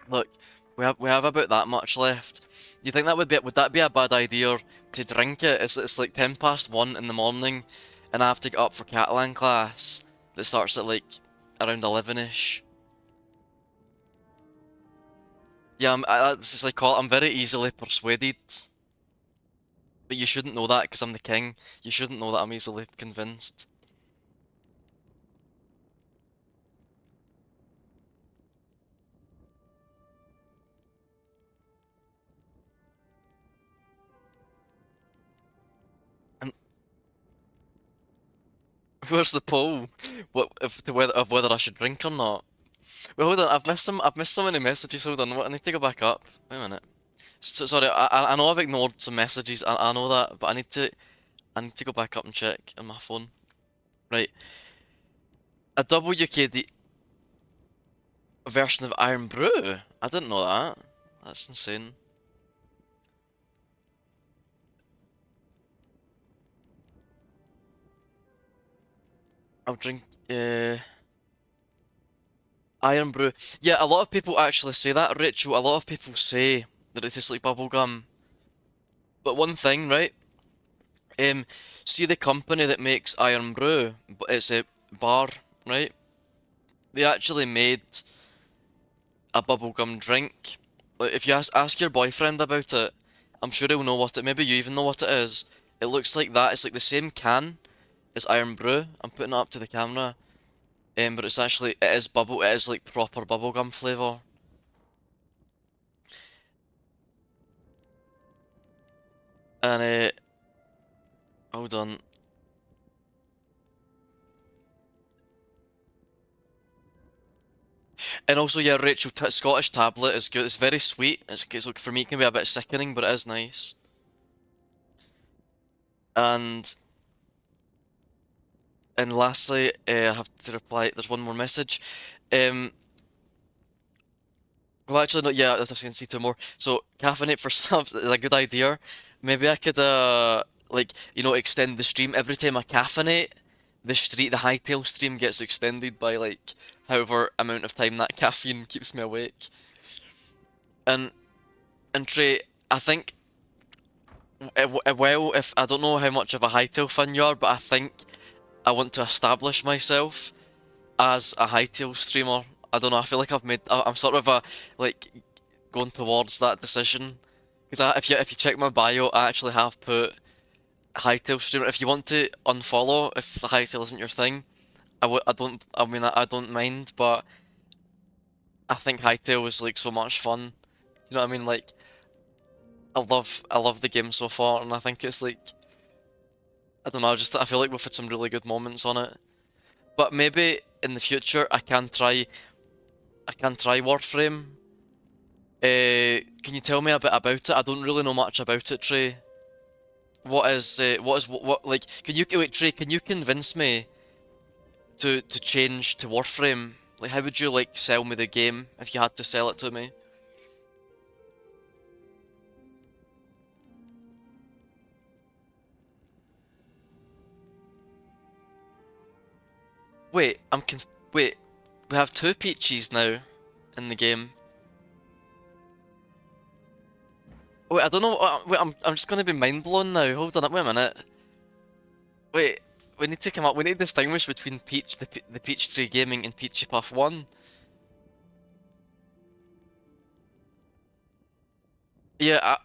Look, we have about that much left. You think that would that be a bad idea to drink it? It's like 1:10 in the morning, and I have to get up for Catalan class that starts at like around 11ish. Yeah, it's just like I'm very easily persuaded, but you shouldn't know that because I'm the king. You shouldn't know that I'm easily convinced. And where's the poll? What if to whether of whether I should drink or not? Well, hold on. I've missed so many messages. Hold on. I need to go back up. Wait a minute. Sorry. I know I've ignored some messages. I know that, but I need to go back up and check on my phone. Right. A WKD version of Iron Brew. I didn't know that. That's insane. I'll drink. Iron Brew. Yeah, a lot of people actually say that, Rachel. A lot of people say that it tastes like bubblegum. But one thing, right? See the company that makes Iron Brew, it's a bar, right? They actually made a bubblegum drink. Like, if you ask your boyfriend about it, I'm sure he'll know what it. Maybe you even know what it is. It looks like that. It's like the same can as Iron Brew. I'm putting it up to the camera. But it's actually it is bubble. It is like proper bubblegum flavor. And hold on. And also, yeah, Rachel, Scottish tablet is good. It's very sweet. It's like for me, it can be a bit sickening, but it is nice. And and lastly, I have to reply. There's one more message. Um, well, actually, no. Yeah, as I've seen, see two more. So caffeinate for subs is a good idea. Maybe I could like extend the stream every time I caffeinate. The Hytale stream gets extended by like however amount of time that caffeine keeps me awake. And and Trey, I think well, if I don't know how much of a Hytale fan you are, but I think I want to establish myself as a Hytale streamer. I don't know. I feel like I'm sort of like going towards that decision. Because if you check my bio, I actually have put Hytale streamer. If you want to unfollow, if the Hytale isn't your thing, I don't. I mean, I don't mind, but I think Hytale was like so much fun. You know what I mean? Like I love the game so far, and I think it's like I don't know. I feel like we've had some really good moments on it. But maybe in the future I can try Warframe. Can you tell me a bit about it? I don't really know much about it, Trey. What like? Can you wait, Trey? Can you convince me to change to Warframe? Like, how would you like sell me the game if you had to sell it to me? Wait, wait. We have two Peaches now in the game. Wait, I don't know. Wait, I'm just gonna be mind blown now. Hold on, wait a minute. Wait, we need to come up. We need to distinguish between the Peach Tree Gaming and Peachy Puff One. Yeah,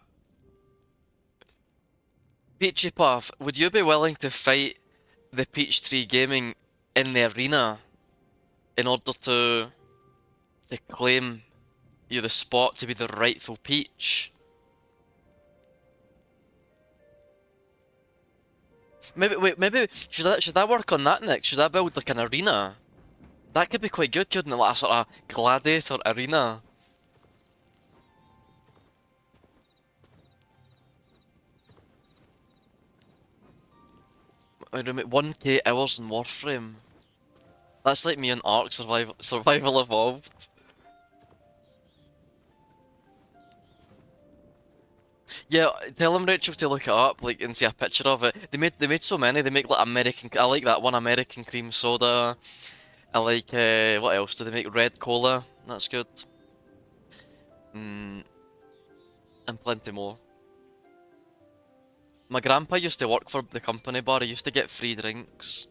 Peachy Puff, would you be willing to fight the Peach Tree Gaming in the arena in order to claim you the spot to be the rightful Peach? Maybe should I work on that next? Should I build like an arena? That could be quite good, couldn't it? Like a sort of gladiator arena. I don't know, 1K hours in Warframe. That's like me in Ark Survival Evolved. Yeah, tell them Rachel to look it up, like, and see a picture of it. They made so many. They make like American. I like that one American cream soda. I like what else do they make? Red cola. That's good. Mm, and plenty more. My grandpa used to work for the company bar. He used to get free drinks.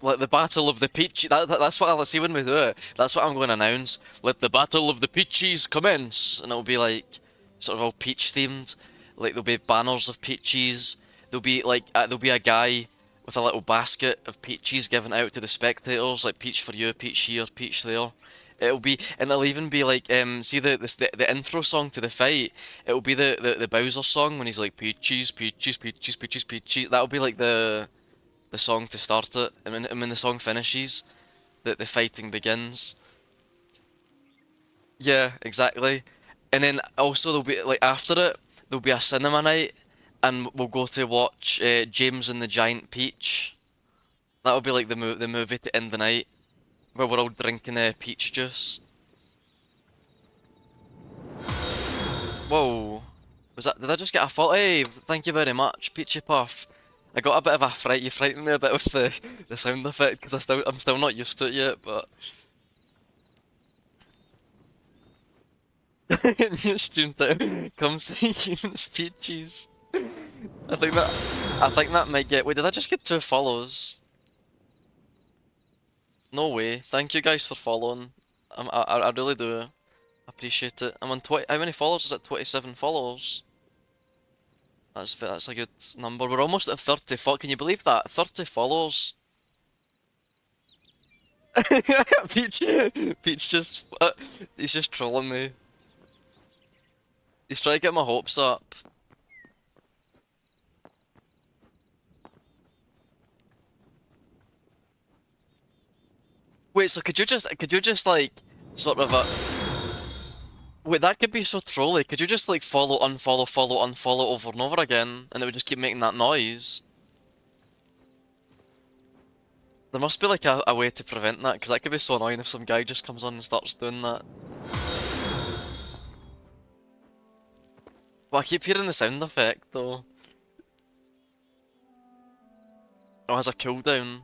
Like the Battle of the Peach. That's what I'll see when we do it. That's what I'm going to announce. Let the Battle of the Peaches commence, and it'll be like sort of all peach themed. Like there'll be banners of peaches. There'll be a guy with a little basket of peaches given out to the spectators, like peach for you, peach here, peach there. It'll even be like see the intro song to the fight. It'll be the Bowser song when he's like peaches, peaches, peaches, peaches, peaches. That'll be like the song to start it, and when the song finishes, the fighting begins. Yeah, exactly. And then also there'll be like after it, there'll be a cinema night, and we'll go to watch James and the Giant Peach. That'll be like the movie to end the night, where we're all drinking peach juice. Whoa, was that? Did I just get a fault? Hey, thank you very much, Peachy Puff. I got a bit of a fright. You frightened me a bit with the sound effect because I'm still not used to it yet, but. New stream time. Come see Peaches. I think that might get. Wait, did I just get 2 follows? No way. Thank you guys for following. I really do appreciate it. I'm on 20. How many followers is it? 27 followers. That's a good number. We're almost at 30. Can you believe that? 30 followers. Peach, Peach just he's just trolling me. He's trying to get my hopes up. Wait, so could you just like sort of wait, that could be so trolly. Could you just like follow, unfollow, follow, unfollow over and over again, and it would just keep making that noise? There must be like a way to prevent that, because that could be so annoying if some guy just comes on and starts doing that. Well, I keep hearing the sound effect though. Oh, it has a cooldown.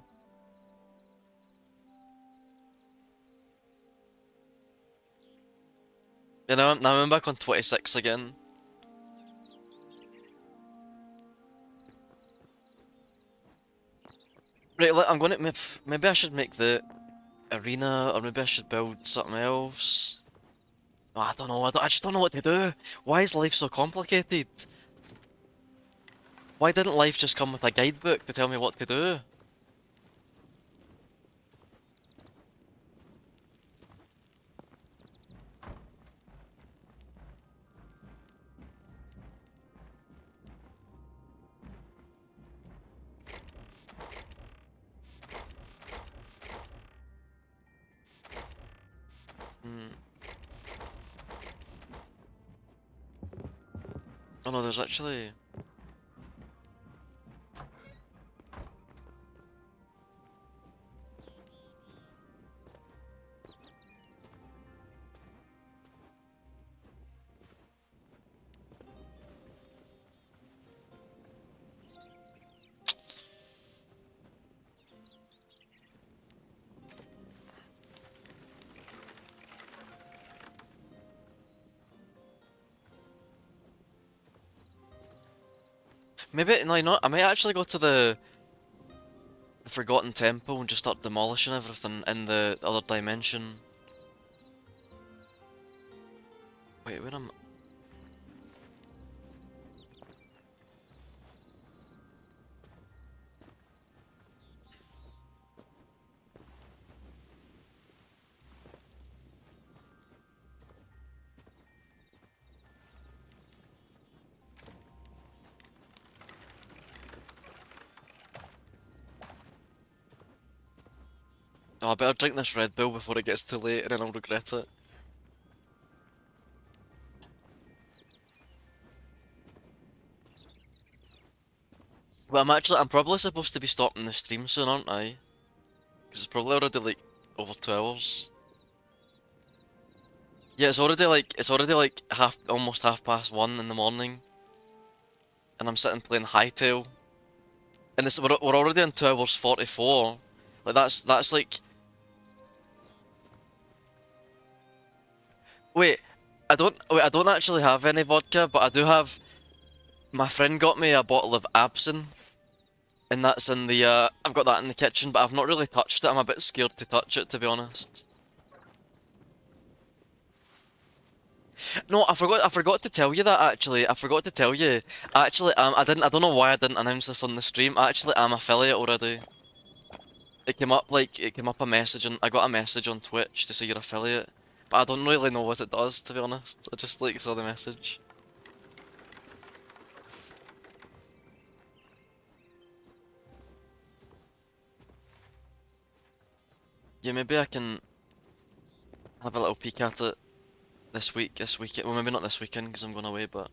You know, now I'm back on 26 again. Right, I'm gonna maybe I should make the arena, or maybe I should build something else. Oh, I don't know. I just don't know what to do. Why is life so complicated? Why didn't life just come with a guidebook to tell me what to do? Oh no, there's actually. Maybe, no, you know, I might actually go to the Forgotten Temple and just start demolishing everything in the other dimension. Wait, where am Oh, I better drink this Red Bull before it gets too late and then I'll regret it. But I'm probably supposed to be stopping the stream soon, aren't I? Because it's probably already like over 2 hours. Yeah, it's already like almost 1:30 in the morning, and I'm sitting playing Hytale, and we're already in 2 hours 44. Like that's like I don't actually have any vodka, but I do have. My friend got me a bottle of absinthe, and that's in the I've got that in the kitchen, but I've not really touched it. I'm a bit scared to touch it, to be honest. No, I forgot to tell you that actually. I forgot to tell you. Actually, I don't know why I didn't announce this on the stream. Actually, I'm affiliate already. It came up a message and I got a message on Twitch to say you're affiliate. But I don't really know what it does, to be honest. I just like saw the message. Yeah, maybe I can have a little peek at it this weekend. Well, maybe not this weekend because I'm going away, but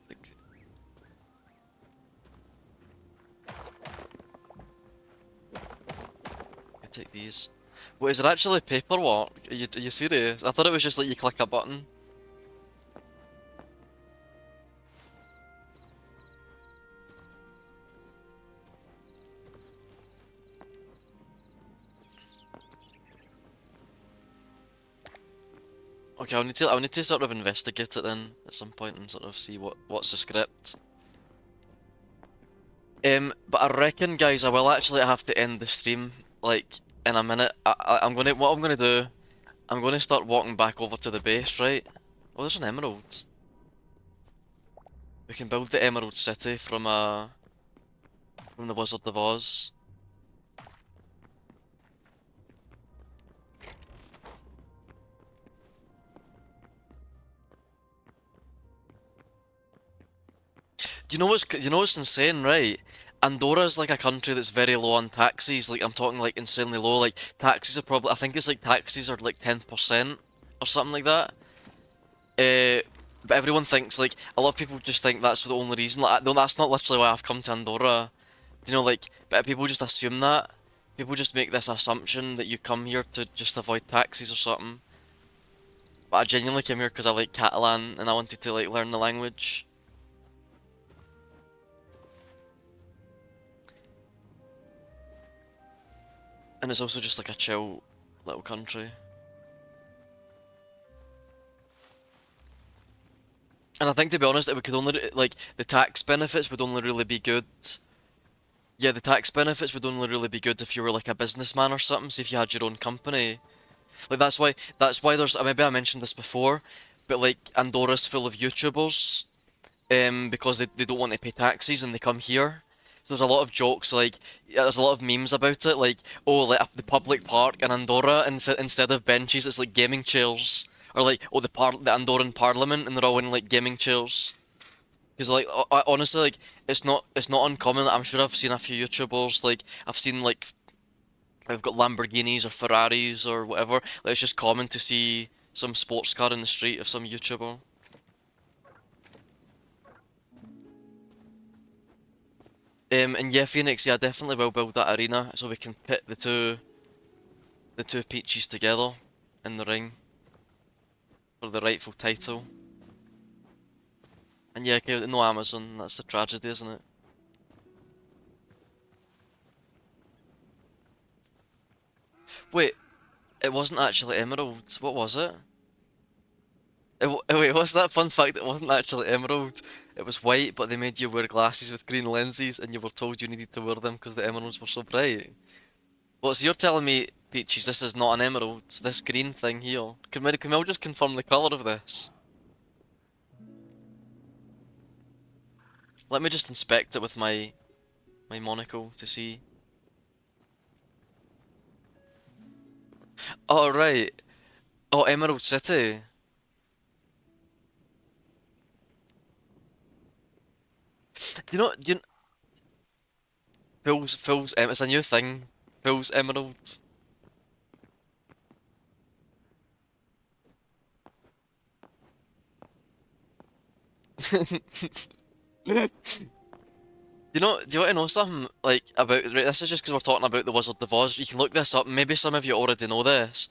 like, I take these. Wait, is it actually paperwork? Are you serious? I thought it was just like you click a button. Okay, I'll need to sort of investigate it then at some point and sort of see what's the script. But I reckon, guys, I will actually have to end the stream like in a minute. What I'm gonna do. I'm gonna start walking back over to the base, right? Oh, there's an emerald. We can build the Emerald City from the Wizard of Oz. You know what's insane, right? Andorra's like a country that's very low on taxes. Like I'm talking like insanely low. Like taxes are probably I think it's like taxes are like 10% or something like that. Uh, but everyone thinks like a lot of people just think that's the only reason. Like no, that's not literally why I've come to Andorra. You know, like but people just assume that. People just make this assumption that you come here to just avoid taxes or something. But I genuinely came here because I like Catalan and I wanted to like learn the language. And it's also just like a chill little country. And I think to be honest, it could only like the tax benefits would only really be good. Yeah, the tax benefits would only really be good if you were like a businessman or something. So if you had your own company, like that's why there's maybe I mentioned this before, but like Andorra's full of YouTubers, because they don't want to pay taxes and they come here. So there's a lot of jokes like yeah, there's a lot of memes about it, like oh like the public park in Andorra instead of benches it's like gaming chairs, or like oh the Andorran Parliament and they're all in like gaming chairs. Because like honestly like it's not uncommon. I'm sure I've seen a few YouTubers like I've seen like they've got Lamborghinis or Ferraris or whatever. Like it's just common to see some sports car in the street of some YouTuber. And yeah, Phoenix, yeah, I definitely will build that arena so we can pit the two peaches together in the ring for the rightful title. And yeah, okay, no Amazon, that's the tragedy, isn't it? Wait, it wasn't actually emerald. What was it? Wait, what's that fun fact? It wasn't actually emerald. It was white, but they made you wear glasses with green lenses, and you were told you needed to wear them because the emeralds were so bright. Well, so you're telling me, Peaches, this is not an emerald, this green thing here. Can we all just confirm the colour of this? Let me just inspect it with my monocle to see. Oh, right. Oh, Emerald City. Do you know, it's a new thing. Phil's Emerald. Do you want to know something like about? Right, this is just because we're talking about the Wizard of Oz. You can look this up. Maybe some of you already know this,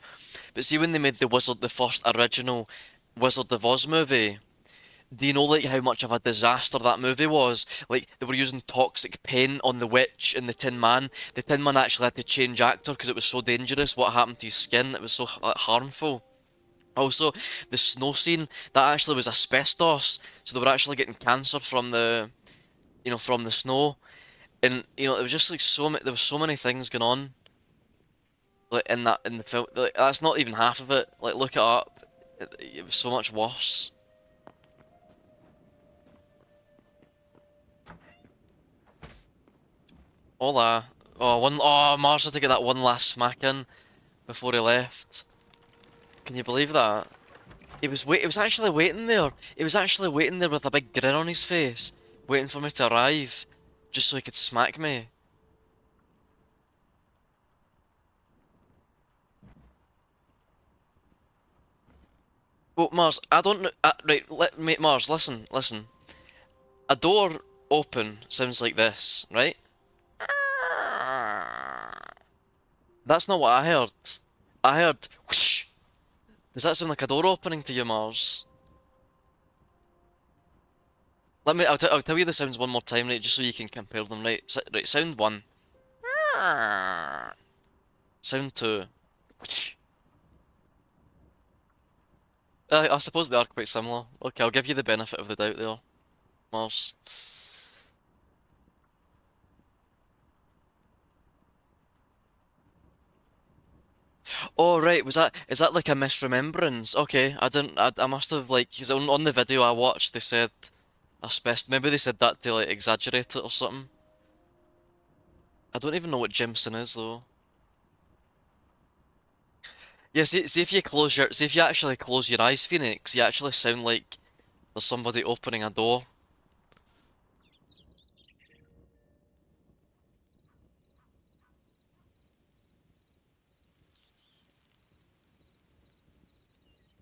but see when they made the first original Wizard of Oz movie. Do you know like how much of a disaster that movie was? Like they were using toxic paint on the witch and the Tin Man. The Tin Man actually had to change actor because it was so dangerous. What happened to his skin? It was so harmful. Also, the snow scene that actually was asbestos, so they were actually getting cancer from from the snow. And it was just like there was so many things going on, like in the film. Like that's not even half of it. Like look it up. It was so much worse. Hola. Mars had to get that one last smack in before he left. Can you believe that? It was actually waiting there. It was actually waiting there with a big grin on his face, waiting for me to arrive, just so he could smack me. Well, Mars, I don't know. Right, mate, Mars, listen. A door open sounds like this, right? That's not what I heard. I heard whoosh. Does that sound like a door opening to you, Mars? I'll tell you the sounds one more time, right, just so you can compare them, right? Right, sound one. Sound two. I suppose they are quite similar. Okay, I'll give you the benefit of the doubt there, Mars. Oh right, is that like a misremembrance? Okay, I must have like, because on the video I watched they said asbestos, maybe they said that to like exaggerate it or something. I don't even know what Jimson is though. Yeah, see if you actually close your eyes, Phoenix, you actually sound like there's somebody opening a door.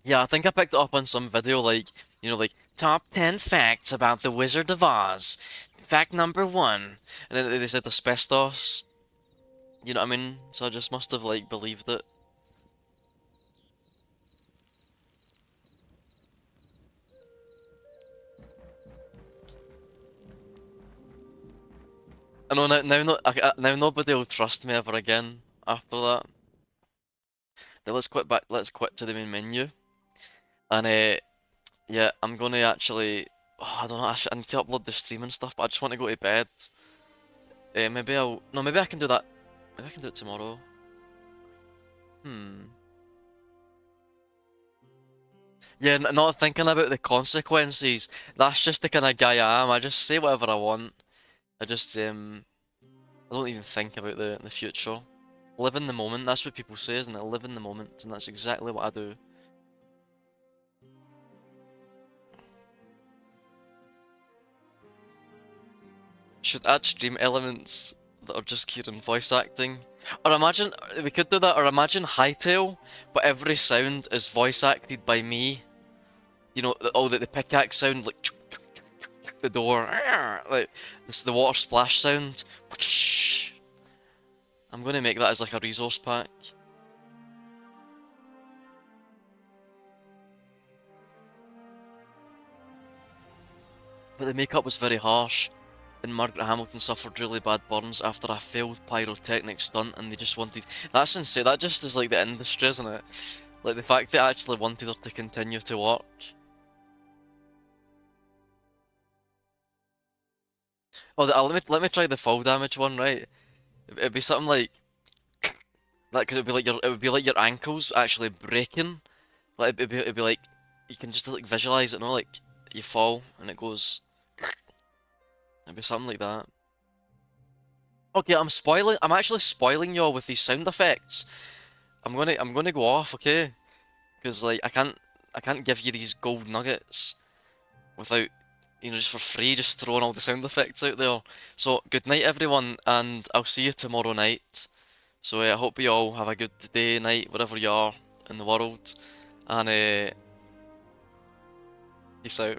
Yeah, I think I picked it up on some video like, like top 10 facts about the Wizard of Oz. Fact number one. And then they said asbestos. You know what I mean? So I just must have like believed it. I know now nobody will trust me ever again after that. Now let's quit to the main menu. And yeah, I'm gonna actually I don't know, I need to upload the stream and stuff, but I just want to go to bed. Maybe I'll no, maybe I can do that. Maybe I can do it tomorrow. Hmm. Yeah, not thinking about the consequences. That's just the kind of guy I am. I just say whatever I want. I don't even think about the future. Live in the moment. That's what people say, isn't it? Live in the moment, and that's exactly what I do. Should add stream elements that are just Kieran voice acting. Or imagine, we could do that, or imagine Hytale, but every sound is voice acted by me. All the pickaxe sound, like, the door, like this the water splash sound. I'm gonna make that as like a resource pack. But the makeup was very harsh, and Margaret Hamilton suffered really bad burns after a failed pyrotechnic stunt, and they just wanted. That's insane. That just is like the industry, isn't it? Like the fact they actually wanted her to continue to work. Oh, let me try the fall damage one, right? It'd be something like, cause it would be like your ankles actually breaking. Like it'd be like you can just like visualize it, no? Like you fall and it goes. It'd be something like that. Okay, I'm actually spoiling y'all with these sound effects. I'm gonna go off, okay? Because like I can't give you these gold nuggets without just for free, just throwing all the sound effects out there. So good night everyone, and I'll see you tomorrow night. So I hope you all have a good day, night, wherever you are in the world, and peace out.